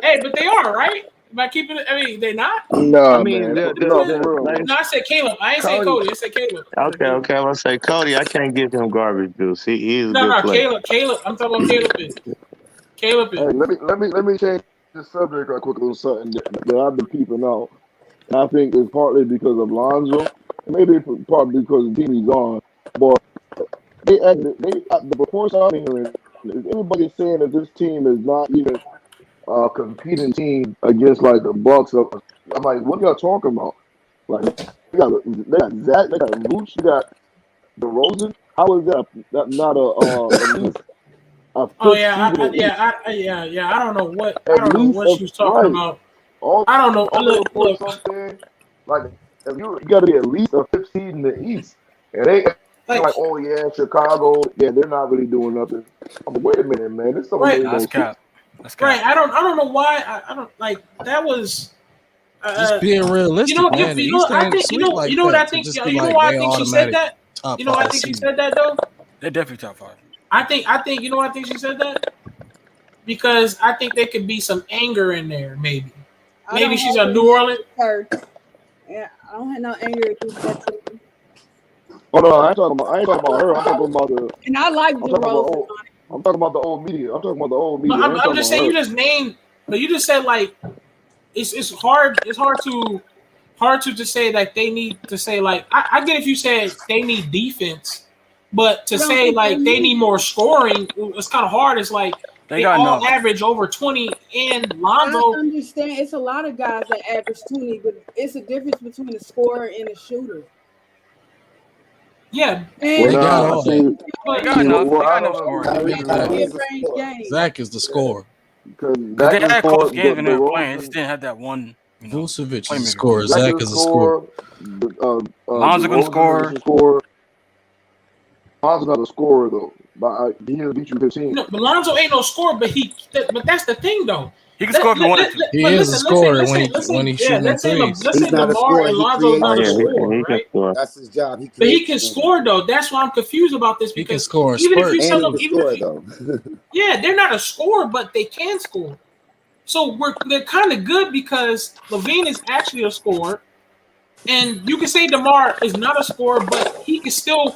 Hey, but they are, right? By keeping it, I mean, they're not. No, man. No, I said Caleb. I ain't say Cody. I said Caleb. Okay. I'm gonna say Cody. I can't give him garbage juice. He's a good player. Caleb. I'm talking about Caleb. Hey, let me change the subject right quick. A little something that I've been keeping out. I think it's partly because of Lonzo, maybe partly because the team he's on. But the reports I'm hearing, everybody's saying that this team is not even a competing team against like the Bucks. I'm like, what are y'all talking about? Like, they got Zach, they got Vooch, they got DeRozan. How is that not at least a I don't know what she was talking about. I don't know. Look. Like, you got to be at least a 5th seed in the East, and they. Like, oh yeah, Chicago, yeah, they're not really doing nothing. Wait a minute, man, this is something. That's cap. Right, I don't know why. I don't like that was. Just being realistic, man. You know what I think. You know what I think she said that. You know why I think she said that though. They're definitely top 5. I think you know why I think she said that because I think there could be some anger in there. Maybe she's a New Orleans. Yeah, I don't have no anger at that. Oh no, I ain't talking about her. I'm talking about the. And I like DeRozan. I'm talking about the old media. I'm just saying you just named, but you just said like it's hard. It's hard to just say like they need to say like I get if you said they need defense, but to say like they need more scoring, it's kind of hard. It's like they all average over 20 and Lonzo. I understand it's a lot of guys that average 20, but it's a difference between a scorer and a shooter. Yeah. Zach is the scorer. They had close games when they were playing. They just didn't have that one Vucevic is a playmaker. scorer. Zach Zach is is a a scorer. scorer. Lonzo can DeRozan score. is a scorer. Lonzo's not a scorer though. But he didn't beat you 15. No, but Lonzo ain't no scorer, but that's the thing though. He can score if he wanted to. He But is a listen, scorer let's when say, he's yeah, shooting them threes. let's He's say not a Lamar scorer. and He Lonzo's creates not Oh a yeah, something. scorer, he can right? score. That's his job. He But he creates can something. score though. That's why I'm confused about this He can because score in even if you spurts. tell And he them, can even if score you, though. yeah, they're not a scorer, but they can score. So they're kind of good because Levine is actually a scorer, and you can say DeMar is not a scorer, but he can still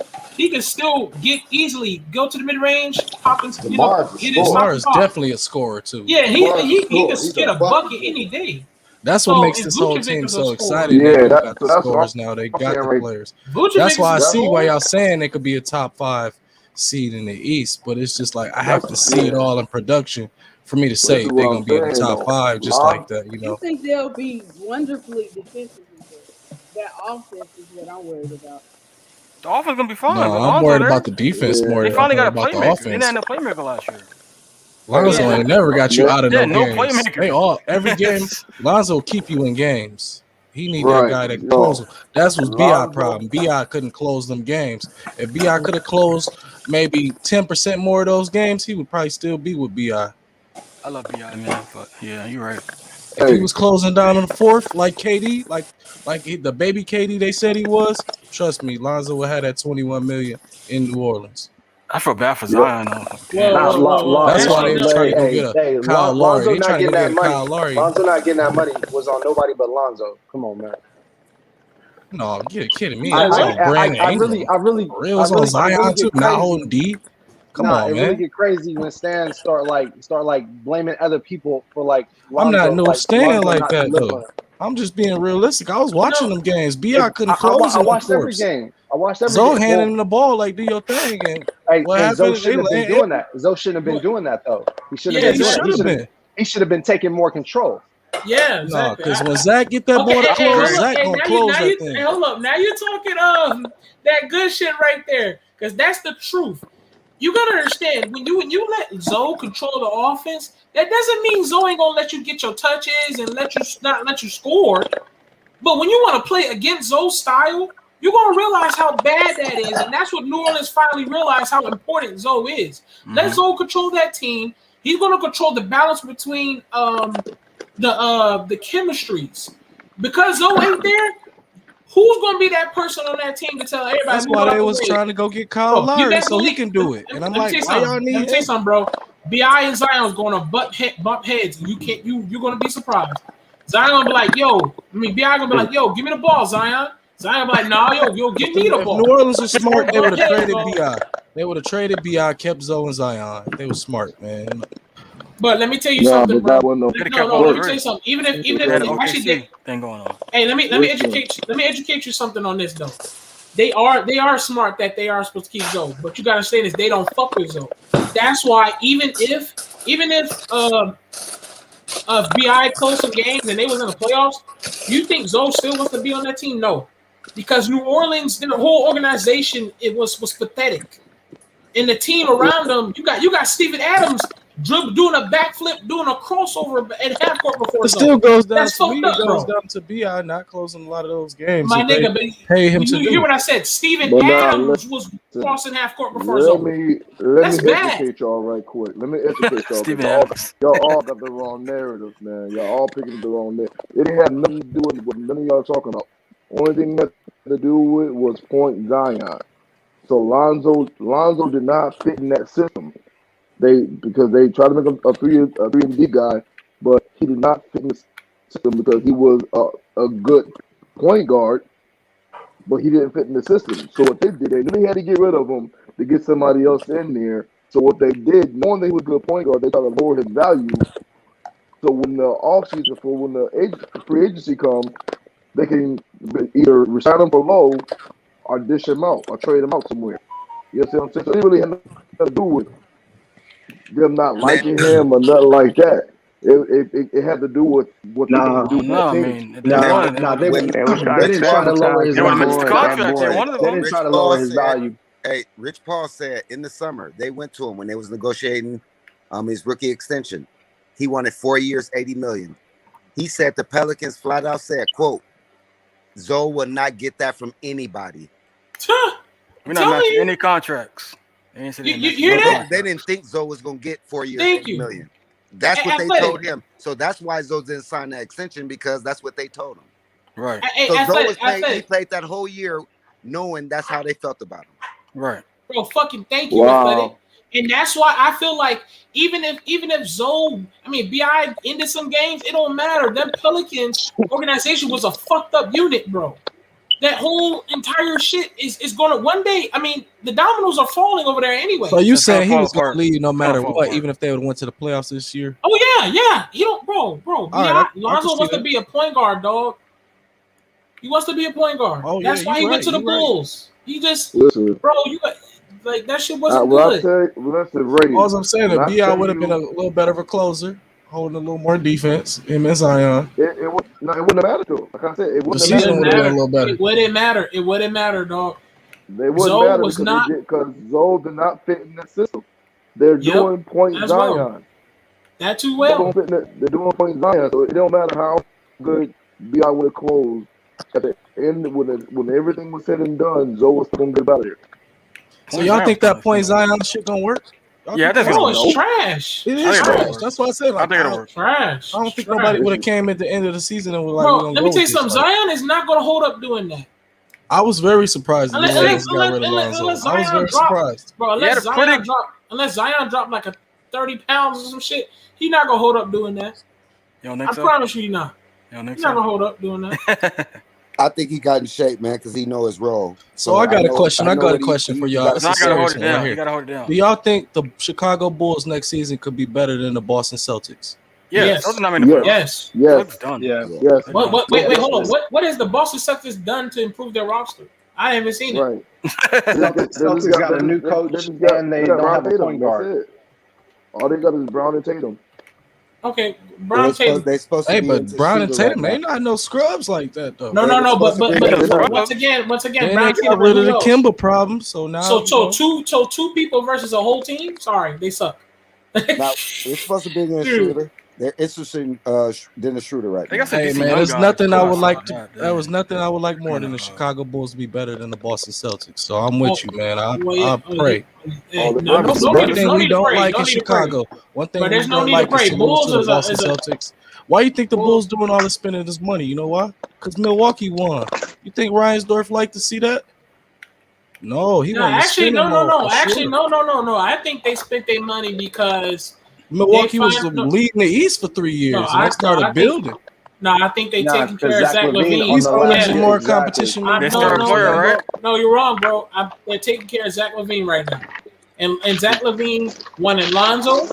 get easily go to the mid range, pop and DeMar's a get his scorer. stop DeMar and is pop. definitely a scorer too. Yeah, DeMar's a he can scorer. He's get a a bucket bucket getter. any day. That's what So makes and this whole Vucevic team is a so scorer. exciting. They Yeah, do got the that's what scores now. They I'm got saying the right. players. Vucevic That's why I is a see why scorer. y'all saying they could be a top 5 seed in the East, but it's just like I have to That's see it yeah. all in production for me to But this say is they're what gonna I'm be in the saying top though. 5 just like that, you I know. think they'll be wonderfully defensively good. That offense is what I'm worried about. The offense gonna be fine No, with I'm Lonzo worried there. about the defense Yeah. more They than I'm finally got worried a about the playmaker. They didn't offense. have no playmaker last year. Hey, Lonzo Yeah, ain't never got you yeah, out of Yeah, no no games. They playmaker. all every game, Lonzo will keep you in games. He need that right. guy that can close Yo, them. That's was Bi Lonzo. problem. Bi couldn't close them games. If Bi could have closed maybe 10% more of those games, he would probably still be with Bi. I love Bi, man, but yeah, you're right. If he Hey, was closing down on the fourth, like KD, the baby KD they said he was, trust me, Lonzo would have that 21 million in New Orleans. I feel bad for yo, Zion though. Whoa, Damn. Nah, whoa, whoa, whoa. That's why Actually, they no. trying to go hey, get a hey, Kyle Lowry. Lonzo They not trying to go getting get that a money. Kyle Lowry. Lonzo not getting that money was on nobody but Lonzo. Come on, man. No, you're kidding You me. said It I, was what? on Brandon Ingram. For real, it was on I really Zion too. get Not crazy. holding D. Come Nah, on, it really man. get crazy when stands start blaming other people for like I'm not Lonzo, no like stand Lonzo like not that though. delivering. I'm just being realistic. I was watching No, them games. Bi couldn't close I in them watched every fourths. game. I watched every Zoe game. handed Well, him the ball like do your thing, and what and Zoe happened? shouldn't have been It, doing that. Zoe shouldn't have been but doing that though. He shouldn't yeah, have yeah, been he doing that. should have been. He should have been taking more control. yeah, No, exactly. because when Zach get that Okay, ball to hey, I hold close, agree. up. Zach Hey, gonna close that hey, thing. hold up. Now you're talking that good shit right there, because that's the truth. You gotta understand when you let Zoe control the offense, that doesn't mean Zoe ain't gonna let you get your touches and not let you score. But when you want to play against Zoe's style, you're gonna realize how bad that is, and that's what New Orleans finally realized how important Zoe is. Let Zoe control that team. He's gonna control the balance between the chemistries. Because Zoe ain't there, who's gonna be that person on that team to tell everybody That's move why out they the was way? trying to go get Kyle Bro, you Lowry best so he believe. can do it. And I'm Let me like, tell you why y'all something. Let need me tell you him? something, bro. Bi and Zion's going to bump heads. You're gonna be surprised. Zion gonna be like, Bi gonna be like, yo, give me the ball, Zion. Zion gonna be like, nah, yo, give me the If ball. New Orleans was It's smart, gonna they would bump have heads, traded bro. Bi. They would have traded Bi, kept Zoe and Zion. They were smart, man. But let me tell you nah, something, but bro. that wasn't They a would have kept No, all let look. me tell you three. something. Even if They had the actually they, OKC thing going on. hey, let me Listen, educate you something on this though. They are smart that they are supposed to keep Zoe, but you gotta understand is they don't fuck with Zoe. That's why even if Bi closed some games and they was in the playoffs, you think Zoe still wants to be on that team? No, because New Orleans, their whole organization, it was pathetic, and the team around them, you got Steven Adams doing a backflip, doing a crossover at half court before It Zoe. still goes down That's to me. fucked It up, goes bro. down to Bi not closing a lot of those games My that they nigga, but pay him to you hear do. what I said? Steven but now Adams was listen. crossing half court before Let Zoe. me That's bad. educate y'all right quick. Let me educate y'all because Steven Adams. y'all all got the wrong narrative, man. Y'all all picking the wrong narrative. It didn't have nothing to do with what none of y'all talking about. Only thing that had to do with was point Zion. So Lonzo did not fit in that system. Because they tried to make him a three and D guy, but he did not fit in the system because he was a good point guard, but he didn't fit in the system. So what they did, they knew they had to get rid of him to get somebody else in there. So what they did, knowing that he was a good point guard, they tried to lower his value. So when the offseason when the free agency comes, they can either resign him for low or dish him out or trade him out somewhere. You know what I'm saying? So it really had nothing to do with them not Man, liking him or nothing like that. It had to do with what they Nah, wanted I to do don't for know. that I team. mean, if they nah, wanted, Now, they nah. would have. They when they were trying they to didn't try to lower sabotage his They that wanted him value. to boy. That contract. They boy. wanted They him. didn't try Rich to lower Paul his said, value. hey, Rich Paul said in the summer they went to him when they was negotiating his rookie extension. He wanted 4 years, 80 million. He said the Pelicans flat out said, "quote Zoe will not get that from anybody." We're not matching any contracts. They ain't said they You matching hear no that? contracts. They didn't think Zoe was gonna get 4 years, Thank 80 you. million. That's what they Athletic. told him. So that's why Zoe didn't sign that extension, because that's what they told him. Right. So Zoe was Athletic. he played that whole year knowing that's how they felt about him. Right. Bro, fucking thank you, Wow. Athletic. And that's why I feel like even if Zoe, BI ended some games, it don't matter. That Pelicans organization was a fucked up unit, bro. That whole entire shit is gonna one day. The dominoes are falling over there anyway. So you It's gonna saying he fall was going apart. to leave no matter fall what, apart. even if they would have went to the playoffs this year? Oh yeah. He don't, bro. All right, I can Lonzo see wants to that. be a point guard, dog. He wants to be a point guard. Oh, That's yeah, why you he went to right, the you right. Bulls. He just, Listen, bro, like that shit wasn't what I good. say, listen, Ray. All I'm saying when that I BI tell would have been you- a little better of a closer, holding a little more defense. Him and Zion. It wouldn't have mattered though. Like I said, it The wouldn't have season mattered. would have been a little better. It wouldn't matter. It wouldn't matter, dog. They wouldn't Zoe matter was because not. Zoe did not fit in that system. They're Yep, doing point as Zion. well. That too They well. don't fit in that- They're doing point Zion, so it don't matter how good BI would have closed. At the end, when everything was said and done, Zoe was still gonna get out of here. So y'all think that point Zion shit gonna work? Yeah, I think Bro, it's it's trash. It I is think it'll trash. work. That's what I said. I think it'll work. Trash. I don't think Trash. nobody would have came at the end of the season and was like, Bro, we're gonna let me go tell you with this something. fight. Zion is not gonna hold up doing that. I was very surprised the Lakers got rid of Unless Lonzo. I was Zion very drop, surprised. bro. Unless Zion drop like a 30 pounds or some shit, he not gonna hold up doing that. You don't think I so? promise you, he not. You don't think He's not so? gonna hold up doing that. I think he got in shape, man, because he know his role. So I got a know- question. I know got a what he- question for he y'all. gotta This No, I is gotta hold serious it one right down. here. You gotta hold it down. Do y'all think the Chicago Bulls next season could be better than the Boston Celtics? Yes. Those are not making the playoffs. Yes. Celtics done. Yes. Wait, hold on. What has the Boston Celtics done to improve their roster? I haven't seen it. Right. Celtics got a new coach and they don't have a point guard. All they got is Brown and Tatum. Okay, Brown Tatum. They supposed to Hey, be but into Brown and shooter Tatum, right they not no scrubs like that though. No, but once again, Then Brown they got Tatum. rid of the knows? Kimba problem, so now So you know. two people versus a whole team. Sorry, they suck. now, it's supposed to be against Dude. shooter. They're interested in the shooter right now. Hey man, there's nothing I would like to. There was nothing I would like more than the Chicago Bulls to be better than the Boston Celtics. So I'm with you, man. I pray. One thing we don't like in Chicago. One thing we don't like is to lose to the Boston Celtics. Why you think the Bulls doing all this spending this money? You know why? Because Milwaukee won. You think Reinsdorf like to see that? No, he wasn't Actually, spending no. more, for Actually, sure. no. I think they spent their money because Milwaukee they was find- leading the East for 3 years, and they started building. I think they taking care of Zach Zach Levine Levine. on He's the always last in year, more exactly. competition. I- than no, Levine. no, player, no, right? No, you're wrong, bro. They're taking care of Zach Levine right now, and Zach Levine wanted Lonzo.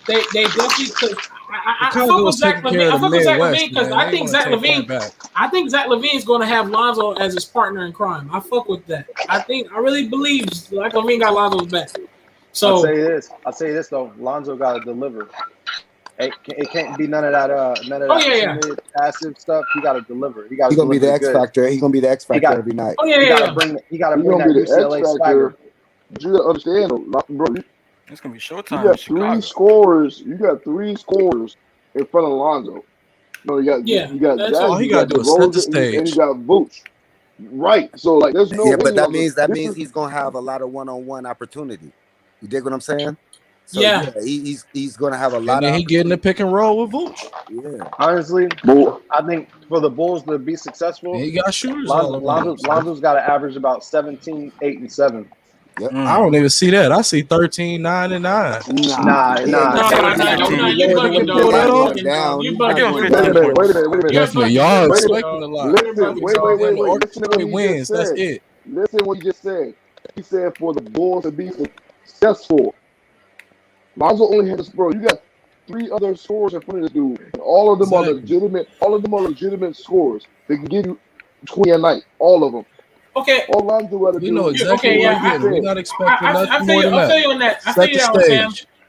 They definitely could. I fuck Chicago with was Zach taking Levine. care I of the fuck with Zach Midwest, Levine because man. I They think wanna Zach take Levine. that back. I think Zach Levine is going to have Lonzo as his partner in crime. I fuck with that. I really believe Zach Levine got Lonzo's back. So I'll say this though. Lonzo got to deliver. It can't be none of that timid, passive stuff. He got to deliver. He got to He's gonna be the deliver X good. factor. He's gonna be the X factor got- every night. He got to bring He's that gonna be the X UCLA factor. swagger. But you gotta understand, bro. It's gonna be You showtime in got Chicago. three scorers. You got three scorers in front of Lonzo. No, you got that's Zach, all he you gotta got do is set the DeRozan, and you stage. got Vooch. Right. So like, there's no. Yeah, but that way means he's gonna have a lot of one-on-one opportunity. You dig what I'm saying? So, Yeah. he's gonna have a lot And then of he getting the pick and roll with Vooch. yeah. Honestly, But I think for the Bulls to be successful, And he got shooters all around. Lonzo's got to average about 17, 8, and 7. Yep. I don't even see that. I see 13, 9, and 9. Nah. you bugging, dog. You bugging. Wait a minute. Definitely, y'all Wait a minute. expecting a lot. Listen, wait. Listen to what he wins. just That's said. it. Listen what he just said. He said for the Bulls to be successful, Lonzo only has, bro. You got three other scorers in front of this dude, and all of them are legitimate. All of them are legitimate scorers. They can give you 20 a night. All of them. Okay. All Lonzo got to do. We know exactly what we're getting. We're not expecting nothing more than I feel that. you on that. I Set feel you the on that, Sam. stage.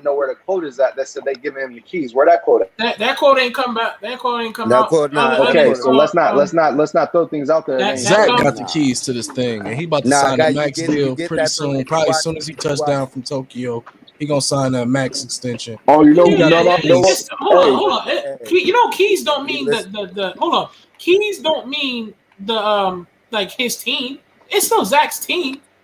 to know where the quote is at that said they giving him the keys. Where that quote at? That quote ain't come back. That quote ain't come That out. quote, nah, that Okay, quote. so let's not throw things out there. That Zach come- got the keys to this thing, and he about to Nah, sign guy, a you max get deal pretty that soon. if you Probably as watch- soon as he if you touched watch- down from Tokyo, he gonna sign a max extension. Oh, you know, He got the keys. Hold on. You know, keys don't mean the. Hold on. Keys don't mean the like his team. It's still Zach's team.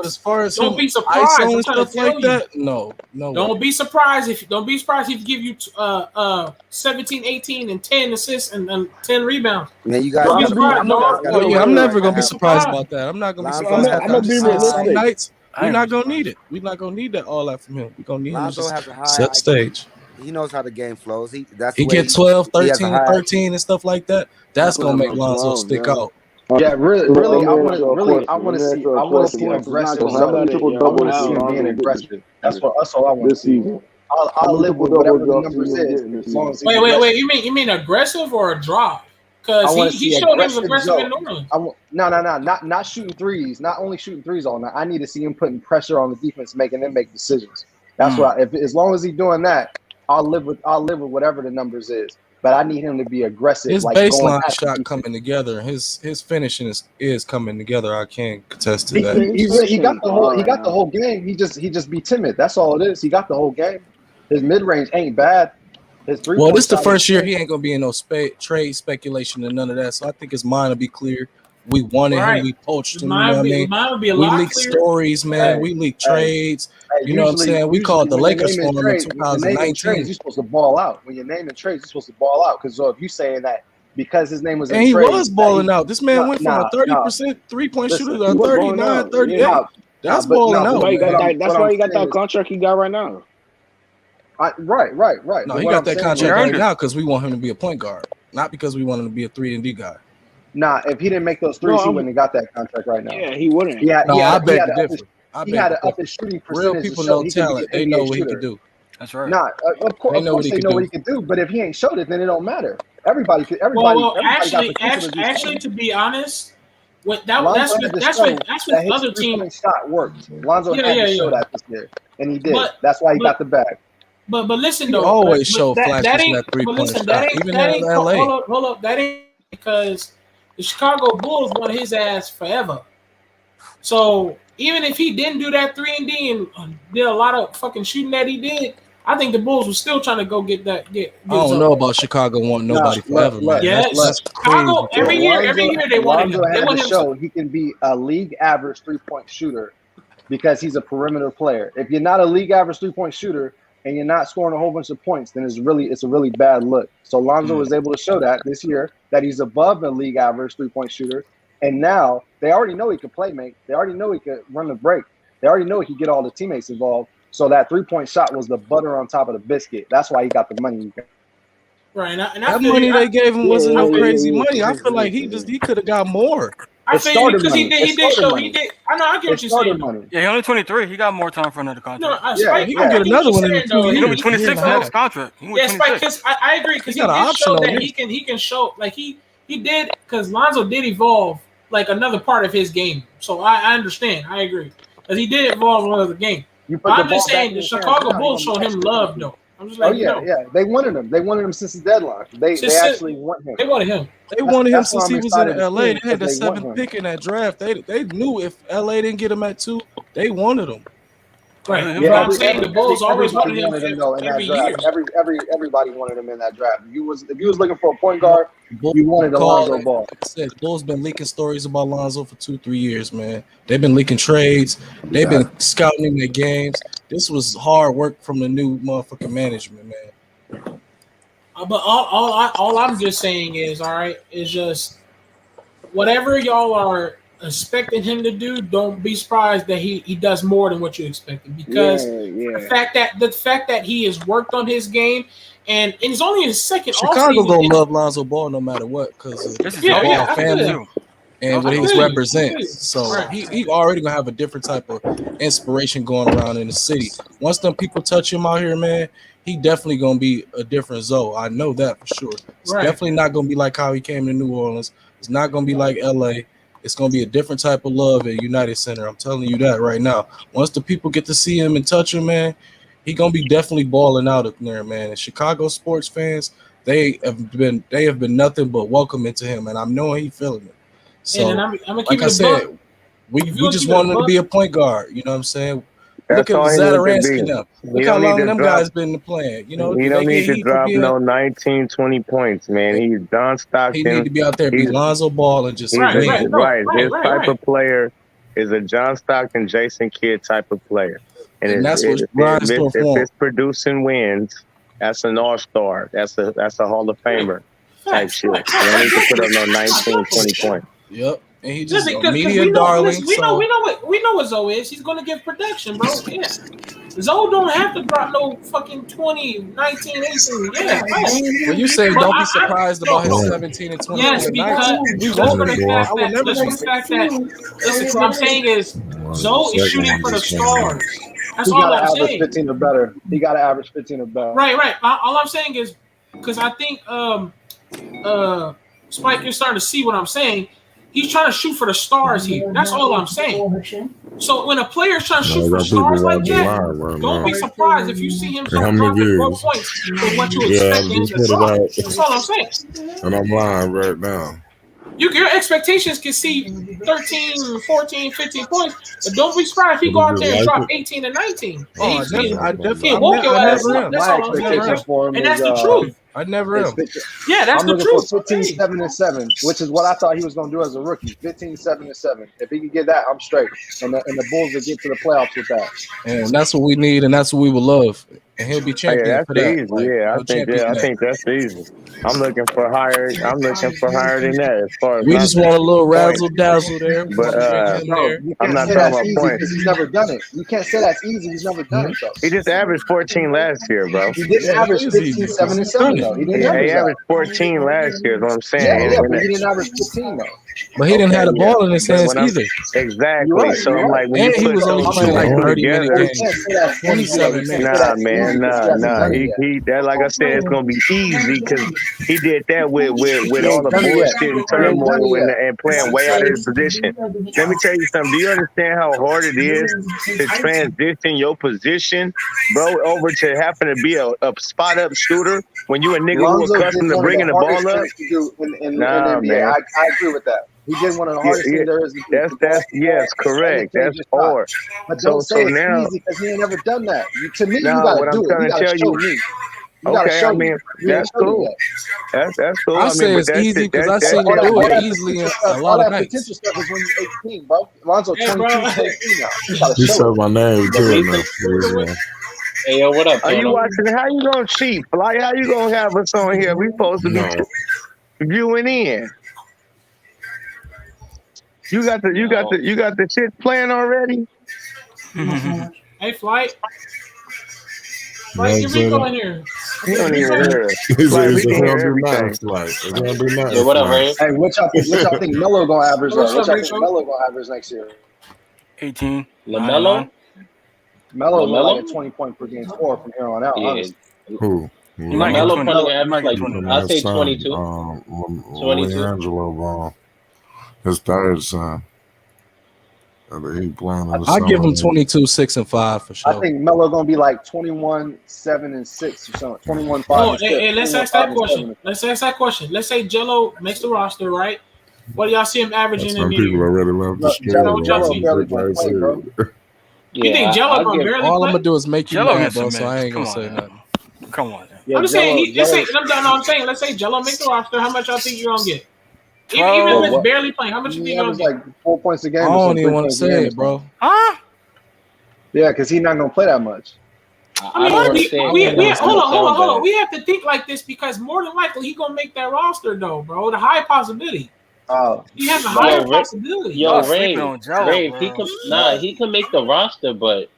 But as far as Don't him be surprised. ISO I'm and trying to stuff tell like you. that, no way. Don't be surprised if he give you 17, 18, and 10 assists and 10 rebounds. Man, you Don't guys be gotta surprised, dog. Oh yeah, I'm never gonna be have surprised about that. I'm not gonna be Lonzo surprised has about a that. I'm just saying some high. nights we're I not ain't gonna need it. We're not gonna need that all that from him. We're gonna need him to Lonzo just has a high set the IQ. stage. He knows how the game flows. That's He where get 12, he has a 13, high IQ. 13 and stuff like that. That's gonna make Lonzo stick out. Yeah, really, Let really, me ask y'all a I want to question. Let me ask see, y'all I a want to question. see him Sports is not aggressive. gonna So how sell many So that triple yo. I want to doubles do see you him Hell see being him getting aggressive. That's all I want to this see. season? I'll How many live triple with whatever doubles the y'all see numbers him is, getting this as long season? as he's Wait. aggressive. You mean aggressive or a drop? I Because want to he see showed he was aggressive aggressive in Joe. New Orleans. No, not shooting threes, not only shooting threes all night. I need to see him putting pressure on the defense, making them make decisions. That's what. As long as he's doing that, I'll live with whatever the numbers is. But I need him to be aggressive, His like going baseline at the shot defense. coming together. His finishing is coming together. I can't contest to He, that. Yeah, he, his he got finishing is the all whole he right got the now. whole game. He just be timid. That's all it is. He got the whole game. His mid range ain't bad. His Well, 3-point this the shot is first year good. he ain't gonna be in no trade speculation and none of that. So I think his mind will be clear. We wanted him, Right. we poached His him. You know what I mean? mind would be a We lot leaked clearer. stories, man. Hey, We leaked hey, trades. hey, You know what I'm saying? We called the when you're Lakers naming for him in trades, when you're naming trades, 2019, you're supposed to ball out. When you're naming trades, you're supposed to ball out. Because if you saying that because his name was in and he was trades, that he balling out. This man went from a 30% 3-point shooter listen, to He a was balling 39, out. Yeah. 38. That's balling That's out, why he got man. that. That's what I'm why he got saying that is, contract he got right now. right. No, But he what got I'm that saying contract is, right now because we want him to be a point guard, not because we want him to be a 3-and-D guy. nah, if he didn't make those No, threes, he wouldn't have got that contract right now. yeah, he wouldn't. No, I beg to differ. He had to up his shooting Real percentage to people show know he could be talent. an They know NBA what he shooter. could do. That's right. Nah, of They know what course he they could know what do. he could do. But if he ain't showed it, then it don't matter. Everybody got Well, potential to do actually, something. to be honest, what Lonzo had to show that's that with his other team. 3-point shot worked. Lonzo had to show that this year, and he did. That's why he got the bag. But listen He though, always but showed that flashes in ain't. that But 3-point listen, shot, even that in ain't. LA. Hold up, that ain't because the Chicago Bulls wanted his ass forever. So even if he didn't do that 3-and-D and did a lot of fucking shooting that he did, I think the Bulls were still trying to go get I don't Zoe. know about Chicago wanting nobody forever, man. Yes, That's crazy. Chicago every year they wanted Lonzo him. They had to want him. show he can be a league average 3-point shooter because he's a perimeter player. If you're not a league average 3-point shooter and you're not scoring a whole bunch of points, then it's a really bad look. So Lonzo was able to show that this year that he's above the league average 3-point shooter. And now they already know he could play make. They already know he could run the break. They already know he could get all the teammates involved. So that 3-point shot was the butter on top of the biscuit. That's why he got the money he got. Right, and I That feel money you. they gave him wasn't no crazy money. I Yeah. feel like he could have got more. I It's feel you starter because money. he did show he did. I know I get what It's you're starter saying. money. Yeah, he only 23. He got more time for another No, contract. Spike, he I gonna get get what another you're one in saying 2 though. He's years. gonna be Year and 26 a half. next contract. He Yeah, was Spike, 26. because I agree because He he got an did option show on that this. he can show like he did because Lonzo did evolve like another part of his game. So I understand. I agree because he did evolve another game. You put But the I'm just ball back saying in the his hands Chicago now, he Bulls gonna be showed him extra love efficient. though. I'm just Oh like yeah. They wanted him. They wanted him since the deadline. They actually want him. they wanted him. They wanted him That's why since I'm he was in excited to LA. see him They had because the they want 7th him. pick in that draft. They knew if LA didn't get him at 2, they wanted him. Right. Him But Yeah, I'm saying the Bulls always everybody wanted him wanted him though in that every year. draft. Everybody wanted him in that draft. If you was looking for a point guard, Bulls you wanted called Alonzo it. Ball. Like I said, the Bulls been leaking stories about Lonzo for 2-3 years, man. They've been leaking trades. They've been scouting in their games. This was hard work from the new motherfucking management, man. But all I'm just saying is, all right, is just whatever y'all are expecting him to do, don't be surprised that he does more than what you expected because the fact that he has worked on his game and it's only his second Chicago offseason. gonna love Lonzo Ball no matter what because This is the home. Ball I feel family you. and what I he feel you. represents. So Right. he already gonna have a different type of inspiration going around in the city. Once them people touch him out here, man, he definitely gonna be a different Zoe. I know that for sure. It's Right. definitely not gonna be like how he came to New Orleans. It's not gonna be like LA. It's gonna be a different type of love at United Center. I'm telling you that right now. Once the people get to see him and touch him, man, he gonna be definitely balling out up there, man. And Chicago sports fans, they have been nothing but welcoming to him, and I'm knowing he feeling it. So, And I'm gonna keep like I it a buck. said, we If you gonna just keep it a wanted him to buck, be a point guard. You know what I'm saying? Look That's at all he need to Zadaransky be. now. He Look how don't need long to them drop. guys been playing. You know, He did they don't need get to heat for drop being? no 19, 20 points, man. He's John He need Stockton. to be out there, be He's Lonzo Ball, and just he's a win. His type of player is a John Stockton, Jason Kidd type of player. And And that's what if Rhinestone if for. it's producing wins, that's an all-star. That's a Hall of Famer type shit. You don't need to put up no 19, 20 points. Yep. And he just listen, a because media we know, darling. listen, we So know what Zoe is. He's gonna give production, bro. Yeah. Zoe don't have to drop no fucking 20, 19, 18. Yeah, When you say but don't be surprised about his 17 and 20 yes, a night, because we just for would the be. fact I would that never just for be. the fact that listen, what I'm saying is Zoe is shooting for the stars. That's He all got to I'm average saying. 15 or better. He got to average 15 or better. Right. All I'm saying is because I think Spike, you're starting to see what I'm saying. He's trying to shoot for the stars here. That's all I'm saying. So when a player's trying to shoot for got people stars like watching that, live right don't now. be surprised if you see him And how many dropping more views? points than what you Yeah, expect him just to put it drop. out. That's all I'm saying. And I'm live right now. Your expectations can see 13, 14, 15 points, but don't be surprised if he go out there and drop 18 and 19. Oh, I woke your ass up. That's My all I'm saying, expectation bro. for him And is that's the truth. I never am. Yeah, that's I'm the looking truth. for 15, 7, and 7, which is what I thought he was going to do as a rookie. 15, 7, and 7. If he can get that, I'm straight. And the Bulls will get to the playoffs with that. And that's what we need, and that's what we would love. And he'll be Yeah, champion that's for that. easy. Like, Yeah, he'll champion I that. think that's easy. I'm looking for higher than that as far as We my just want a little point. razzle dazzle there. We But want to bring him No, there. you I'm can't not say talking that's about easy points. because he's never done it. You can't say that's easy. He's never done it, though. He just averaged 14 last year, bro. He didn't average 15, 7, and 7, though. He didn't Yeah, average he that. averaged 14 last year is what I'm saying. Yeah, And but he didn't average 15, though. But he didn't have the ball in his But hands when I'm either. exactly, You're right, so you're I'm right. like when And you he put was only those playing like two 30 minute together, You games, can't say that's easy, though. 27 You can't minutes. say that's easy because he hasn't done it yet. He that like I said, it's gonna be easy because he did that with He all ain't the done it yet. bullshit and He ain't done turmoil it yet. and playing way out of his position. Let me tell you something. Do you understand how hard it is to transition your position, bro, over to having to be a spot up shooter when you a nigga who Lonzo did accustomed to one of bringing the the hardest ball up? things to do in Nah, NBA. man. I agree with that. He did one of the hardest things there is to do. To go That's up the yes, floor and correct. change That's his shot. hard. But don't So say it's now, easy because he ain't never done that. To me, you now got what to I'm do it. trying You to got to tell show you, me. You got to okay, show I me. mean You ain't that's showed it cool. yet. That's cool. I I say mean, but it's that's easy it. because I That's seen him All that, do all it that easily in potential stuff, a all lot of that nights. potential stuff is when you're 18, bro. Lonzo Hey, 22, bro. 23 now. You got to He show said it. my name The too reason, enough. hey yo, what up, Are you Polo? watching? How you gonna cheat, Fly? How you gonna have us on here? We supposed to be No. viewing in. You got the shit playing already. Hey, Flight, You know get Rico in here. He don't even Rico in here. hear us. He said Like he we can don't hear do nothing, everything. like he don't do nothing. Yo, what up, Like. Ray? Hey, what y'all think Melo gonna average What's though? What up, y'all think Rico? Melo gonna average next year? 18. LaMelo? Melo look like a LaMelo? 20-point per game scorer from here on out. Yeah. Honestly. Who? He might get LaMelo 20. probably gonna He average might get like 20. I'll say son, 22. 22. Leangelo ball. His third son. He playing in the I give him summer. 22, 6, and 5 for I sure. think Melo gonna be like 21, 7, and 6 or something. 21, 5, Oh, and 6. hey, let's 21, ask 5, that and question. 7. Let's ask that question. Let's say Jello makes the roster, right? What do y'all see him averaging in Some the people year? already left the Look, street. Jello barely gonna play, bro. You think Yeah, Jello I'll gonna give barely All play? I'm gonna do is make you Jello mad, gets bro. some So I minutes. ain't Come gonna say on, nothing. man. Come on. Yeah, I'm just saying. Let's say, Jello, I'm saying. Let's say Jello make the roster. How much y'all think you gonna get? Even 12. if well, it's what? barely playing, how much you He think you gonna averages get? like 4 points a I game or don't something. 3 even want to points a say game or it, bro. something. Huh? Yeah, because he's not gonna play that much. I don't want to say it because I'm gonna sound Hold on. bad. We have to think like this because more than likely he gonna make that roster though, bro. The high possibility. He has a higher possibility. Yo, sleeping Ray, on Jello, Ray, bro. he can make the roster, but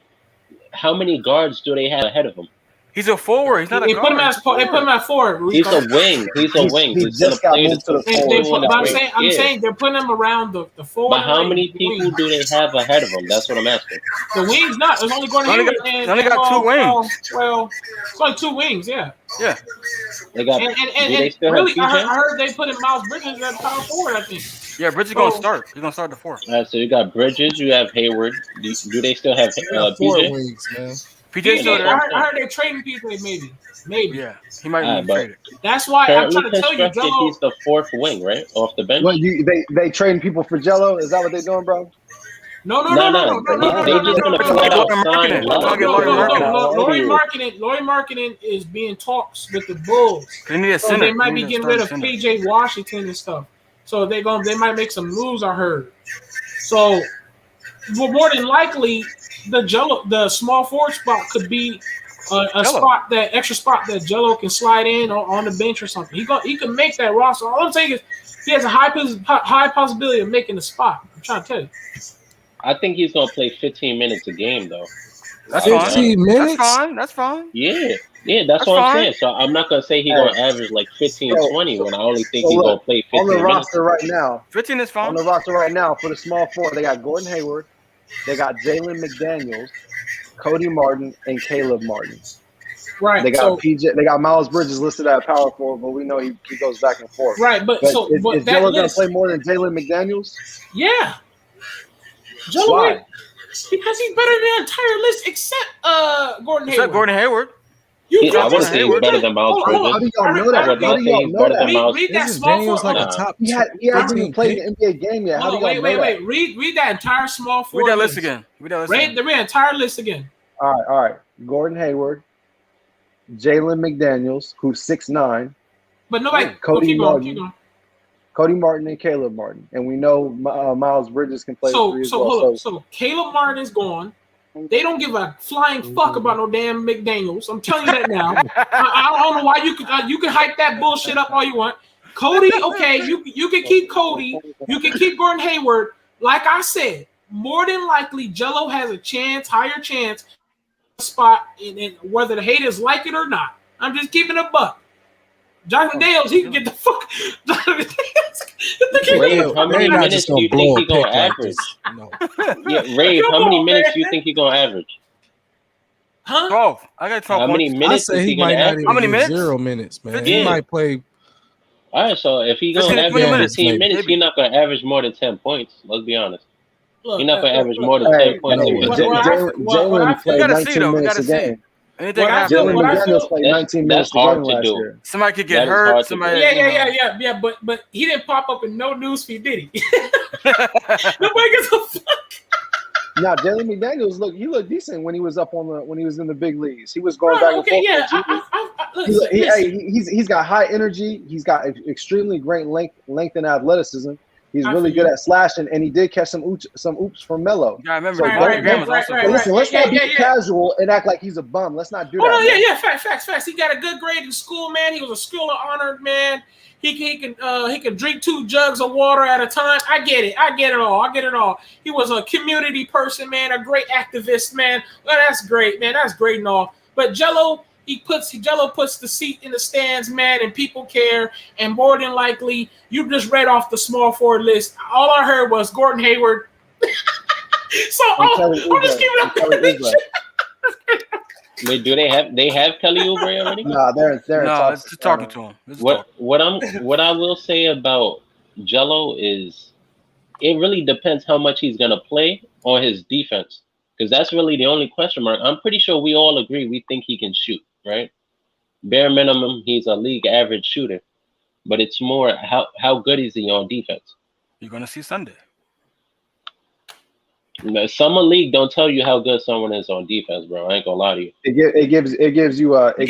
how many guards do they have ahead of him? He's a forward. He's not a They put him guard. as they put him at forward. He's Rico. a wing. He's a wing. He He's gonna just got play the moved to the They forward. put, two but and I'm yeah. saying they're putting him around the forward. But how and many the people wing. do they have ahead of him? That's what I'm asking. The wings not. There's only Gordon They only Hayward got- they only got 2 wings. Well, it's only 2 wings. Yeah. Yeah. They got. And Do they still really, have PJ? I heard they put in Miles Bridges at power forward. I think. Yeah, Bridges gonna start. He's gonna start the 4. All right, so you got Bridges. You have Hayward. Do they still have They got 4 PJ? wings, man. PJ's still I there. heard they're trading PJ. Maybe. Yeah, he might All be right, but traded. That's why I'm currently trying to tell you, constructed, Jello. he's the 4th wing, right, off the bench. What they trading people for Jello? Is that what they doing, bro? No. They just gonna flat out sign Love. Laurie Marketing is being talks with the Bulls. They need a So center. they might They be need a getting rid of starting PJ Washington and stuff. So they might make some moves. I heard. So, well, more than likely, the small forward spot could be a spot, that extra spot that Jello can slide in on the bench or something. He can make that roster. All I'm saying is he has a high possibility of making the spot. I'm trying to tell you. I think he's gonna play 15 minutes a game though. That's 15 fine. minutes? That's fine. That's fine. Yeah, that's That's what I'm fine. saying. So I'm not gonna say he's Hey, gonna average like 15, 20 when I only think he's look, gonna play on the 15 minutes. roster right now. 15 is fine. On the roster right now for the small four, they got Gordon Hayward, they got Jalen McDaniels, Cody Martin, and Caleb Martin. Right. They got So PJ. They got Miles Bridges listed at power forward, but we know he goes back and forth. right, but so but is that Jello gonna list, play more than Jalen McDaniels? yeah. Jello, Why? wait, because he's better than the entire list except Gordon Except Hayward. Gordon Hayward. You I wouldn't say he's better than Miles hold on, Bridges. How do y'all know I that? would How not do say y'all he's know better that? than Miles. Read that Isn't small Daniels four. like Hold a on. top He hasn't 15 even played pick? an NBA game yet. How Hold do on, y'all wait, know that? read that entire small four Read that list list again. Read that list Read again. the entire list again. All right. Gordon Hayward, Jalen McDaniels, who's 6'9", But nobody. Cody Keep Martin, going. Cody Martin, and Caleb Martin, and we know Miles Bridges can play the So three as so well. hold on. So Caleb Martin is gone. They don't give a flying fuck about no damn McDaniels. I'm telling you that now. I don't know why you can hype that bullshit up all you want. Cody, okay, you can keep Cody. You can keep Gordon Hayward. Like I said, more than likely, Jello has a higher chance spot in whether the haters like it or not. I'm just keeping a buck. Jonathan Dales, he can get the fuck. Rave, how many minutes do you think he's gonna average? Yeah, Rave, how many minutes do you think he's gonna average? Huh? 12. I got 12 How many points. minutes I say is he he gonna might not average? even How many get minutes? 0 minutes, man. 15. He might play. All right, so if he's gonna 15 to average 20 minutes, 15 minutes, maybe. he's not gonna average more than 10 points. Let's be honest. Look, He's not gonna average more than Hey, 10 points no in way. fifteen minutes. Jalen We played gotta see 19 though. We minutes gotta a see. game. Anything What I happen. feel- Jalen what I McDaniels feel- played 19 minutes That's hard a game to last do. year. Somebody could get That is hurt. hard to Somebody. do. Yeah. But he didn't pop up in no newsfeed, did he? Nobody gives a fuck. Now Jalen McDaniels he looked decent when he was when he was in the big leagues. He was going back and Okay, forth. yeah. with Listen, he's got high energy. He's got extremely great length and athleticism. He's I really feel good you. at slashing, and he did catch some oops from Melo. Yeah, I remember. So Devontae don't- Graham was also But good. listen, let's not be Yeah. casual and act like he's a bum. Let's not do Oh that. no, man. yeah. Facts. He got a good grade in school, man. He was a school of honored man. He can drink 2 jugs of water at a time. I get it all. He was a community person, man, a great activist, man. Well, that's great, man. That's great and all. But Jello puts the seat in the stands, man, and people care. And more than likely, you just read off the small forward list. All I heard was Gordon Hayward. So I'm just giving up. Wait, do they have Kelly Oubre already? Nah, they're No, it's just talking to him. What I will say about Jello is it really depends how much he's gonna play on his defense, because that's really the only question mark. I'm pretty sure we all agree we think he can shoot, right? Bare minimum, he's a league average shooter, but it's more how good is he on defense? You're gonna see Sunday. Summer league don't tell you how good someone is on defense, bro. I ain't gonna lie to you. It gives you a sneak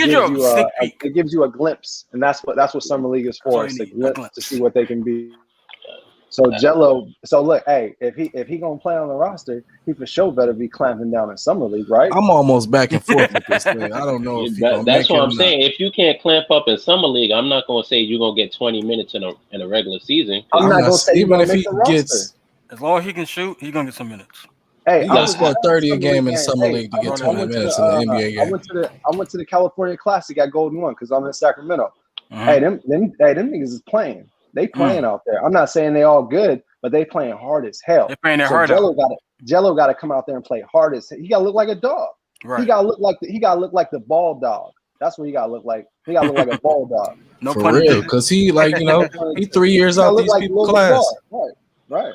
peek. it gives you a glimpse, and that's what summer league is for. It's a glimpse to see what they can be. So Jello, look, hey, if he gonna play on the roster, he for sure better be clamping down in summer league, right? I'm almost back and forth with this thing. I don't know if That's what I'm saying. If you can't clamp up in summer league, I'm not gonna say you're gonna get 20 minutes in a regular season. I'm not gonna say even if make he the roster. gets. As long as he can shoot, he's gonna get some minutes. Hey, He got to score 30 a game in the summer league to I get went 20 minutes in the NBA I game. went to the California Classic at Golden One because I'm in Sacramento. Hey, them niggas is playing. They playing out there. I'm not saying they all good, but they playing hard as hell. They're playing their So heart out. Jello got to come out there and play hard as hell. He got to look like a dog. Right. He got to look like the ball dog. That's what he got to look like. He got to look like a ball dog. No For pun real, intended. because he he 3 years He gotta out look these like people's Lil class. Lamar. Right.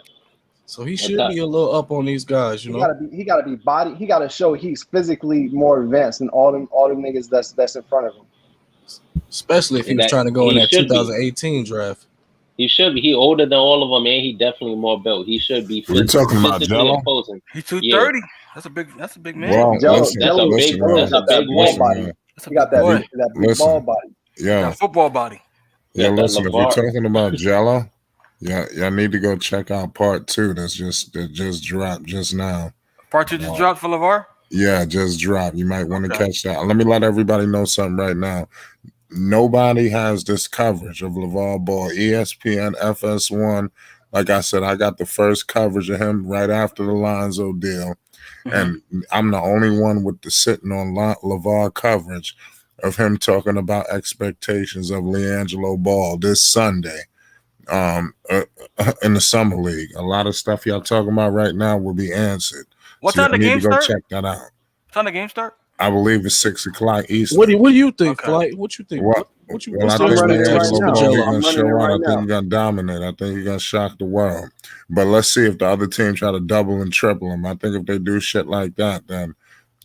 So he should be a little up on these guys, you He know. gotta be body. He gotta show he's physically more advanced than all them niggas that's in front of him. Especially if he was trying to go in that 2018 draft. He should be. He older than all of them, and he definitely more built. He should be. We're talking about physically Jello? imposing. He's 230. That's a big man. Well, listen, That's a big weight. Body. He got that big ball body. Yeah, Got football body. yeah. Got that Listen, if we're LeVar. talking about Jello, y'all need to go check out part 2. That just dropped just now. Part 2 just dropped for LeVar. Yeah, just dropped. You might want to catch that. Let me let everybody know something right now. Nobody has this coverage of LeVar Ball. ESPN, FS1. Like I said, I got the first coverage of him right after the Lonzo deal. And I'm the only one with the sitting on LeVar coverage of him talking about expectations of LiAngelo Ball this Sunday in the Summer League. A lot of stuff y'all talking about right now will be answered. What So time the you need game to go start? check that out. What time the game start? I believe it's 6 o'clock Eastern. What do you think, Flight? What you think? Well, What's I the think running it right LiAngelo now. Ball, he's I'm going to running it show out. right I think now. he's going to dominate. I think he's going to shock the world. But let's see if the other team try to double and triple him. I think if they do shit like that, then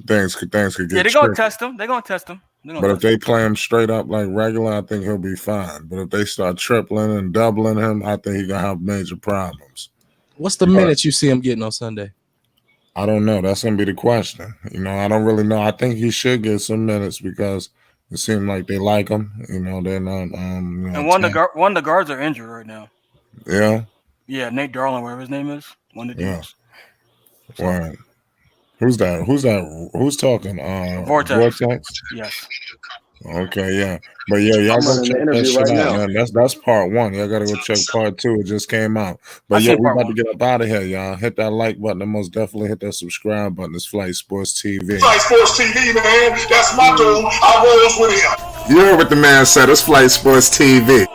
things could get Yeah, they're tricky. gonna test him. They're gonna test him. But if they play him straight up like regular, I think he'll be fine. But if they start tripling and doubling him, I think he's going to have major problems. What's the minutes you see him getting on Sunday? I don't know. That's going to be the question. I don't really know. I think he should get some minutes because it seems like they like him. They're not. And one of the guards are injured right now. Yeah. Yeah, Nate Darling, whatever his name is, one of the dudes. Yeah. Right. Who's that? Who's talking? Vortex. Vortex? Yes. Okay, yeah. But yeah, y'all I'm go running the check that interview shit right out, now. man. That's part one. Y'all gotta go check part two. It just came out. But yeah, we about to get up out of here, y'all. Hit that like button and most definitely hit that subscribe button. It's Flight Sports TV. Flight Sports TV, man. That's my dude. I rolls with him. You heard what the man said. It's Flight Sports TV.